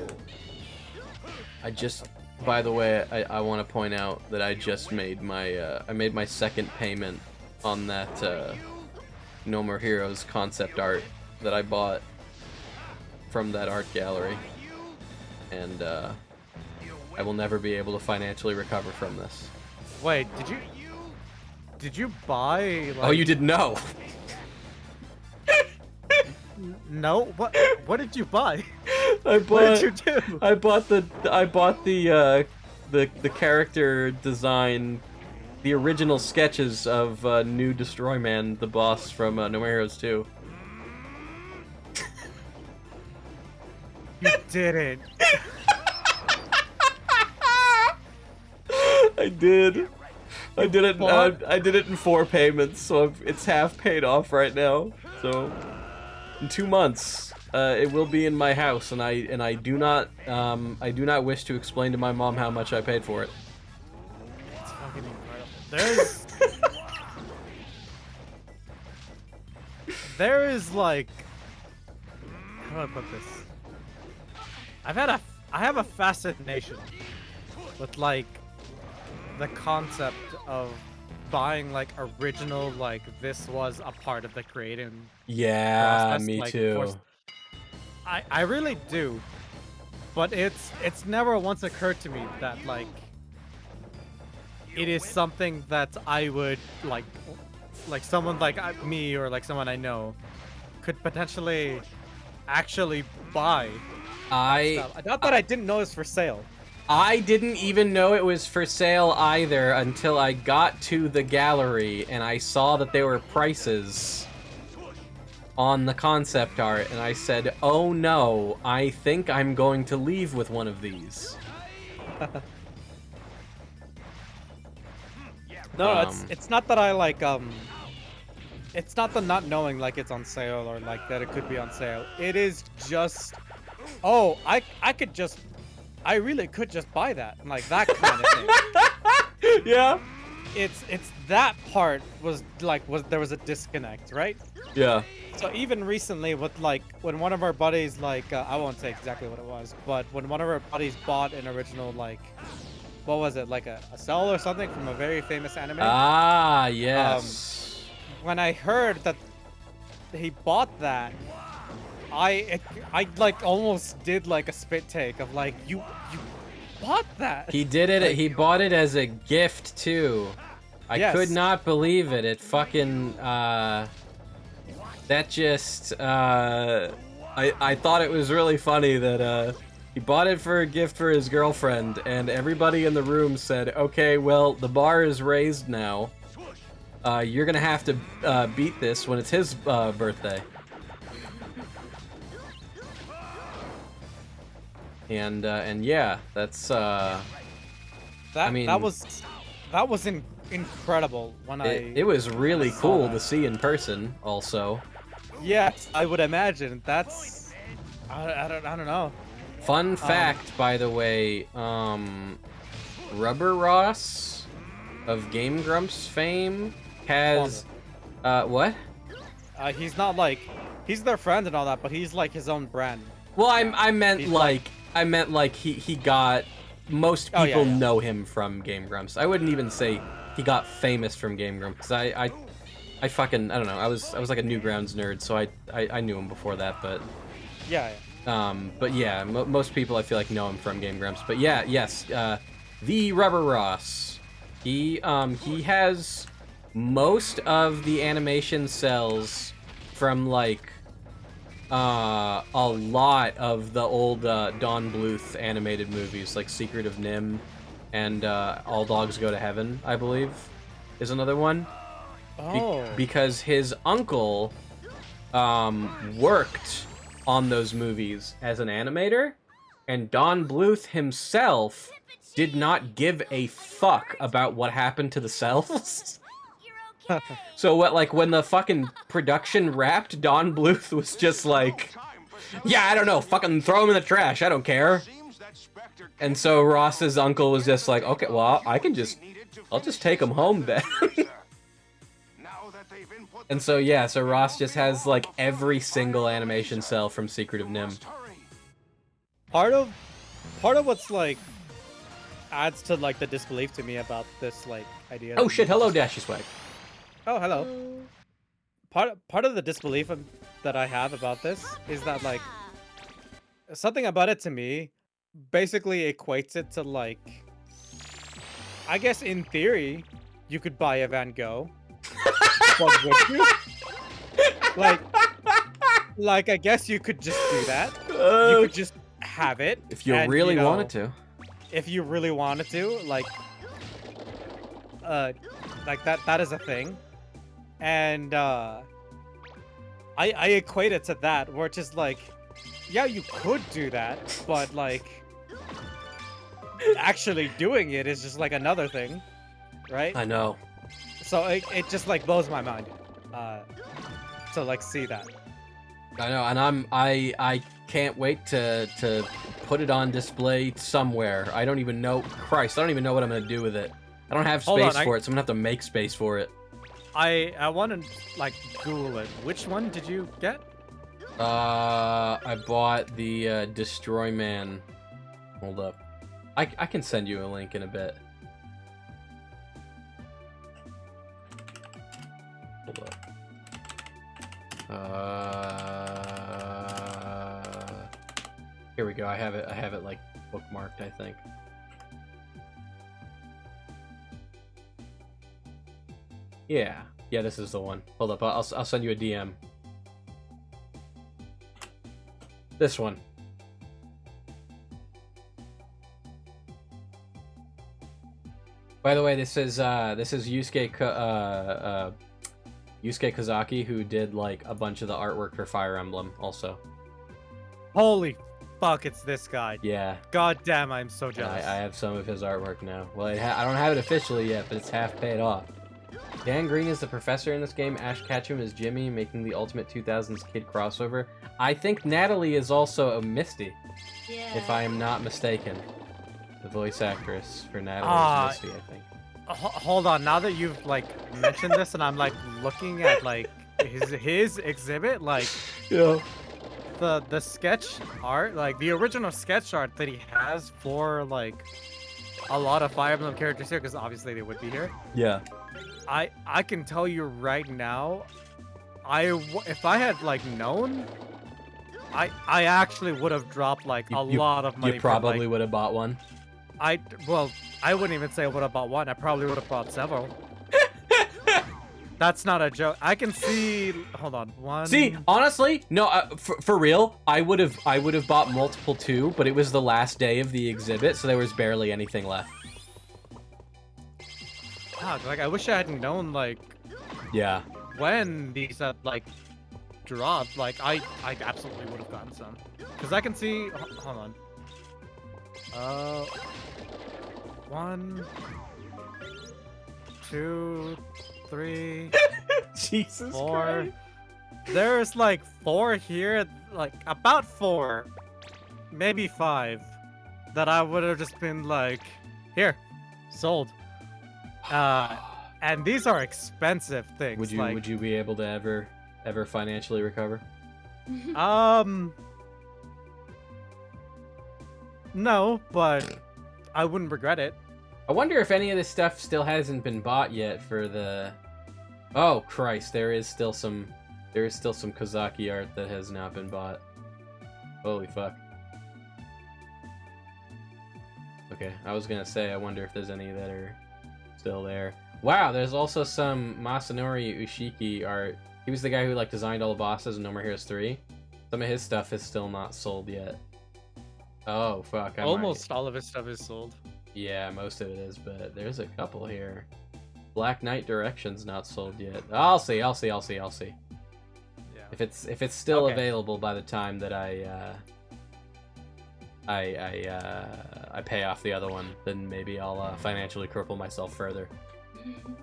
By the way, I want to point out that I just made my second payment on that No More Heroes concept art that I bought from that art gallery. And I will never be able to financially recover from this. Wait, did you buy like... Oh, you didn't know? No? What did you buy? What did you do? I bought the character design, the original sketches of New Destroy Man, the boss from No More Heroes 2. You didn't. I did. I did it in 4 payments, so it's half paid off right now. So in 2 months, it will be in my house, and I do not wish to explain to my mom how much I paid for it. It's fucking incredible. There is like, how do I put this? I have a fascination with like the concept of buying like original, like this was a part of the creating process. Me like, too. I really do, but it's never once occurred to me that like it is something that I would like someone like me or like someone I know could potentially actually buy. Not that I didn't know it was for sale. I didn't even know it was for sale either until I got to the gallery and I saw that there were prices on the concept art, and I said, oh no, I think I'm going to leave with one of these. No, it's not that I like it's not the not knowing like it's on sale or like that it could be on sale. It is just, oh, I really could just buy that, like that kind of thing. Yeah. It's that part was there was a disconnect, right? Yeah. So even recently with like when one of our buddies like I won't say exactly what it was, but when one of our buddies bought an original like what was it, like a cell or something from a very famous anime? Ah, yes. When I heard that he bought that, I like almost did like a spit take of like you bought that. He did it. Like, he bought it as a gift too. I could not believe it. It fucking that just I thought it was really funny that he bought it for a gift for his girlfriend, and everybody in the room said, "Okay, well the bar is raised now. You're gonna have to beat this when it's his birthday." And yeah, that's That was incredible when it was really saw cool that. to see in person. Also, Yes, I would imagine. That's I don't know. fun fact, by the way, Rubber Ross of Game Grumps fame has what? He's not like he's their friend and all that, but he's like his own brand. Well, I meant He's like he got most Oh, people yeah. know him from Game Grumps. I wouldn't even say he got famous from Game Grumps, because I fucking I don't know. I was like a Newgrounds nerd, so I knew him before that, but Yeah. but yeah, most people I feel like know him from Game Grumps. But yeah, yes, the Rubber Ross. He has most of the animation cells from like a lot of the old Don Bluth animated movies, like Secret of Nim and All Dogs Go to Heaven, I believe, is another one. Oh. Because his uncle worked on those movies as an animator, and Don Bluth himself did not give a fuck about what happened to the cells. So what, like, when the fucking production wrapped, Don Bluth was just like, yeah, I don't know, fucking throw him in the trash, I don't care. And so Ross's uncle was just like, okay, well, I'll just take him home then. And so yeah, so Ross just has like every single animation cell from Secret of Nim. Part of what's like adds to like the disbelief to me about this like idea. Oh shit, hello Dashy Swag. Oh, hello. Part of the disbelief that I have about this is that like something about it to me basically equates it to like, I guess in theory you could buy a Van Gogh, but would you? Like I guess you could just do that. You could just have it If you and, really know, wanted to. If you really wanted to, like that is a thing. And I equate it to that, where it's just like, yeah, you could do that, but like actually doing it is just like another thing, right? I know. So it just like blows my mind to like see that. I know, and I can't wait to put it on display somewhere. I don't even know, Christ, I don't even know what I'm gonna do with it. I don't have space for it, so I'm gonna have to make space for it. I want to like Google it. Which one did you get? I bought the Destroy Man. Hold up. I can send you a link in a bit. Hold up. Here we go. I have it like bookmarked, I think. Yeah, this is the one. Hold up, I'll send you a DM. This one. By the way, this is Yusuke Kazaki, who did like a bunch of the artwork for Fire Emblem also. Holy fuck, it's this guy. Yeah. God damn, I'm so jealous. I have some of his artwork now. Well, I don't have it officially yet, but it's half paid off. Dan Green is the professor in this game. Ash Ketchum is Jimmy, making the ultimate 2000s kid crossover. I think Natalie is also a Misty, Yeah. if I am not mistaken. The voice actress for Natalie is Misty, I think. Hold on, now that you've like mentioned this, and I'm like looking at like his exhibit, like Yeah. the sketch art, like the original sketch art that he has for like a lot of Fire Emblem characters here, because obviously they would be here. Yeah. I can tell you right now, if I had like known, I actually would have dropped like a lot of money. You probably would have bought one. Well, I wouldn't even say I would have bought one. I probably would have bought several. That's not a joke. I can see. Hold on, one. See, honestly, no, for real, I would have bought multiple too, but it was the last day of the exhibit, so there was barely anything left. God, like I wish I hadn't known like Yeah. when these had like dropped. Like I absolutely would have gotten some, because I can see. Hold on. 1, 2, 3, Jesus 4. Christ. There's like 4 here, like about 4, maybe 5, that I would have just been like, here, sold. And these are expensive things. Would you be able to ever financially recover? No, but I wouldn't regret it. I wonder if any of this stuff still hasn't been bought yet for the... Oh Christ, there is still some Kozaki art that has not been bought. Holy fuck. Okay, I was gonna say, I wonder if there's any that are still there. Wow, there's also some Masanori Ushiki art. He was the guy who like designed all the bosses in No More Heroes 3. Some of his stuff is still not sold yet. Oh fuck, Almost all of his stuff is sold. Yeah, most of it is, but there's a couple here. Black Knight Direction's not sold yet. I'll see. Yeah. If it's still Okay. available by the time that I pay off the other one, then maybe I'll financially cripple myself further.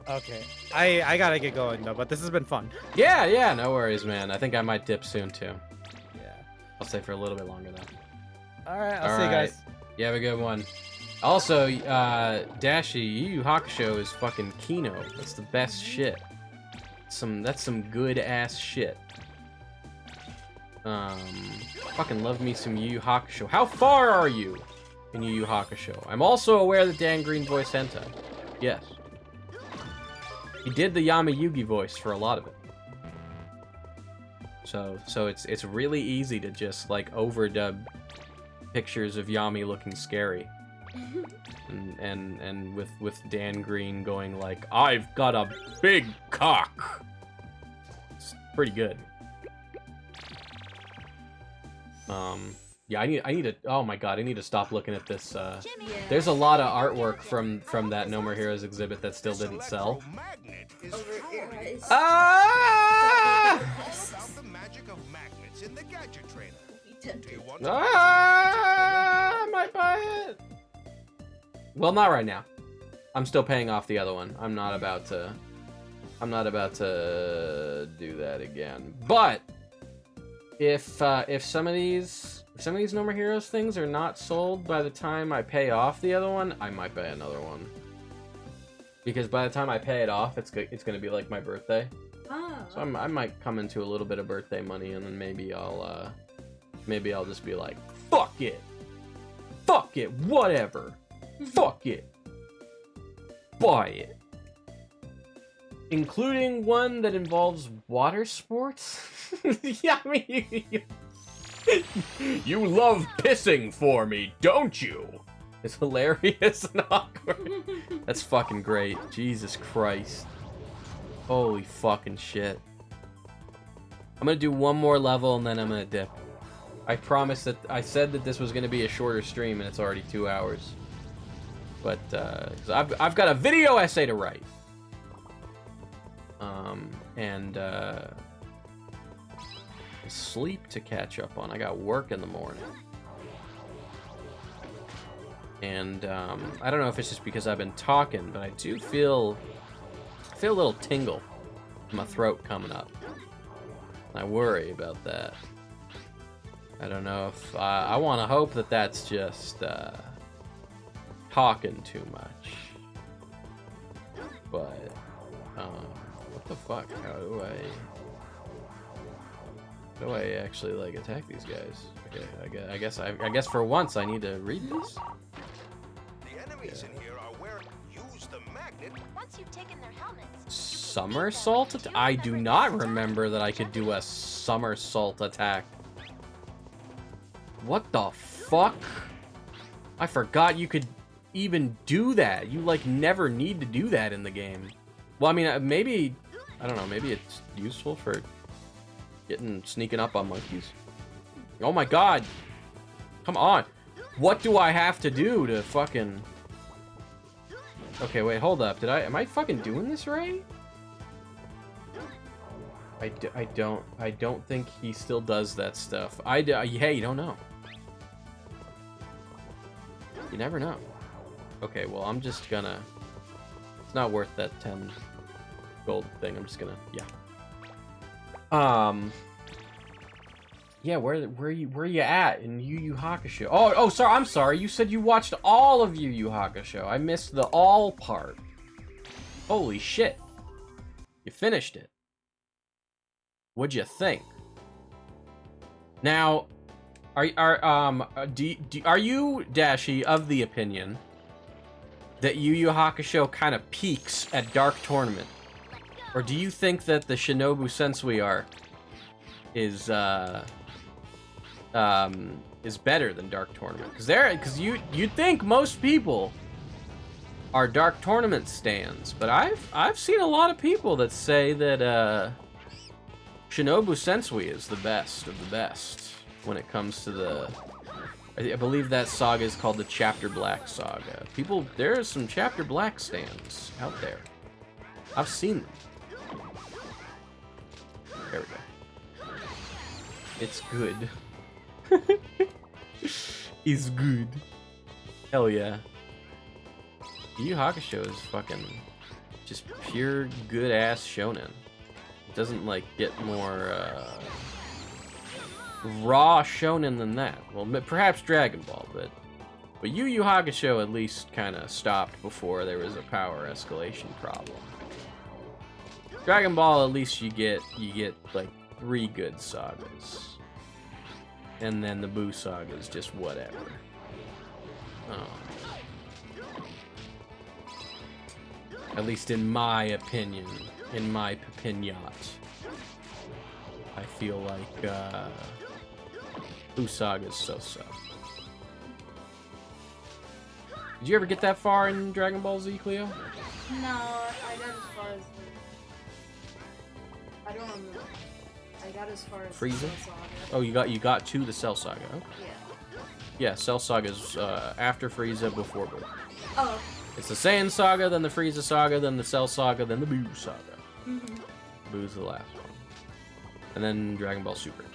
Okay. I gotta get going though, but this has been fun. Yeah, no worries, man. I think I might dip soon too. Yeah. I'll stay for a little bit longer though. Alright, I'll see you guys. You have a good one. Also, Dashi, Yu Yu Hakusho is fucking Kino. That's the best shit. That's some good ass shit. Fucking love me some Yu Yu Hakusho. How far are you in Yu Yu Hakusho? I'm also aware that Dan Green voiced hentai. Yes. He did the Yama Yugi voice for a lot of it. So it's really easy to just like overdub pictures of Yami looking scary. and with Dan Green going like, I've got a big cock. It's pretty good. Yeah, I need to. Oh my god, I need to stop looking at this. There's a lot of artwork from that No More Heroes exhibit that still didn't sell. Over your eyes. Ah! About the magic of magnets in the gadget trainer. Do you want to I might buy it. Well, not right now. I'm still paying off the other one. I'm not about to do that again. But if some of these No More Heroes things are not sold by the time I pay off the other one, I might buy another one. Because by the time I pay it off, it's gonna be like my birthday. Oh. So I might come into a little bit of birthday money, and then maybe I'll just be like, fuck it, whatever, fuck it, buy it, including one that involves water sports. Yeah, I mean, you love pissing for me, don't you? It's hilarious and awkward. That's fucking great. Jesus Christ. Holy fucking shit. I'm gonna do one more level and then I'm gonna dip. I promise that I said that this was gonna be a shorter stream and it's already 2 hours. But 'cause I've got a video essay to write. And sleep to catch up on. I got work in the morning. And I don't know if it's just because I've been talking, but I do feel a little tingle in my throat coming up. I worry about that. I don't know if I want to hope that that's just talking too much. But what the fuck? How do I actually like attack these guys? Okay, I guess for once I need to read this. The enemies in here are where use the magnet. Once you've taken their helmets, Somersault? I do not remember that I could do a somersault attack. What the fuck? I forgot you could even do that. You like never need to do that in the game. Well, I mean, maybe, I don't know, maybe it's useful for sneaking up on monkeys. Oh my god. Come on. What do I have to do to fucking... Okay, wait, hold up. Am I fucking doing this right? I don't think he still does that stuff. Yeah, you don't know. You never know. Okay, well, I'm just gonna... It's not worth that 10 gold thing. I'm just gonna... Yeah. Yeah, where you at in Yu Yu Hakusho? Oh, sorry, I'm sorry. You said you watched all of Yu Yu Hakusho. I missed the all part. Holy shit. You finished it. What'd you think? Now, are you, Dashi, of the opinion that Yu Yu Hakusho kind of peaks at Dark Tournament? Or do you think that the Shinobu Sensui arc is better than Dark Tournament? Because you'd think most people are Dark Tournament stans, but I've seen a lot of people that say that Shinobu Sensui is the best of the best when it comes to the... I believe that saga is called the Chapter Black saga. There are some Chapter Black stans out there. I've seen them. There we go. It's good. It's good. Hell yeah. Yu Yu Hakusho is fucking just pure good ass shonen. It doesn't like get more raw shonen than that. Well, perhaps Dragon Ball, but Yu Yu Hakusho at least kind of stopped before there was a power escalation problem. Dragon Ball, at least you get like 3 good sagas, and then the Buu saga is just whatever. At least in my opinion, in my pipinat, I feel like Buu saga is so-so. Did you ever get that far in Dragon Ball Z, Cleo? No, I got as far as I don't remember. I got as far as Frieza? the Cell Saga. Oh, you got to the Cell Saga. Okay. Yeah. Yeah, Cell Saga is after Frieza, before Buu. Oh. It's the Saiyan Saga, then the Frieza Saga, then the Cell Saga, then the Buu Saga. Mm-hmm. Buu's the last one. And then Dragon Ball Super.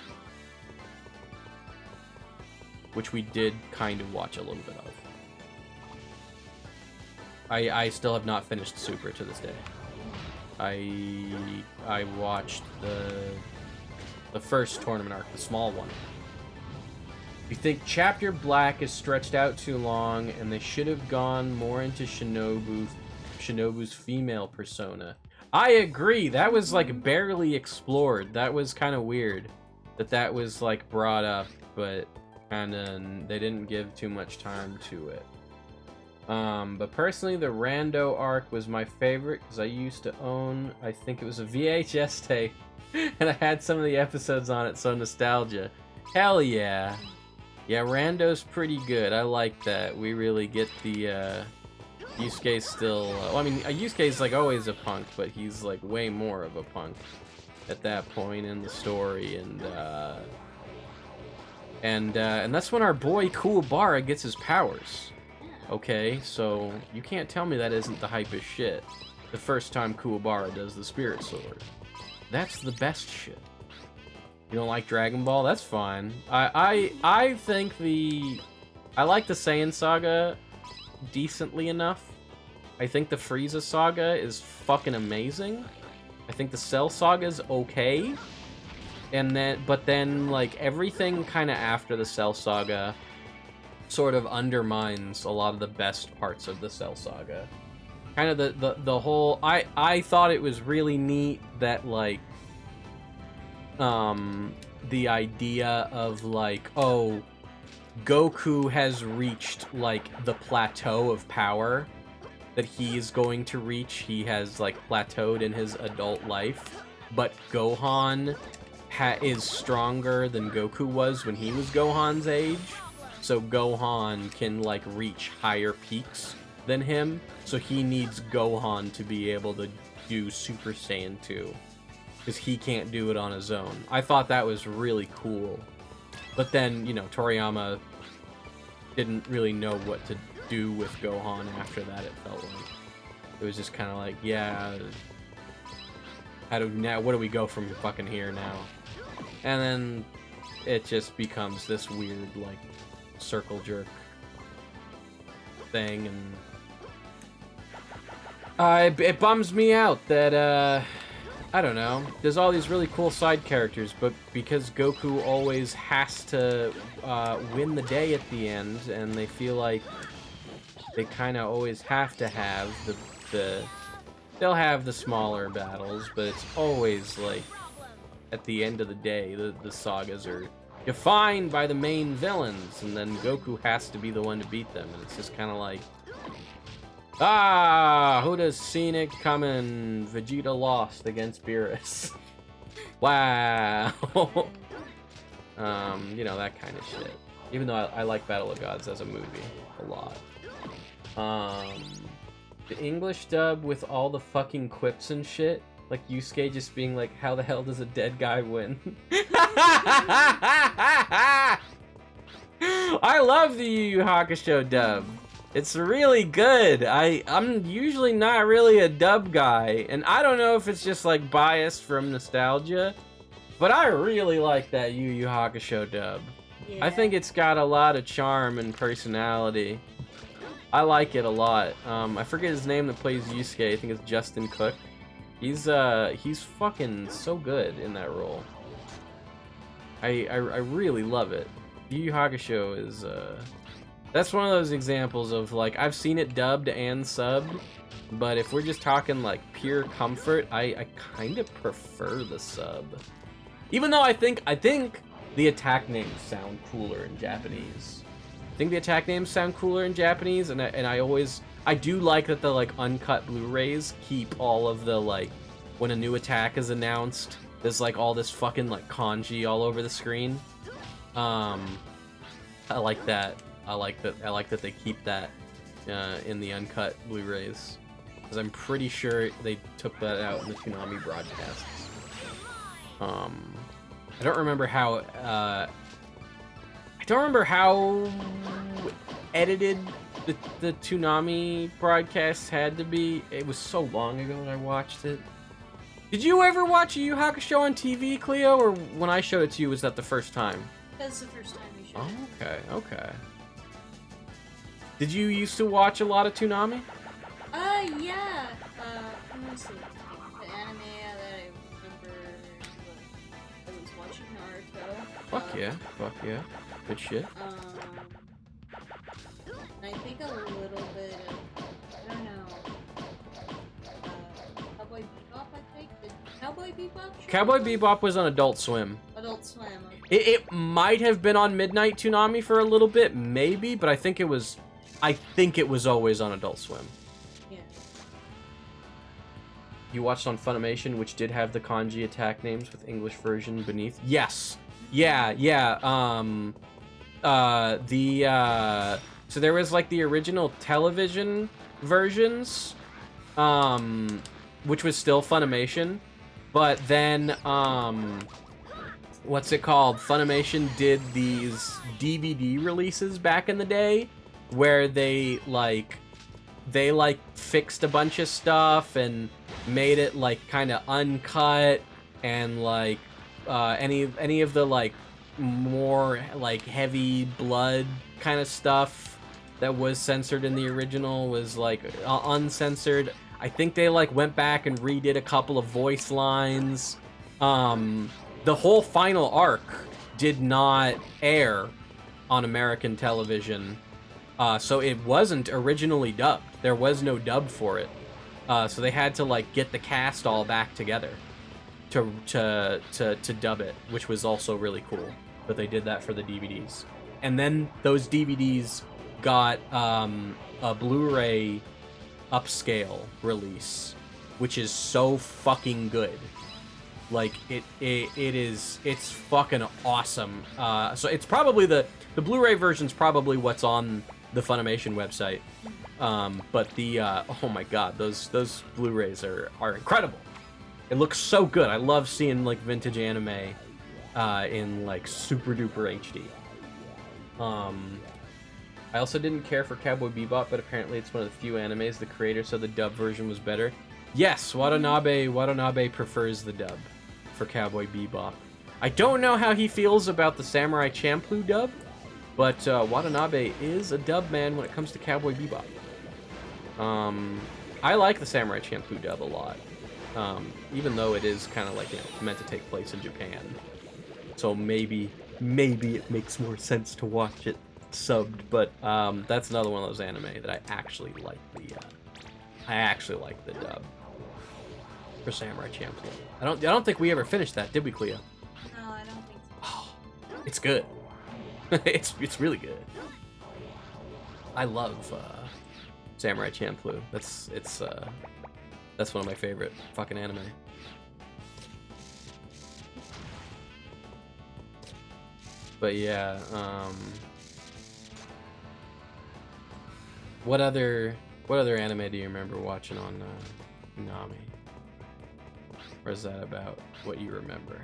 Which we did kind of watch a little bit of. I still have not finished Super to this day. I watched the first tournament arc, the small one. You think Chapter Black is stretched out too long, and they should have gone more into Shinobu's female persona. I agree. That was like barely explored. That was kind of weird that was like brought up, but kind of they didn't give too much time to it. But personally, the Rando arc was my favorite because I used to own, I think it was a VHS tape, and I had some of the episodes on it, so nostalgia. Hell yeah. Yeah, Rando's pretty good. I like that. We really get the, Yusuke's still, well, I mean, Yusuke's like always a punk, but he's like way more of a punk at that point in the story, and that's when our boy Kuwabara gets his powers. Okay, so you can't tell me that isn't the hypest shit. The first time Kuwabara does the Spirit Sword. That's the best shit. You don't like Dragon Ball? That's fine. I think I like the Saiyan Saga decently enough. I think the Frieza Saga is fucking amazing. I think the Cell Saga is okay. But then like everything kind of after the Cell Saga sort of undermines a lot of the best parts of the Cell Saga. Kind of the whole I thought it was really neat that like the idea of like, oh, Goku has reached like the plateau of power that he's going to reach. He has like plateaued in his adult life, but Gohan is stronger than Goku was when he was Gohan's age. So Gohan can like reach higher peaks than him. So he needs Gohan to be able to do Super Saiyan 2. Because he can't do it on his own. I thought that was really cool. But then, you know, Toriyama didn't really know what to do with Gohan after that, it felt like. It was just kind of like, yeah, what do we go from fucking here now? And then it just becomes this weird, like, circle jerk thing, and it bums me out that I don't know. There's all these really cool side characters, but because Goku always has to win the day at the end, and they feel like they kind of always have to have they'll have the smaller battles, but it's always like at the end of the day, the sagas are defined by the main villains, and then Goku has to be the one to beat them, and it's just kind of like, who does Scenic coming? Vegeta lost against Beerus. Wow. You know, that kind of shit. Even though I like Battle of Gods as a movie a lot. The English dub with all the fucking quips and shit. Like Yusuke just being like, how the hell does a dead guy win? I love the Yu Yu Hakusho dub. It's really good. I'm usually not really a dub guy, and I don't know if it's just like biased from nostalgia, but I really like that Yu Yu Hakusho dub. Yeah. I think it's got a lot of charm and personality. I like it a lot. I forget his name that plays Yusuke. I think it's Justin Cook. He's fucking so good in that role. I really love it. Yu Yu Hakusho is that's one of those examples of like I've seen it dubbed and subbed, but if we're just talking like pure comfort, I kind of prefer the sub. Even though I think the attack names sound cooler in Japanese. I think the attack names sound cooler in Japanese, and I do like that the like uncut Blu-rays keep all of the like when a new attack is announced, there's like all this fucking like kanji all over the screen. I like that. I like that they keep that in the uncut Blu-rays, because I'm pretty sure they took that out in the Toonami broadcasts. I don't remember how edited the Toonami broadcasts had to be. It was so long ago that I watched it. Did you ever watch Yu Yu Hakusho on TV, Cleo, or when I showed it to you, was that the first time? That's the first time you showed it. Oh, okay. Did you used to watch a lot of Toonami? Yeah. Let me see. The anime that I remember, I was watching Naruto. Fuck yeah. Good shit. And I think a little bit of, I don't know, Cowboy Bebop, I think? Did Cowboy Bebop show Cowboy up? Bebop was on Adult Swim. Adult Swim. Okay. It might have been on Midnight Toonami for a little bit, maybe, but I think it was always on Adult Swim. Yeah. You watched on Funimation, which did have the kanji attack names with English version beneath. Yes. Yeah. So there was like the original television versions, which was still Funimation, but then what's it called? Funimation did these DVD releases back in the day, where they fixed a bunch of stuff and made it like kind of uncut, and like any of the like more like heavy blood kind of stuff that was censored in the original was like uncensored. I think they like went back and redid a couple of voice lines. The whole final arc did not air on American television, so it wasn't originally dubbed. There was no dub for it, so they had to like get the cast all back together to dub it, which was also really cool. But they did that for the DVDs, and then those DVDs got a Blu-ray upscale release, which is so fucking good. Like it's fucking awesome. So it's probably the Blu-ray version's probably what's on the Funimation website. But the oh my god, those Blu-rays are incredible. It looks so good. I love seeing like vintage anime in like super duper HD. I also didn't care for Cowboy Bebop, but apparently it's one of the few animes the creator said the dub version was better. Yes, Watanabe prefers the dub for Cowboy Bebop. I don't know how he feels about the Samurai Champloo dub, But Watanabe is a dub man when it comes to Cowboy Bebop. I like the Samurai Champloo dub a lot. Even though it is kind of like, meant to take place in Japan. So maybe it makes more sense to watch it subbed, but that's another one of those anime that I actually like the dub for Samurai Champloo. I don't think we ever finished that, did we, Cleo? No, I don't think so. Oh, it's good. it's really good. I love Samurai Champloo. That's one of my favorite fucking anime. But yeah, what other anime do you remember watching on Nami? Or is that about what you remember?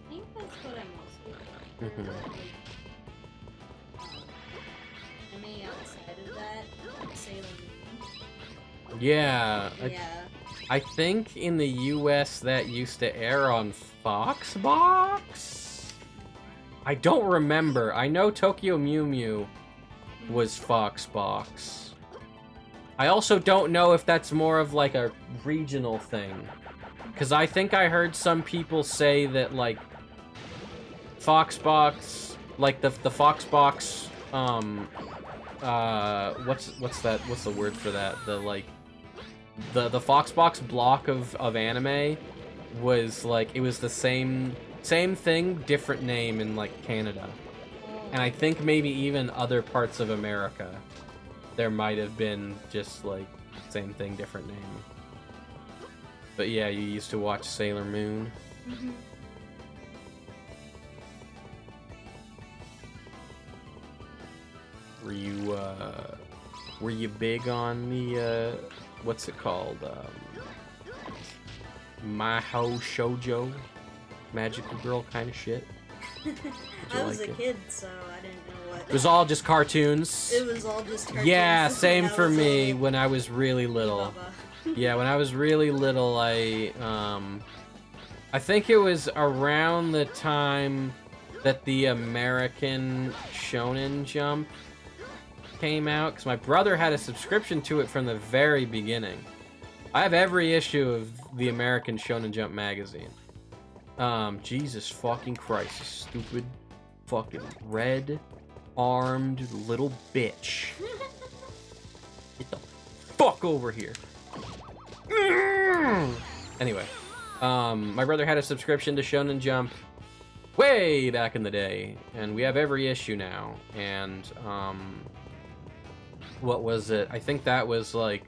I think that's what I mostly remember. Anime outside of that, Sailor Moon. Yeah. Yeah. I think in the US that used to air on Foxbox? I don't remember. I know Tokyo Mew Mew was Foxbox. I also don't know if that's more of like a regional thing. Because I think I heard some people say that like Foxbox, like the Foxbox, what's the word for that? The like, the Foxbox block of anime was like, it was the same thing, different name in like Canada. And I think maybe even other parts of America, there might have been just like same thing, different name. But yeah, you used to watch Sailor Moon. Mm-hmm. Were you big on the what's it called? Mahou Shoujo, magical girl kind of shit? I was a kid, so I didn't know what. It was all just cartoons. It was all just cartoons. Yeah, same for me when when I was really little. Yeah, when I was really little, I think it was around the time that the American Shonen Jump came out, because my brother had a subscription to it from the very beginning. I have every issue of the American Shonen Jump magazine. Jesus fucking Christ, stupid fucking red-armed little bitch. Get the fuck over here. Anyway, my brother had a subscription to Shonen Jump way back in the day, and we have every issue now, and, what was it? I think that was, like,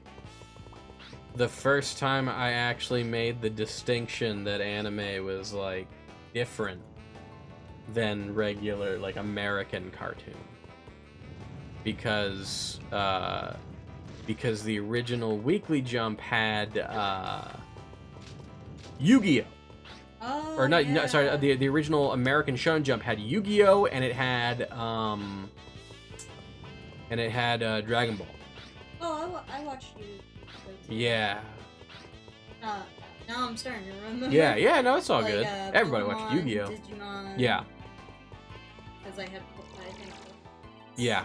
the first time I actually made the distinction that anime was, like, different than regular, like, American cartoon. Because the original Weekly Jump had, Yu-Gi-Oh! Oh, Or not, yeah. no, sorry, the original American Shonen Jump had Yu-Gi-Oh! And it had, Dragon Ball. Oh, I watched you. Yeah. Now I'm starting to remember. Yeah, no, it's all Like, good. Everybody watched Pokemon, Yu-Gi-Oh! Digimon. Yeah. Because I think. Yeah.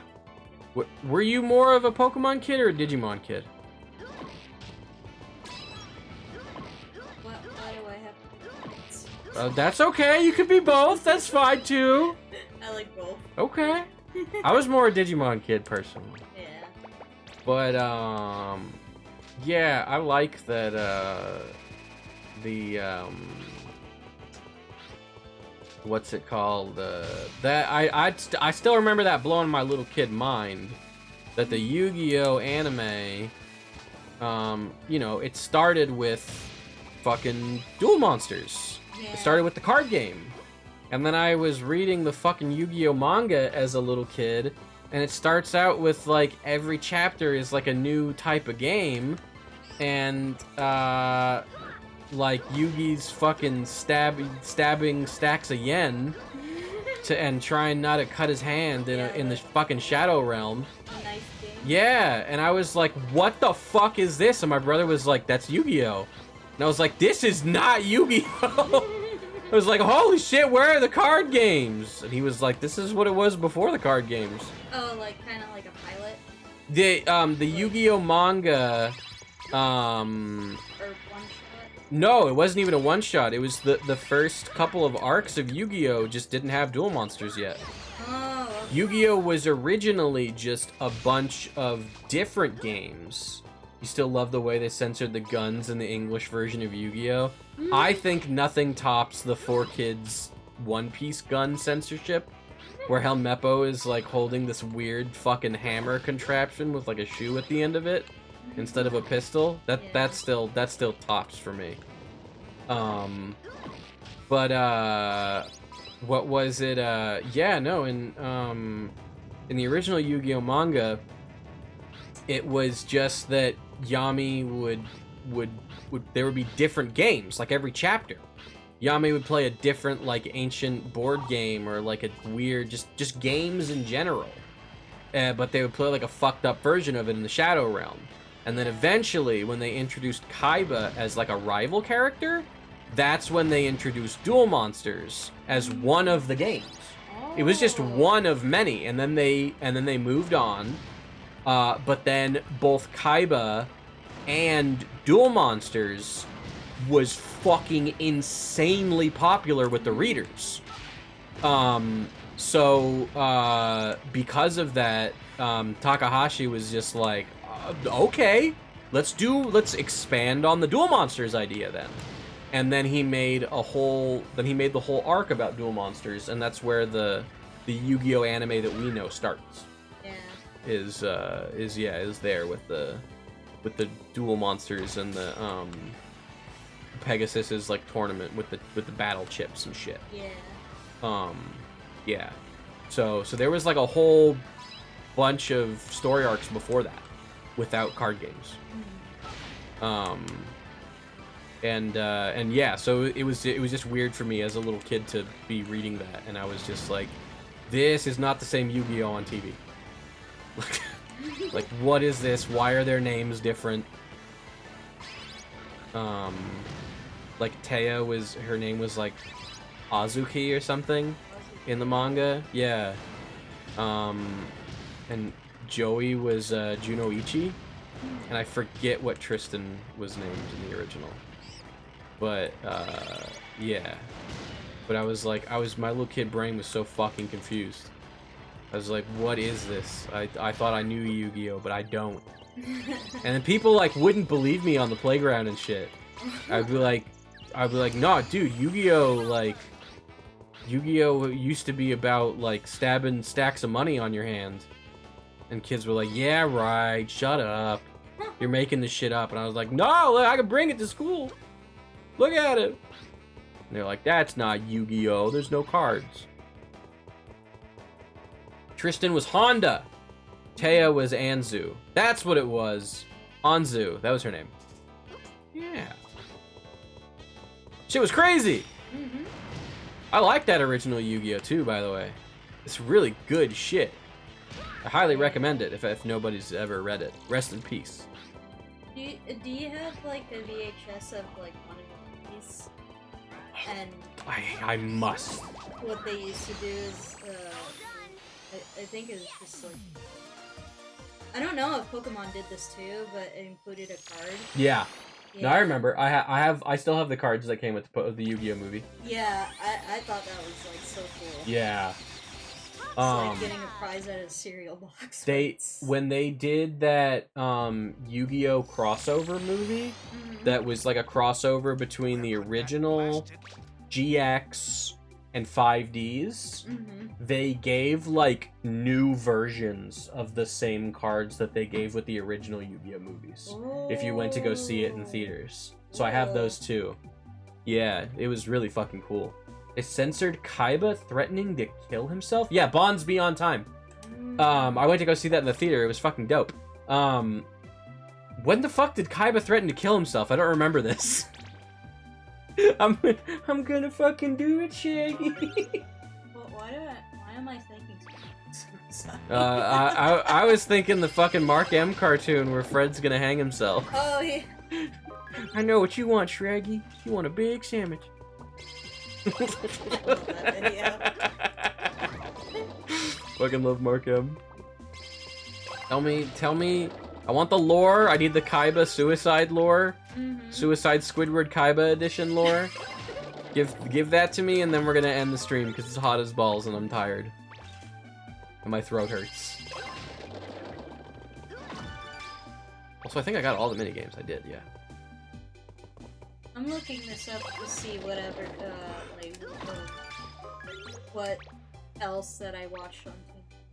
Were you more of a Pokemon kid or a Digimon kid? Why do I have to? That's okay. You could be both. That's fine too. I like both. Okay. I was more a Digimon kid personally. Yeah. But yeah, I like that what's it called? That I still remember that blowing my little kid mind that the Yu-Gi-Oh anime, it started with fucking Duel Monsters. Yeah. It started with the card game. And then I was reading the fucking Yu-Gi-Oh manga as a little kid, and it starts out with, like, every chapter is, like, a new type of game, and, like, Yugi's fucking stabbing stacks of yen and trying not to cut his hand in the fucking Shadow Realm. A nice game. Yeah, and I was like, what the fuck is this? And my brother was like, that's Yu-Gi-Oh! And I was like, this is not Yu-Gi-Oh! I was like, holy shit, where are the card games? And he was like, this is what it was before the card games. Oh, like kind of like a pilot The Yu-Gi-Oh manga, or one shot. no, it wasn't even a one-shot. It was the first couple of arcs of Yu-Gi-Oh just didn't have duel monsters yet. Oh. Okay. Yu-Gi-Oh was originally just a bunch of different games. You still love the way they censored the guns in the English version of Yu-Gi-Oh. I think nothing tops the 4Kids One Piece gun censorship, where Helmeppo is like holding this weird fucking hammer contraption with like a shoe at the end of it instead of a pistol. That still tops for me. But what was it? Yeah, no, in the original Yu-Gi-Oh manga, it was just that Yami would there would be different games like every chapter. Yami would play a different like ancient board game or like a weird just games in general. But they would play like a fucked up version of it in the Shadow Realm. And then eventually when they introduced Kaiba as like a rival character, that's when they introduced Duel Monsters as one of the games. It was just one of many, and then they moved on. But then both Kaiba and Duel Monsters was fucking insanely popular with the readers. So because of that, Takahashi was just like, okay, let's expand on the Duel Monsters idea then. And then he made the whole arc about Duel Monsters, and that's where the Yu-Gi-Oh anime that we know starts. Yeah. Is there with the Duel Monsters and the Pegasus's like tournament with the battle chips and shit. Yeah. Yeah. So there was like a whole bunch of story arcs before that without card games. And yeah, so it was just weird for me as a little kid to be reading that, and I was just like, this is not the same Yu-Gi-Oh on TV. Like, what is this? Why are their names different? Like Taya her name was like Azuki or something in the manga. Yeah. And Joey was Junoichi, and I forget what Tristan was named in the original. But yeah. But my little kid brain was so fucking confused. I was like, what is this? I thought I knew Yu-Gi-Oh, but I don't. And then people like wouldn't believe me on the playground and shit. I'd be like, no, dude, Yu-Gi-Oh used to be about like stabbing stacks of money on your hand. And kids were like, yeah, right, shut up. You're making this shit up. And I was like, no, look, I can bring it to school. Look at it. And they're like, that's not Yu-Gi-Oh, there's no cards. Tristan was Honda. Taya was Anzu. That's what it was. Anzu. That was her name. Yeah. Shit was crazy. Mm-hmm. I like that original Yu-Gi-Oh too, by the way. It's really good shit. I highly recommend it if nobody's ever read it. Rest in peace. Do you have like a VHS of like one of these? And I must. what they used to do is, I think it was just like, I don't know if Pokemon did this too, but it included a card. Yeah. No, I remember. I still have the cards that came with the Yu-Gi-Oh movie. Yeah, I thought that was like so cool. Yeah. It's like getting a prize out of a cereal box. When they did that Yu-Gi-Oh crossover movie, that was like a crossover between the original GX and 5Ds, they gave like new versions of the same cards that they gave with the original Yu-Gi-Oh movies. If you went to go see it in theaters. So I have those too. Yeah, it was really fucking cool. It censored Kaiba threatening to kill himself? Yeah, Bonds Beyond Time. I went to go see that in the theater. It was fucking dope. When the fuck did Kaiba threaten to kill himself? I don't remember this. I'm gonna fucking do it, Shaggy. Well, why am I thinking so? I was thinking the fucking Mark M cartoon where Fred's gonna hang himself. Oh, yeah. I know what you want, Shraggy. You want a big sandwich. love that video. Fucking love Mark M. Tell me. I want the lore. I need the Kaiba suicide lore. Suicide Squidward Kaiba edition lore. Give that to me, and then we're gonna end the stream because it's hot as balls and I'm tired. And my throat hurts. Also, I think I got all the minigames. I did, yeah. I'm looking this up to see whatever, like, what else that I watched on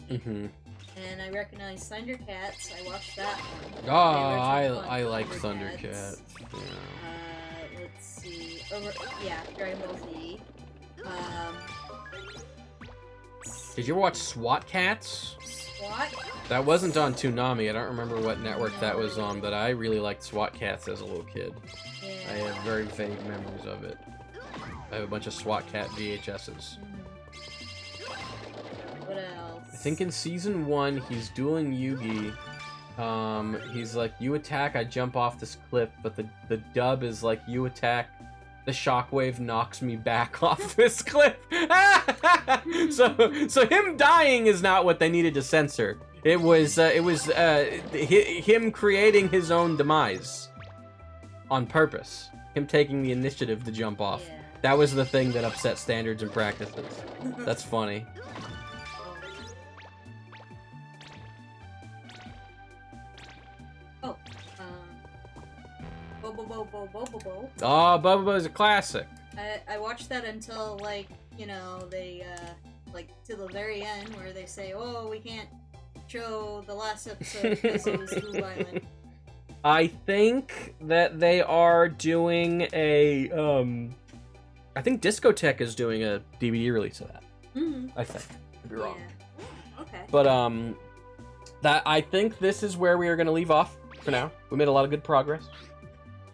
TV. And I recognize Thundercats. I watched that one. Oh, I like Thundercats. Yeah. Let's see. Yeah, Dragon Ball Z. Did you ever watch SWAT Cats? SWAT? That wasn't on Toonami. I don't remember what network that was on, but I really liked SWAT Cats as a little kid. Yeah. I have very vague memories of it. I have a bunch of SWAT Cat VHSs. What else? I think in season 1, he's dueling Yugi. He's like, you attack, I jump off this cliff, but the dub is like, you attack, the shockwave knocks me back off this cliff. so him dying is not what they needed to censor. It was him creating his own demise on purpose. Him taking the initiative to jump off. Yeah. That was the thing that upset standards and practices. That's funny. Bo. Oh, Bubba is a classic. I watched that until, like, you know, they, like, to the very end where they say, oh, we can't show the last episode because it was too violent. I think that they are doing a, I think Discotheque is doing a DVD release of that. I think. Could be wrong. Yeah. Okay. But, I think this is where we are going to leave off for now. We made a lot of good progress.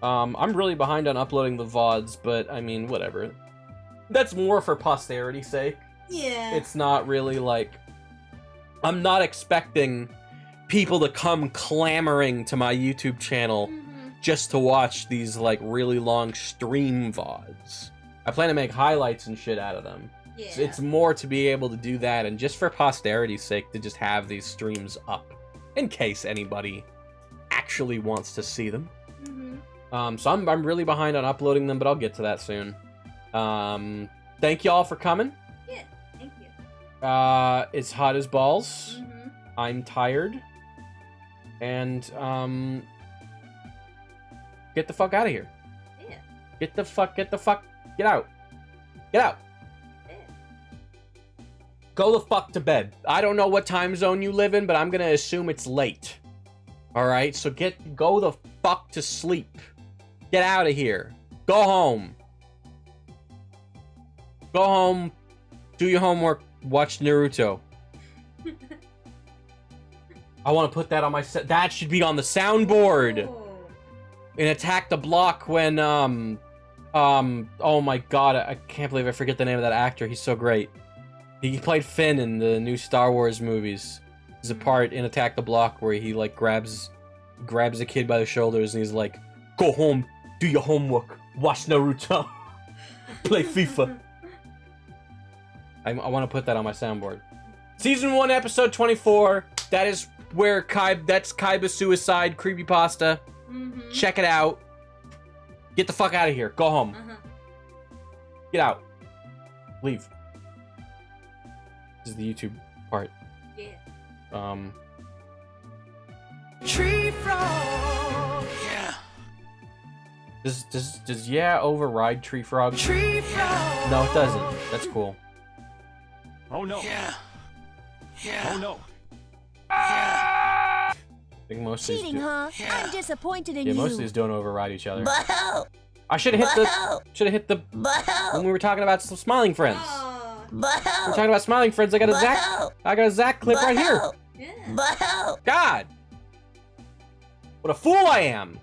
I'm really behind on uploading the VODs, but, I mean, whatever. That's more for posterity's sake. Yeah. It's not really, like... I'm not expecting people to come clamoring to my YouTube channel just to watch these, like, really long stream VODs. I plan to make highlights and shit out of them. Yeah. So it's more to be able to do that, and just for posterity's sake, to just have these streams up. In case anybody actually wants to see them. So I'm really behind on uploading them, but I'll get to that soon. Thank y'all for coming. Yeah, thank you. It's hot as balls. I'm tired. And, get the fuck out of here. Yeah. Get the fuck, get out. Get out. Yeah. Go the fuck to bed. I don't know what time zone you live in, but I'm gonna assume it's late. Alright, so go the fuck to sleep. Get out of here. Go home. Go home. Do your homework. Watch Naruto. I want to put that on my that should be on the soundboard. And Attack the Block when oh my god, I can't believe I forget the name of that actor. He's so great. He played Finn in the new Star Wars movies. There's a part in Attack the Block where he like grabs a kid by the shoulders and he's like, go home, do your homework, watch Naruto, play FIFA. I want to put that on my soundboard. Season 1, episode 24. That is where that's Kaiba Suicide Creepypasta. Check it out. Get the fuck out of here. Go home. Get out. Leave. This is the YouTube part. Yeah. Tree frog. Yeah. Does yeah override Tree Frog? Tree frog. No, it doesn't. That's cool. Oh no. Yeah. Oh no. I think most of these Cheating, huh? Yeah. I'm disappointed in yeah, you. most of these don't override each other. Boo! I should have hit the when Boo! we were talking about some Smiling Friends. Oh, Boo! We're talking about Smiling Friends. I got a Zach clip right here. yeah. Boo! God, what a fool I am.